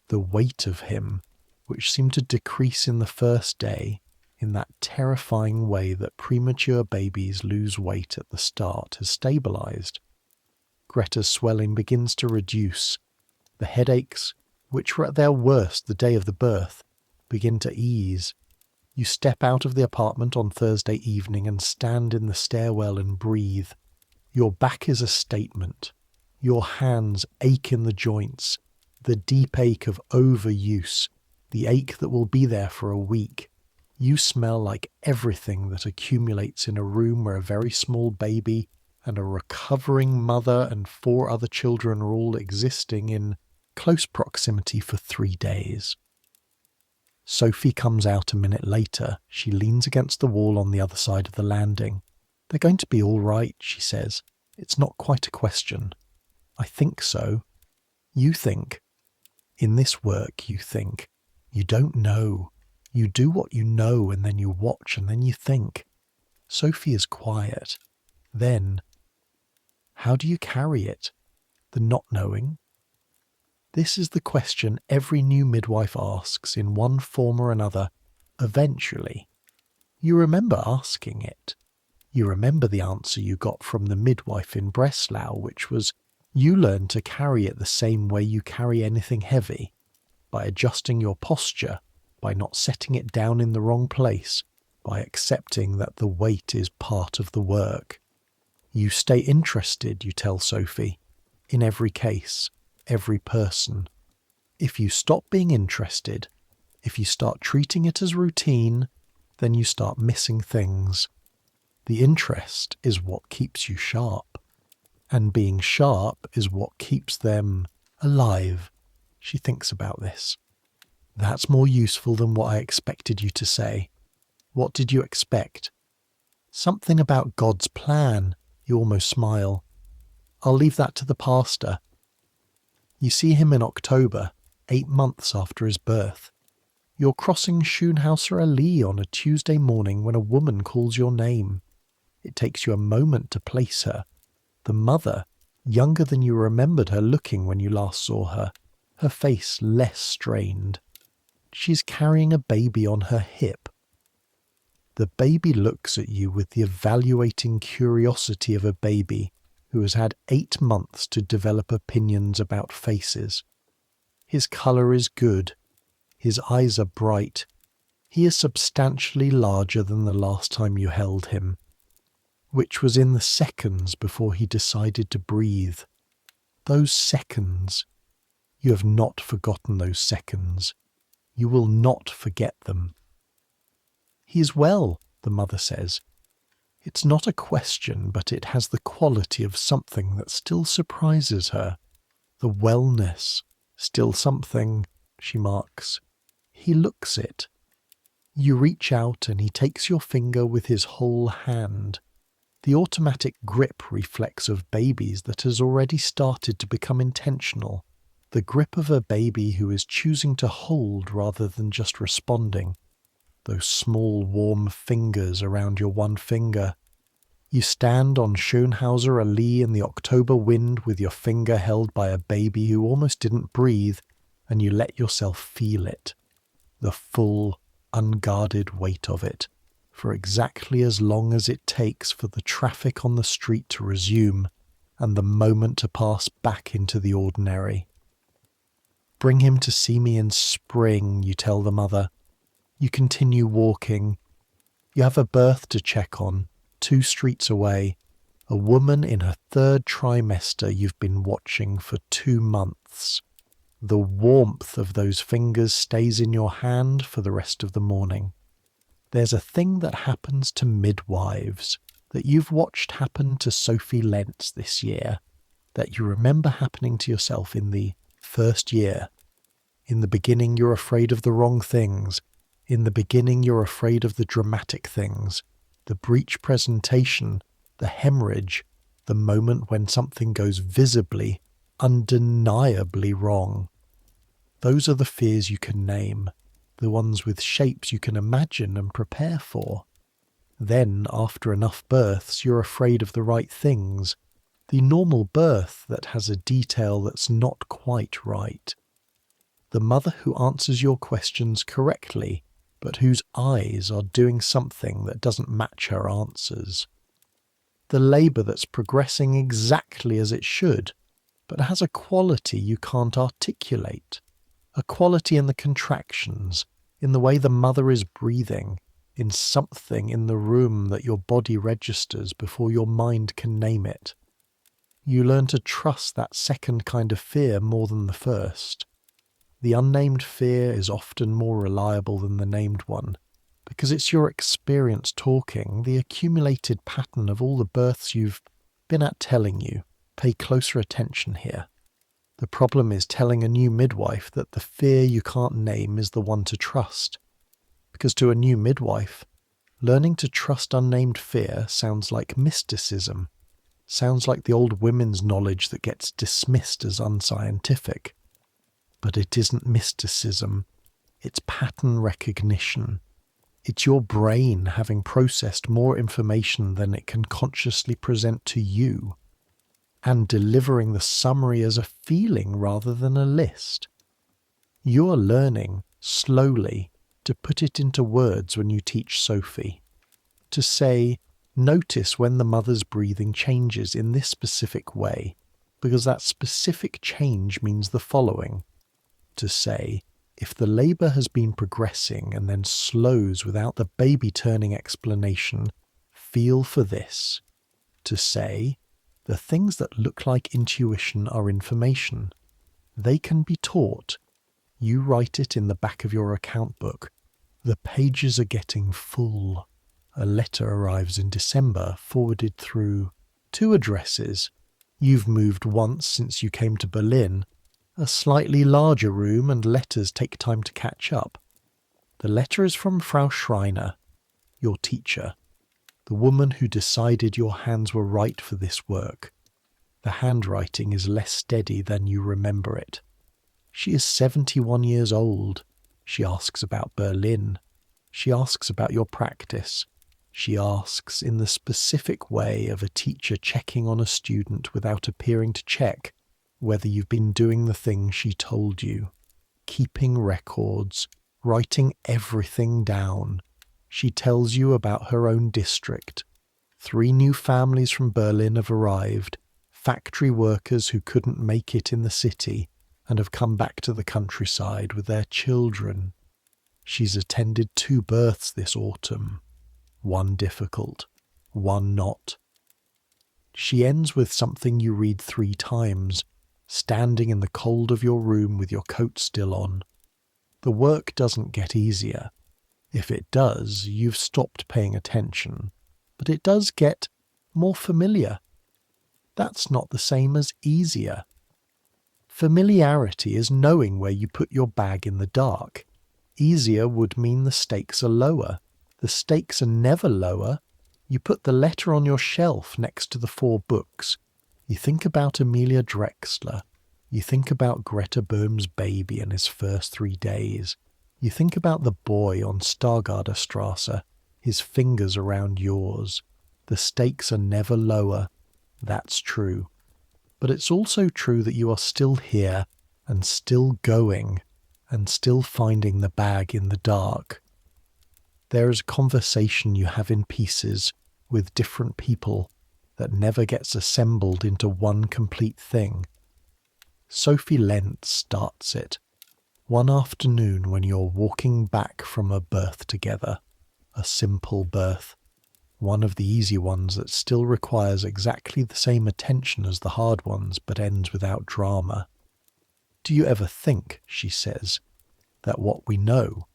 Speaker 1: The weight of him, which seemed to decrease in the first day, in that terrifying way that premature babies lose weight at the start, has stabilized. Greta's swelling begins to reduce. The headaches, which were at their worst the day of the birth, begin to ease. You step out of the apartment on Thursday evening and stand in the stairwell and breathe. Your back is a statement. Your hands ache in the joints, the deep ache of overuse, the ache that will be there for a week. You smell like everything that accumulates in a room where a very small baby and a recovering mother and 4 other children are all existing in close proximity for 3 days. Sophie comes out a minute later. She leans against the wall on the other side of the landing. They're going to be all right, she says. It's not quite a question. I think so. You think. In this work, you think, you don't know. You do what you know, and then you watch, and then you think. Sophie is quiet. Then, how do you carry it? The not knowing? This is the question every new midwife asks in one form or another, eventually. You remember asking it. You remember the answer you got from the midwife in Breslau, which was, you learn to carry it the same way you carry anything heavy, by adjusting your posture, by not setting it down in the wrong place, by accepting that the weight is part of the work. You stay interested, you tell Sophie, in every case, every person. If you stop being interested, if you start treating it as routine, then you start missing things. The interest is what keeps you sharp, and being sharp is what keeps them alive. She thinks about this. That's more useful than what I expected you to say. What did you expect? Something about God's plan. You almost smile. I'll leave that to the pastor. You see him in October, 8 months after his birth. You're crossing Schönhauser Allee on a Tuesday morning when a woman calls your name. It takes you a moment to place her. The mother, younger than you remembered her looking when you last saw her, her face less strained. She's carrying a baby on her hip. The baby looks at you with the evaluating curiosity of a baby who has had 8 months to develop opinions about faces. His colour is good. His eyes are bright. He is substantially larger than the last time you held him, which was in the seconds before he decided to breathe. Those seconds. You have not forgotten those seconds. You will not forget them. He is well, the mother says. It's not a question, but it has the quality of something that still surprises her. The wellness, still something, she marks. He looks it. You reach out and he takes your finger with his whole hand. The automatic grip reflex of babies that has already started to become intentional. The grip of a baby who is choosing to hold rather than just responding. Those small warm fingers around your one finger. You stand on Schönhauser Allee in the October wind with your finger held by a baby who almost didn't breathe, and you let yourself feel it. The full, unguarded weight of it, for exactly as long as it takes for the traffic on the street to resume and the moment to pass back into the ordinary. Bring him to see me in spring, you tell the mother. You continue walking. You have a birth to check on, 2 streets away. A woman in her 3rd trimester you've been watching for 2 months. The warmth of those fingers stays in your hand for the rest of the morning. There's a thing that happens to midwives that you've watched happen to Sophie Lentz this year, that you remember happening to yourself in the 1st year. In the beginning you're afraid of the wrong things. In the beginning you're afraid of the dramatic things, the breech presentation, the hemorrhage, the moment when something goes visibly, undeniably wrong. Those are the fears you can name, the ones with shapes you can imagine and prepare for. Then, after enough births, you're afraid of the right things, the normal birth that has a detail that's not quite right. The mother who answers your questions correctly, but whose eyes are doing something that doesn't match her answers. The labour that's progressing exactly as it should, but has a quality you can't articulate. A quality in the contractions, in the way the mother is breathing, in something in the room that your body registers before your mind can name it. You learn to trust that second kind of fear more than the first. The unnamed fear is often more reliable than the named one, because it's your experience talking, the accumulated pattern of all the births you've been at telling you. Pay closer attention here. The problem is telling a new midwife that the fear you can't name is the one to trust. Because to a new midwife, learning to trust unnamed fear sounds like mysticism, sounds like the old women's knowledge that gets dismissed as unscientific. But it isn't mysticism, it's pattern recognition. It's your brain having processed more information than it can consciously present to you, and delivering the summary as a feeling rather than a list. You are learning, slowly, to put it into words when you teach Sophie. To say, notice when the mother's breathing changes in this specific way, because that specific change means the following. To say, if the labour has been progressing and then slows without the baby turning explanation, feel for this. To say, the things that look like intuition are information. They can be taught. You write it in the back of your account book. The pages are getting full. A letter arrives in December, forwarded through 2 addresses. You've moved once since you came to Berlin. A slightly larger room and letters take time to catch up. The letter is from Frau Schreiner, your teacher, the woman who decided your hands were right for this work. The handwriting is less steady than you remember it. She is 71 years old. She asks about Berlin. She asks about your practice. She asks in the specific way of a teacher checking on a student without appearing to check whether you've been doing the thing she told you. Keeping records, writing everything down. She tells you about her own district. 3 new families from Berlin have arrived, factory workers who couldn't make it in the city and have come back to the countryside with their children. She's attended 2 births this autumn. 1 difficult, 1 not. She ends with something you read 3 times, standing in the cold of your room with your coat still on. The work doesn't get easier. If it does, you've stopped paying attention. But it does get more familiar. That's not the same as easier. Familiarity is knowing where you put your bag in the dark. Easier would mean the stakes are lower. The stakes are never lower. You put the letter on your shelf next to the 4 books. You think about Amelia Drexler. You think about Greta Böhm's baby and his first 3 days. You think about the boy on Stargarderstrasse, his fingers around yours. The stakes are never lower. That's true. But it's also true that you are still here and still going and still finding the bag in the dark. There is a conversation you have in pieces with different people that never gets assembled into one complete thing. Sophie Lentz starts it. One afternoon when you're walking back from a birth together, a simple birth, one of the easy ones that still requires exactly the same attention as the hard ones but ends without drama. Do you ever think, she says, that what we know,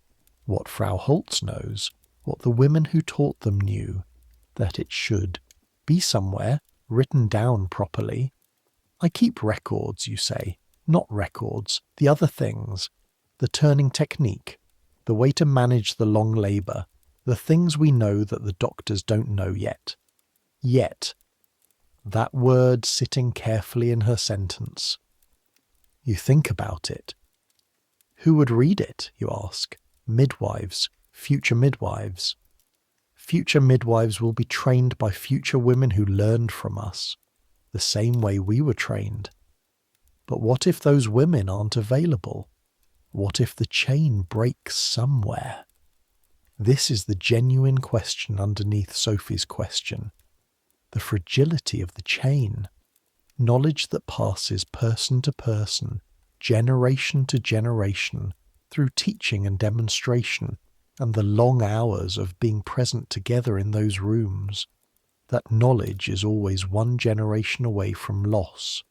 Speaker 1: what Frau Holtz knows, what the women who taught them knew, that it should be somewhere, written down properly? I keep records, you say, not records, the other things, the turning technique, the way to manage the long labour, the things we know that the doctors don't know yet. Yet. That word sitting carefully in her sentence. You think about it. Who would read it, you ask? Midwives, future midwives. Future midwives will be trained by future women who learned from us, the same way we were trained. But what if those women aren't available? What if the chain breaks somewhere? This is the genuine question underneath Sophie's question. The fragility of the chain. Knowledge that passes person to person, generation to generation, through teaching and demonstration, and the long hours of being present together in those rooms. That knowledge is always one generation away from loss.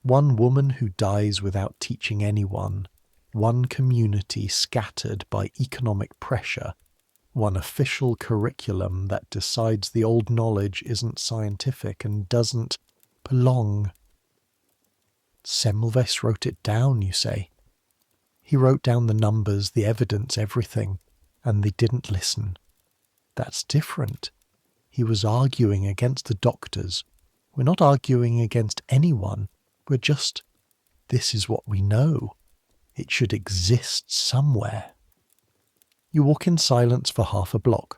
Speaker 1: One woman who dies without teaching anyone. One community scattered by economic pressure. One official curriculum that decides the old knowledge isn't scientific and doesn't belong. Semmelweis wrote it down, you say. He wrote down the numbers, the evidence, everything, and they didn't listen. That's different. He was arguing against the doctors. We're not arguing against anyone. We're just, this is what we know. It should exist somewhere. You walk in silence for half a block.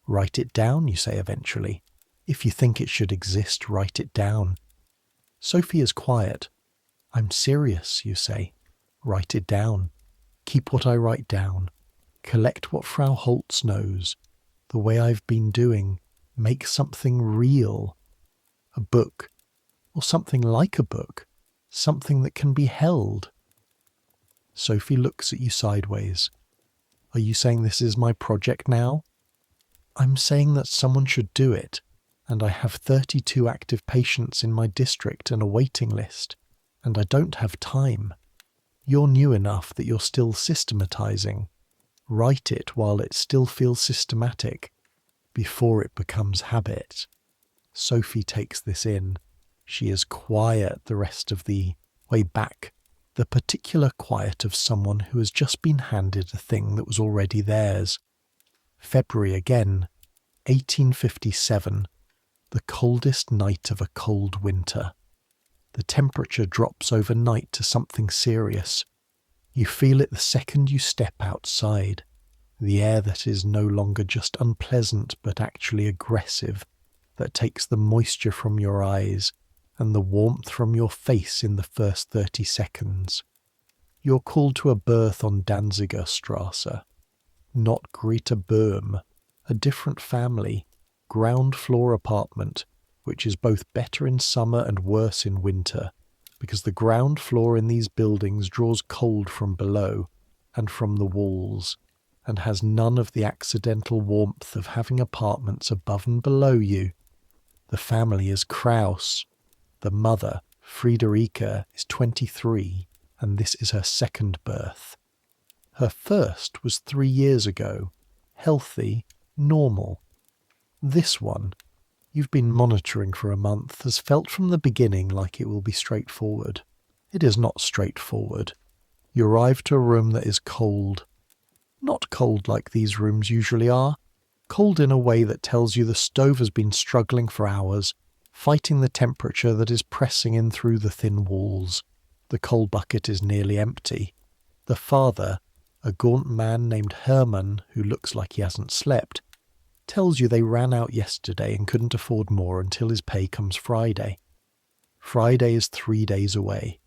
Speaker 1: Write it down, you say eventually. If you think it should exist, write it down. Sophie is quiet. I'm serious, you say. Write it down. Keep what I write down. Collect what Frau Holtz knows. The way I've been doing. Make something real. A book. Or something like a book. Something that can be held. Sophie looks at you sideways. Are you saying this is my project now? I'm saying that someone should do it, and I have 32 active patients in my district and a waiting list, and I don't have time. You're new enough that you're still systematizing. Write it while it still feels systematic, before it becomes habit. Sophie takes this in. She is quiet the rest of the way back, the particular quiet of someone who has just been handed a thing that was already theirs. February again, 1857, the coldest night of a cold winter. The temperature drops overnight to something serious. You feel it the second you step outside, the air that is no longer just unpleasant but actually aggressive, that takes the moisture from your eyes and the warmth from your face in the first 30 seconds. You're called to a berth on Danziger Strasse. Not Greta Böhm, a different family, ground floor apartment, which is both better in summer and worse in winter, because the ground floor in these buildings draws cold from below and from the walls, and has none of the accidental warmth of having apartments above and below you. The family is Kraus. The mother, Friederike, is 23, and this is her second birth. Her first was 3 years ago, healthy, normal. This one, you've been monitoring for a month, has felt from the beginning like it will be straightforward. It is not straightforward. You arrive to a room that is cold. Not cold like these rooms usually are. Cold in a way that tells you the stove has been struggling for hours, fighting the temperature that is pressing in through the thin walls. The coal bucket is nearly empty. The father, a gaunt man named Hermann, who looks like he hasn't slept, tells you they ran out yesterday and couldn't afford more until his pay comes Friday. Friday is 3 days away.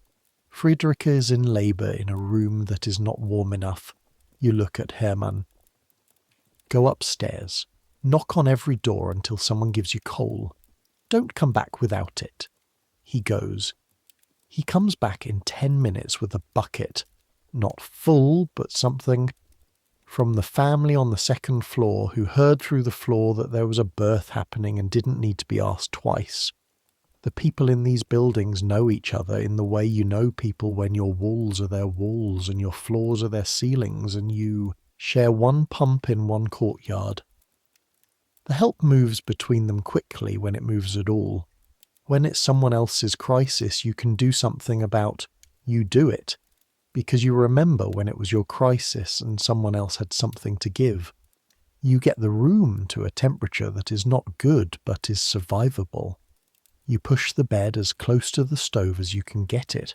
Speaker 1: Friederike is in labour in a room that is not warm enough. You look at Hermann. Go upstairs. Knock on every door until someone gives you coal. Don't come back without it. He goes. He comes back in 10 minutes with a bucket. Not full, but something. From the family on the second floor who heard through the floor that there was a birth happening and didn't need to be asked twice. The people in these buildings know each other in the way you know people when your walls are their walls and your floors are their ceilings and you share one pump in one courtyard. The help moves between them quickly when it moves at all. When it's someone else's crisis, you can do something about you do it, because you remember when it was your crisis and someone else had something to give. You get the room to a temperature that is not good but is survivable. You push the bed as close to the stove as you can get it.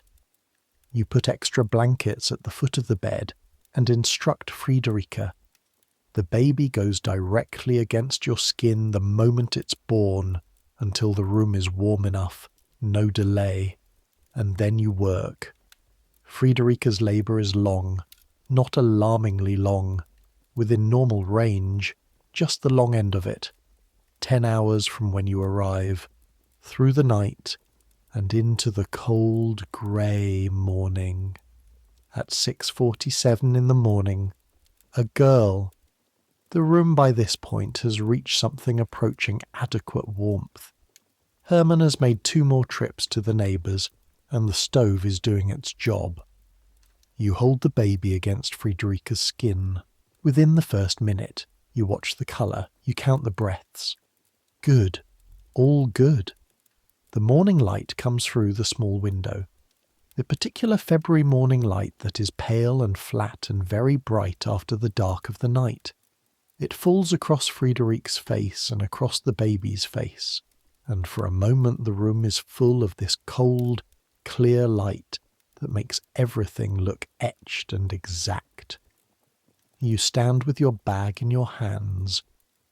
Speaker 1: You put extra blankets at the foot of the bed and instruct Friederike. The baby goes directly against your skin the moment it's born until the room is warm enough, no delay, and then you work. Friederike's labour is long, not alarmingly long, within normal range, just the long end of it, 10 hours from when you arrive, through the night and into the cold grey morning. At 6:47 in the morning, a girl. The room by this point has reached something approaching adequate warmth. Hermann has made 2 more trips to the neighbours, and the stove is doing its job. You hold the baby against Friederike's skin. Within the first minute, you watch the colour, you count the breaths. Good. All good. The morning light comes through the small window. The particular February morning light that is pale and flat and very bright after the dark of the night. It falls across Friederike's face and across the baby's face, and for a moment the room is full of this cold, clear light that makes everything look etched and exact. You stand with your bag in your hands,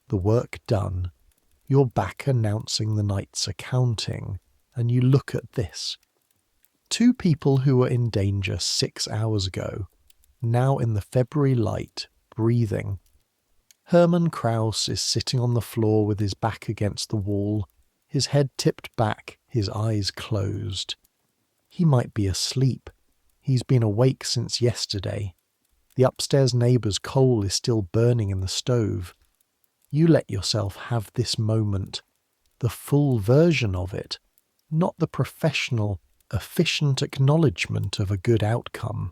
Speaker 1: the work done, your back announcing the night's accounting, and you look at this. 2 people who were in danger 6 hours ago, now in the February light, breathing. Hermann Kraus is sitting on the floor with his back against the wall, his head tipped back, his eyes closed. He might be asleep. He's been awake since yesterday. The upstairs neighbour's coal is still burning in the stove. You let yourself have this moment, the full version of it, not the professional, efficient acknowledgement of a good outcome,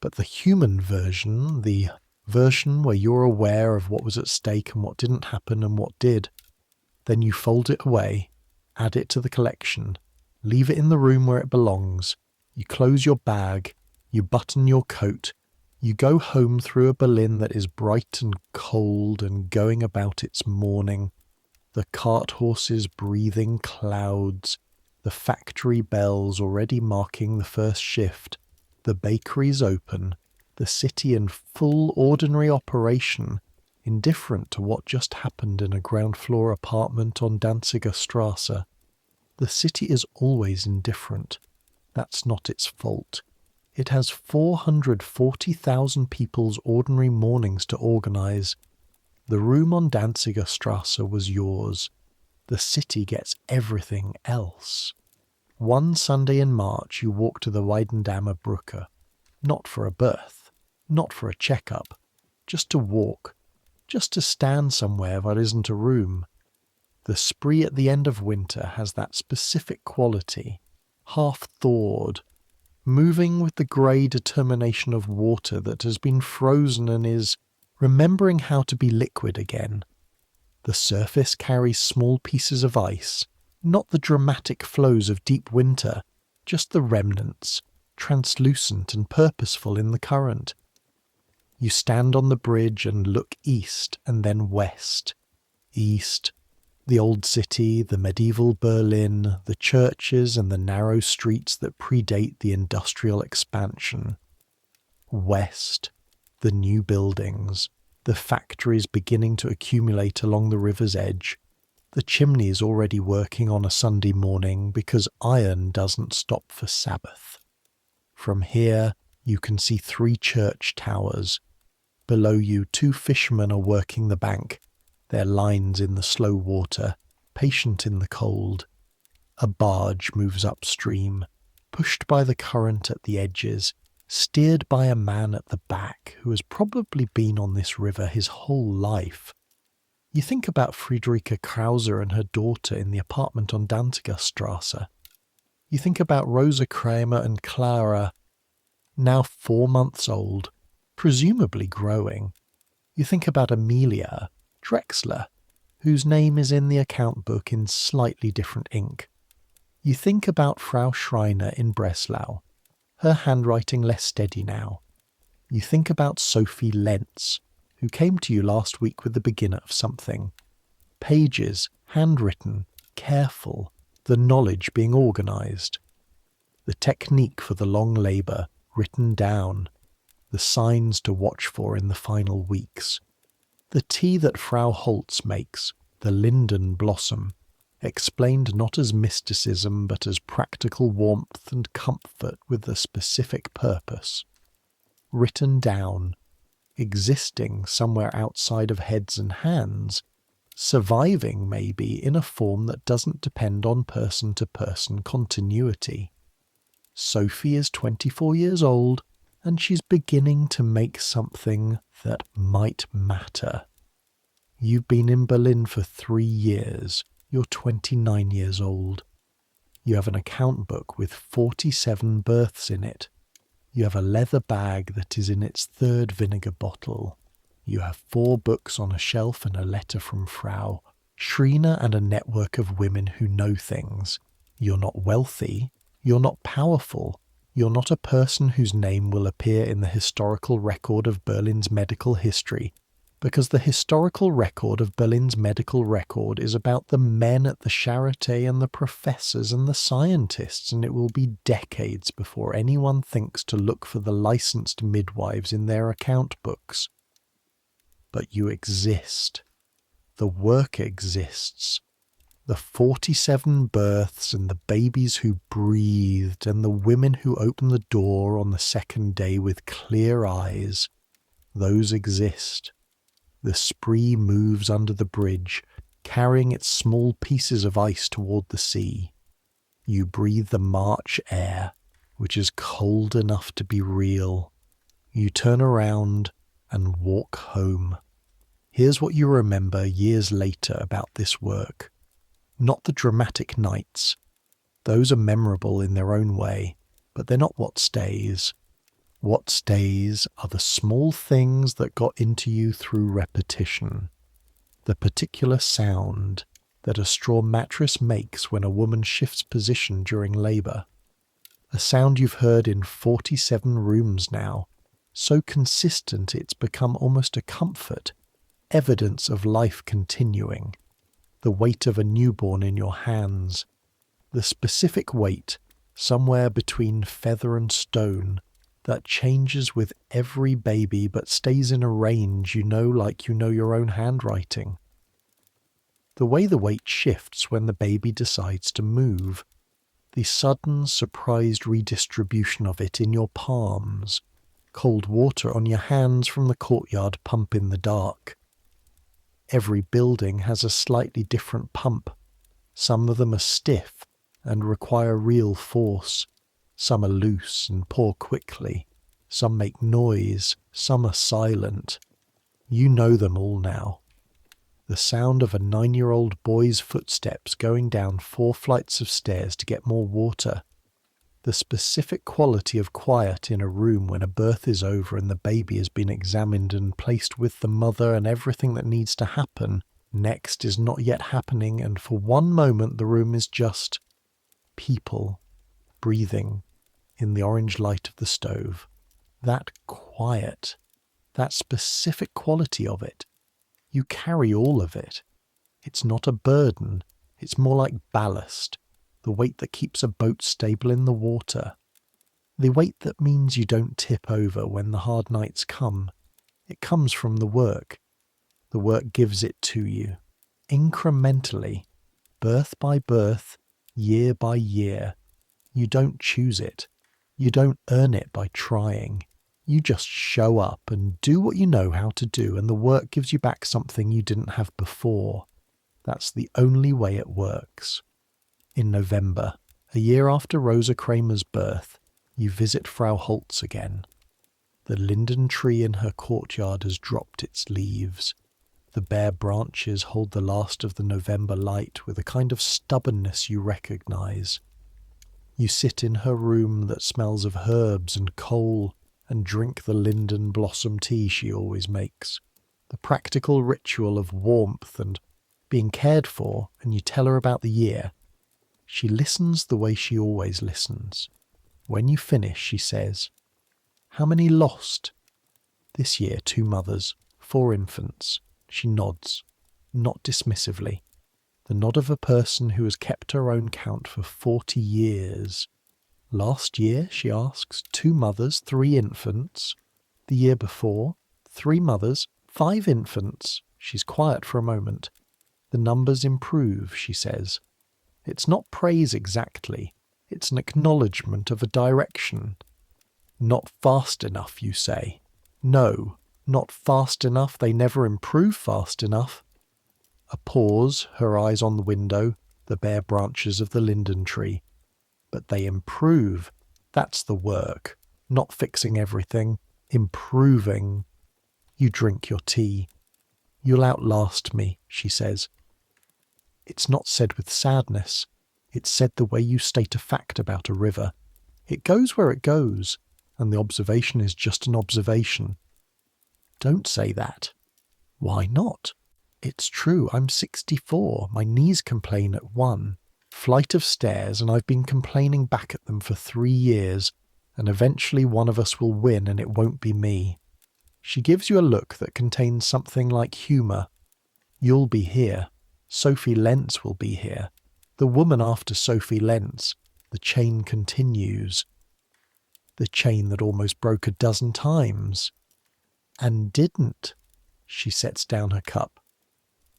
Speaker 1: but the human version, the version where you're aware of what was at stake and what didn't happen and what did. Then you fold it away, add it to the collection, leave it in the room where it belongs, you close your bag, you button your coat, you go home through a Berlin that is bright and cold and going about its mourning, the cart horses breathing clouds, the factory bells already marking the first shift, the bakeries open, the city in full ordinary operation, indifferent to what just happened in a ground-floor apartment on Danziger Strasse. The city is always indifferent. That's not its fault. It has 440,000 people's ordinary mornings to organise. The room on Danziger Strasse was yours. The city gets everything else. One Sunday in March you walk to the Weidendammer Brücke, not for a birth, not for a checkup, just to walk, just to stand somewhere that isn't a room. The spree at the end of winter has that specific quality, half-thawed, moving with the grey determination of water that has been frozen and is remembering how to be liquid again. The surface carries small pieces of ice, not the dramatic flows of deep winter, just the remnants, translucent and purposeful in the current. You stand on the bridge and look east and then west. East, the old city, the medieval Berlin, the churches and the narrow streets that predate the industrial expansion. West, the new buildings, the factories beginning to accumulate along the river's edge, the chimneys already working on a Sunday morning because iron doesn't stop for Sabbath. From here, you can see 3 church towers. Below you, 2 fishermen are working the bank, their lines in the slow water, patient in the cold. A barge moves upstream, pushed by the current at the edges, steered by a man at the back who has probably been on this river his whole life. You think about Friederike Krause and her daughter in the apartment on Danziger Strasse. You think about Rosa Kramer and Clara, now 4 months old, presumably growing. You think about Amelia Drexler, whose name is in the account book in slightly different ink. You think about Frau Schreiner in Breslau, her handwriting less steady now. You think about Sophie Lentz, who came to you last week with the beginner of something. Pages, handwritten, careful, the knowledge being organised. The technique for the long labour, written down. The signs to watch for in the final weeks. The tea that Frau Holtz makes, the linden blossom, explained not as mysticism but as practical warmth and comfort with a specific purpose. Written down, existing somewhere outside of heads and hands, surviving maybe in a form that doesn't depend on person-to-person continuity. Sophie is 24 years old, and she's beginning to make something that might matter. You've been in Berlin for 3 years. You're 29 years old. You have an account book with 47 births in it. You have a leather bag that is in its 3rd vinegar bottle. You have 4 books on a shelf and a letter from Frau Schreiner and a network of women who know things. You're not wealthy. You're not powerful. You're not a person whose name will appear in the historical record of Berlin's medical history, Because the historical record of Berlin's medical record is about the men at the Charité and the professors and the scientists, and it will be decades before anyone thinks to look for the licensed midwives in their account books. But you exist. The work exists. The 47 births and the babies who breathed and the women who opened the door on the second day with clear eyes, those exist. The Spree moves under the bridge, carrying its small pieces of ice toward the sea. You breathe the March air, which is cold enough to be real. You turn around and walk home. Here's what you remember years later about this work. Not the dramatic nights. Those are memorable in their own way, but they're not what stays. What stays are the small things that got into you through repetition. The particular sound that a straw mattress makes when a woman shifts position during labour. A sound you've heard in 47 rooms now, so consistent it's become almost a comfort, evidence of life continuing. The weight of a newborn in your hands, the specific weight, somewhere between feather and stone, that changes with every baby but stays in a range like you know your own handwriting. The way the weight shifts when the baby decides to move, the sudden surprised redistribution of it in your palms, cold water on your hands from the courtyard pump in the dark. Every building has a slightly different pump. Some of them are stiff and require real force. Some are loose and pour quickly. Some make noise. Some are silent. You know them all now. The sound of a 9-year-old boy's footsteps going down 4 flights of stairs to get more water. The specific quality of quiet in a room when a birth is over and the baby has been examined and placed with the mother and everything that needs to happen next is not yet happening, and for one moment the room is just people breathing in the orange light of the stove. That quiet, that specific quality of it, you carry all of it. It's not a burden, it's more like ballast. The weight that keeps a boat stable in the water. The weight that means you don't tip over when the hard nights come. It comes from the work. The work gives it to you. Incrementally, birth by birth, year by year. You don't choose it. You don't earn it by trying. You just show up and do what you know how to do, and the work gives you back something you didn't have before. That's the only way it works. In November, a year after Rosa Kramer's birth, you visit Frau Holtz again. The linden tree in her courtyard has dropped its leaves. The bare branches hold the last of the November light with a kind of stubbornness you recognize. You sit in her room that smells of herbs and coal and drink the linden blossom tea she always makes. The practical ritual of warmth and being cared for, and you tell her about the year. She listens the way she always listens. When you finish, she says, "How many lost?" "This year, 2 mothers, 4 infants." She nods, not dismissively. The nod of a person who has kept her own count for 40 years. "Last year," she asks, 2 mothers, 3 infants. "The year before, 3 mothers, 5 infants." She's quiet for a moment. "The numbers improve," she says. It's not praise exactly. It's an acknowledgement of a direction. "Not fast enough," you say. "No, not fast enough. They never improve fast enough." A pause, her eyes on the window, the bare branches of the linden tree. "But they improve. That's the work. Not fixing everything. Improving." You drink your tea. "You'll outlast me," she says. It's not said with sadness. It's said the way you state a fact about a river. It goes where it goes, and the observation is just an observation. Don't say that. "Why not?" "It's true, I'm 64. My knees complain at 1. Flight of stairs, and I've been complaining back at them for 3 years, and eventually one of us will win and it won't be me." She gives you a look that contains something like humour. You'll be here. Sophie Lentz will be here. The woman after Sophie Lentz. The chain continues. The chain that almost broke a dozen times. And didn't. She sets down her cup.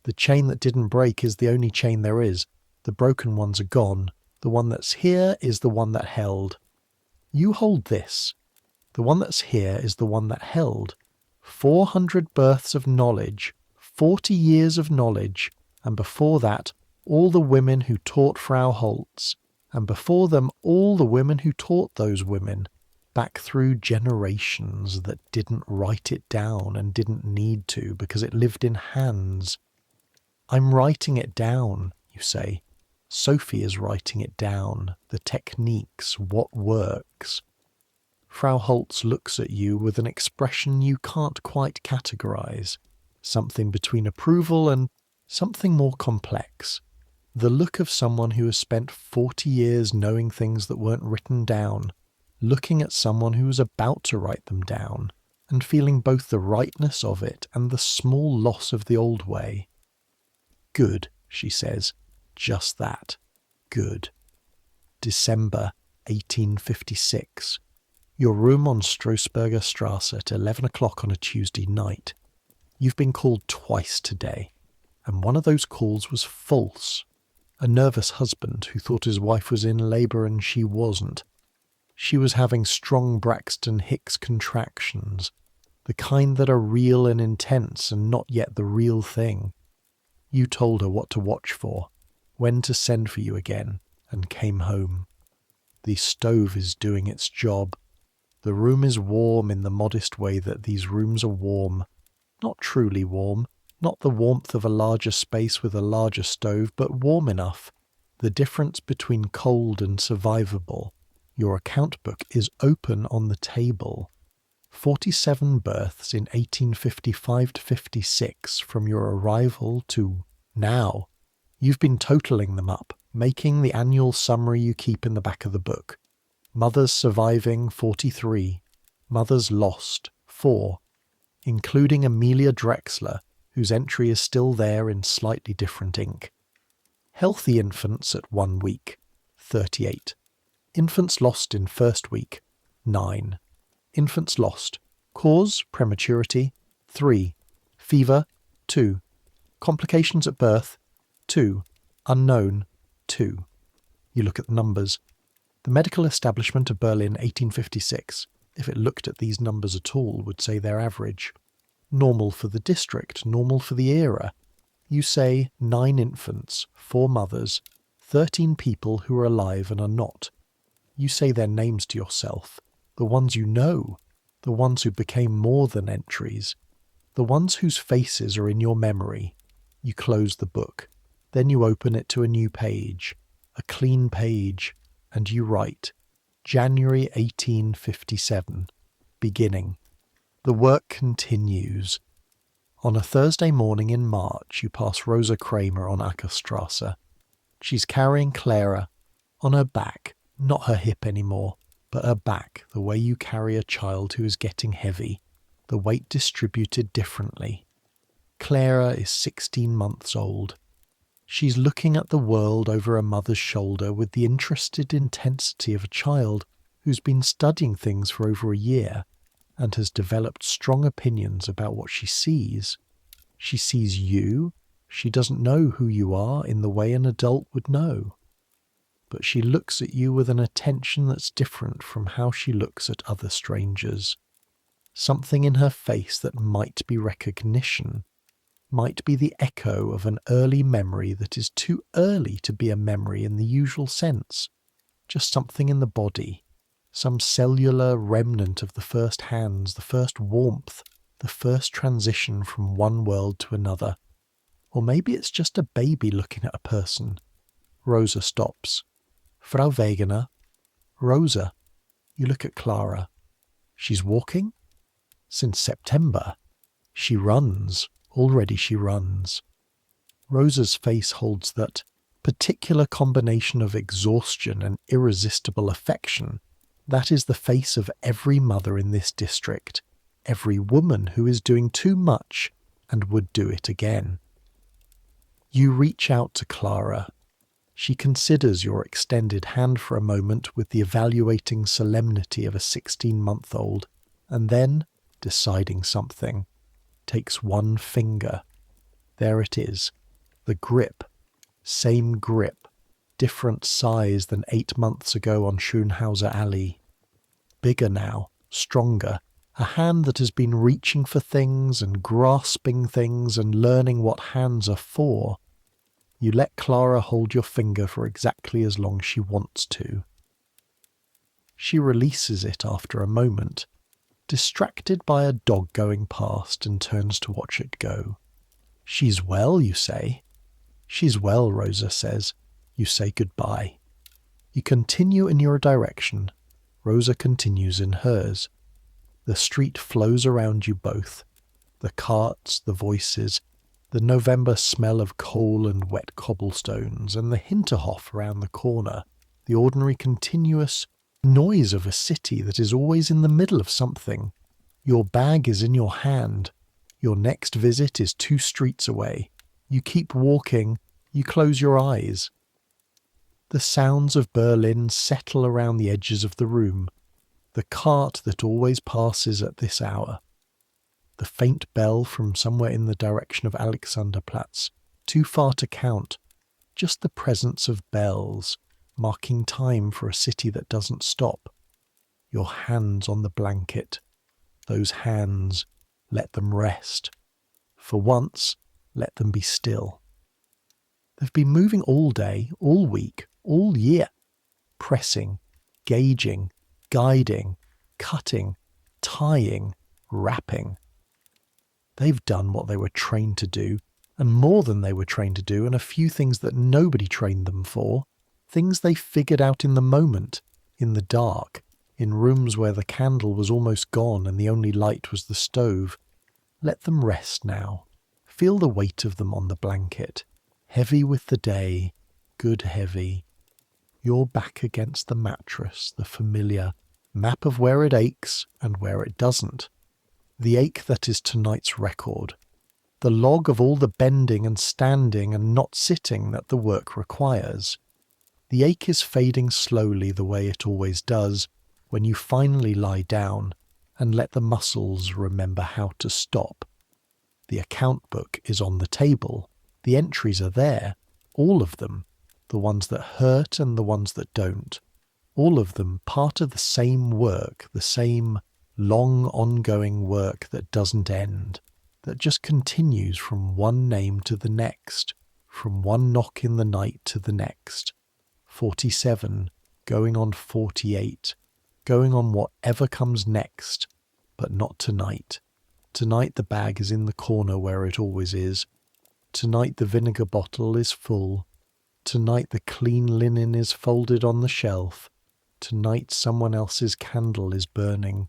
Speaker 1: The chain that didn't break is the only chain there is. The broken ones are gone. The one that's here is the one that held. You hold this. The one that's here is the one that held. 400 births of knowledge, 40 years of knowledge, and before that, all the women who taught Frau Holtz, and before them, all the women who taught those women, back through generations that didn't write it down and didn't need to because it lived in hands. I'm writing it down, you say. Sophie is writing it down, the techniques, what works. Frau Holtz looks at you with an expression you can't quite categorize, something between approval and something more complex. The look of someone who has spent 40 years knowing things that weren't written down, looking at someone who was about to write them down, and feeling both the rightness of it and the small loss of the old way. Good, she says. Just that. Good. December 1856. Your room on Strassburger Strasse at 11 o'clock on a Tuesday night. You've been called twice today, and one of those calls was false. A nervous husband who thought his wife was in labour and she wasn't. She was having strong Braxton Hicks contractions, the kind that are real and intense and not yet the real thing. You told her what to watch for, when to send for you again, and came home. The stove is doing its job. The room is warm in the modest way that these rooms are warm. Not truly warm, not the warmth of a larger space with a larger stove, but warm enough. The difference between cold and survivable. Your account book is open on the table. 47 births in 1855 to 56 from your arrival to now. You've been totalling them up, making the annual summary you keep in the back of the book. Mothers surviving 43, mothers lost 4, including Amelia Drexler, whose entry is still there in slightly different ink. Healthy infants at 1 week 38. Infants lost in first week 9. Infants lost. Cause prematurity 3. Fever 2. Complications at birth 2. Unknown 2. You look at the numbers. The medical establishment of Berlin 1856, if it looked at these numbers at all, would say they're average. Normal for the district, normal for the era. You say 9 infants, 4 mothers, 13 people who are alive and are not. You say their names to yourself, the ones you know, the ones who became more than entries, the ones whose faces are in your memory. You close the book. Then you open it to a new page, a clean page, and you write, January 1857, beginning. The work continues. On a Thursday morning in March, you pass Rosa Kramer on Ackerstrasse. She's carrying Clara on her back, not her hip anymore, but her back, the way you carry a child who is getting heavy, the weight distributed differently. Clara is 16 months old. She's looking at the world over a mother's shoulder with the interested intensity of a child who's been studying things for over a year and has developed strong opinions about what she sees. She sees you. She doesn't know who you are in the way an adult would know. But she looks at you with an attention that's different from how she looks at other strangers. Something in her face that might be recognition, might be the echo of an early memory that is too early to be a memory in the usual sense. Just something in the body, some cellular remnant of the first hands, the first warmth, the first transition from one world to another. Or maybe it's just a baby looking at a person. Rosa stops. Frau Wegener. Rosa. You look at Clara. She's walking? Since September. She runs. Already she runs. Rosa's face holds that particular combination of exhaustion and irresistible affection. That is the face of every mother in this district. every woman who is doing too much and would do it again. You reach out to Clara. She considers your extended hand for a moment with the evaluating solemnity of a 16-month-old, and then, deciding something, takes one finger. There it is, the grip. Same grip, different size than 8 months ago on Schönhauser Alley. Bigger now, stronger, a hand that has been reaching for things and grasping things and learning what hands are for. You let Clara hold your finger for exactly as long as she wants to. She releases it after a moment, distracted by a dog going past, and turns to watch it go. She's well, you say. She's well, Rosa says. You say goodbye. You continue in your direction. Rosa continues in hers. The street flows around you both. The carts, the voices, the November smell of coal and wet cobblestones, and the Hinterhof around the corner, the ordinary continuous noise of a city that is always in the middle of something. Your bag is in your hand. Your next visit is 2 streets away. You keep walking. You close your eyes. The sounds of Berlin settle around the edges of the room. The cart that always passes at this hour. The faint bell from somewhere in the direction of Alexanderplatz, too far to count. Just the presence of bells, marking time for a city that doesn't stop. Your hands on the blanket. Those hands, let them rest. For once, let them be still. They've been moving all day, all week, all year. Pressing, gauging, guiding, cutting, tying, wrapping. They've done what they were trained to do, and more than they were trained to do, and a few things that nobody trained them for, things they figured out in the moment, in the dark, in rooms where the candle was almost gone and the only light was the stove. Let them rest now. Feel the weight of them on the blanket. Heavy with the day, good heavy. You're back against the mattress, the familiar map of where it aches and where it doesn't. The ache that is tonight's record. The log of all the bending and standing and not sitting that the work requires. The ache is fading slowly the way it always does when you finally lie down and let the muscles remember how to stop. The account book is on the table. The entries are there, all of them, the ones that hurt and the ones that don't. All of them part of the same work, the same long ongoing work that doesn't end, that just continues from one name to the next, from one knock in the night to the next. 47, going on 48, going on whatever comes next, but not tonight. Tonight the bag is in the corner where it always is. Tonight the vinegar bottle is full. Tonight the clean linen is folded on the shelf. Tonight someone else's candle is burning.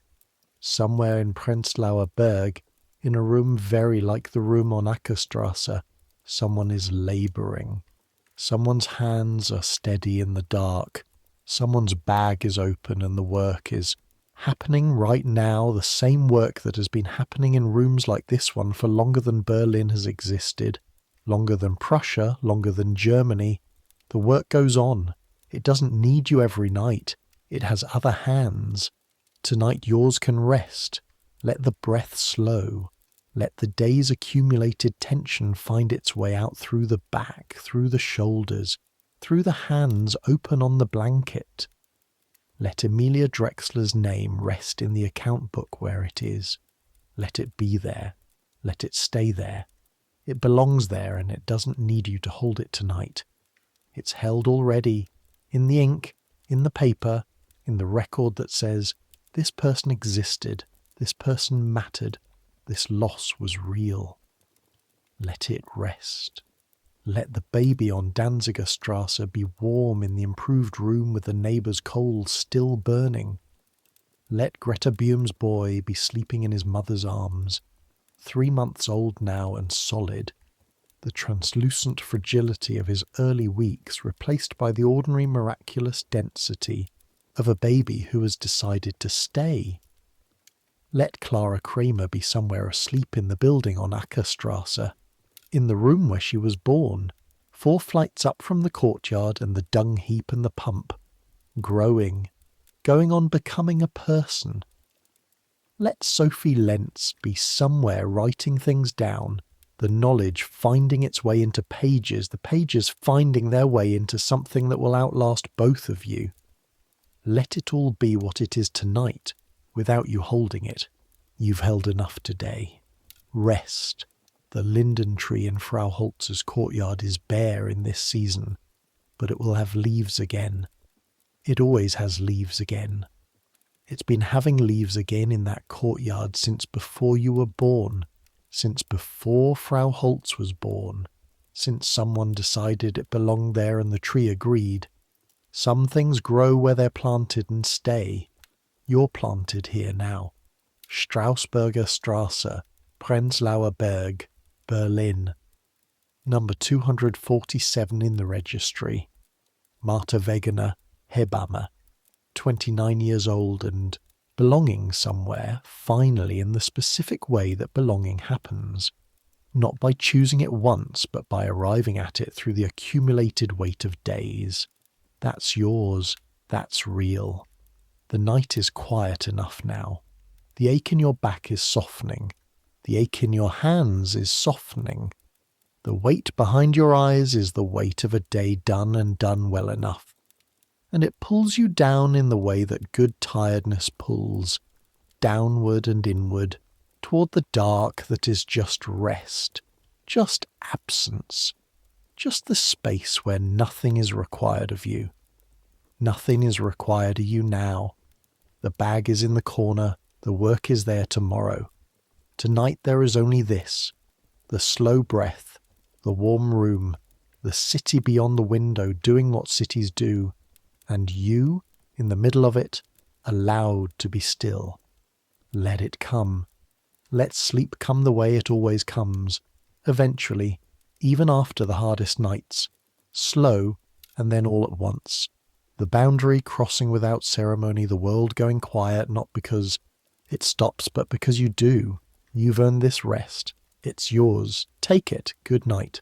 Speaker 1: Somewhere in Prenzlauer Berg, in a room very like the room on Ackerstrasse, someone is labouring. Someone's hands are steady in the dark. Someone's bag is open and the work is happening right now, the same work that has been happening in rooms like this one for longer than Berlin has existed, longer than Prussia, longer than Germany. The work goes on. It doesn't need you every night. It has other hands. Tonight yours can rest. Let the breath slow. Let the day's accumulated tension find its way out through the back, through the shoulders, through the hands open on the blanket. Let Emilia Drexler's name rest in the account book where it is. Let it be there. Let it stay there. It belongs there and it doesn't need you to hold it tonight. It's held already, in the ink, in the paper, in the record that says, this person existed, this person mattered, this loss was real. Let it rest. Let the baby on Danziger Strasse be warm in the improved room with the neighbour's coals still burning. Let Greta Bium's boy be sleeping in his mother's arms, 3 months old now and solid, the translucent fragility of his early weeks replaced by the ordinary miraculous density of a baby who has decided to stay. Let Clara Kramer be somewhere asleep in the building on Ackerstrasse, in the room where she was born, 4 flights up from the courtyard and the dung heap and the pump, growing, going on becoming a person. Let Sophie Lentz be somewhere writing things down, the knowledge finding its way into pages, the pages finding their way into something that will outlast both of you. Let it all be what it is tonight, without you holding it. You've held enough today. Rest. The linden tree in Frau Holz's courtyard is bare in this season, but it will have leaves again. It always has leaves again. It's been having leaves again in that courtyard since before you were born, since before Frau Holz was born, since someone decided it belonged there and the tree agreed. Some things grow where they're planted and stay. You're planted here now. Strausberger Strasse, Prenzlauer Berg, Berlin. Number 247 in the registry. Martha Wegener, Hebamme. 29 years old and belonging somewhere, finally, in the specific way that belonging happens. Not by choosing it once, but by arriving at it through the accumulated weight of days. That's yours. That's real. The night is quiet enough now. The ache in your back is softening. The ache in your hands is softening. The weight behind your eyes is the weight of a day done and done well enough. And it pulls you down in the way that good tiredness pulls, downward and inward, toward the dark that is just rest, just absence, just the space where nothing is required of you. Nothing is required of you now. The bag is in the corner, the work is there tomorrow. Tonight there is only this, the slow breath, the warm room, the city beyond the window doing what cities do, and you, in the middle of it, allowed to be still. Let it come. Let sleep come the way it always comes, eventually, even after the hardest nights, slow and then all at once. The boundary crossing without ceremony, the world going quiet, not because it stops, but because you do. You've earned this rest. It's yours. Take it. Good night.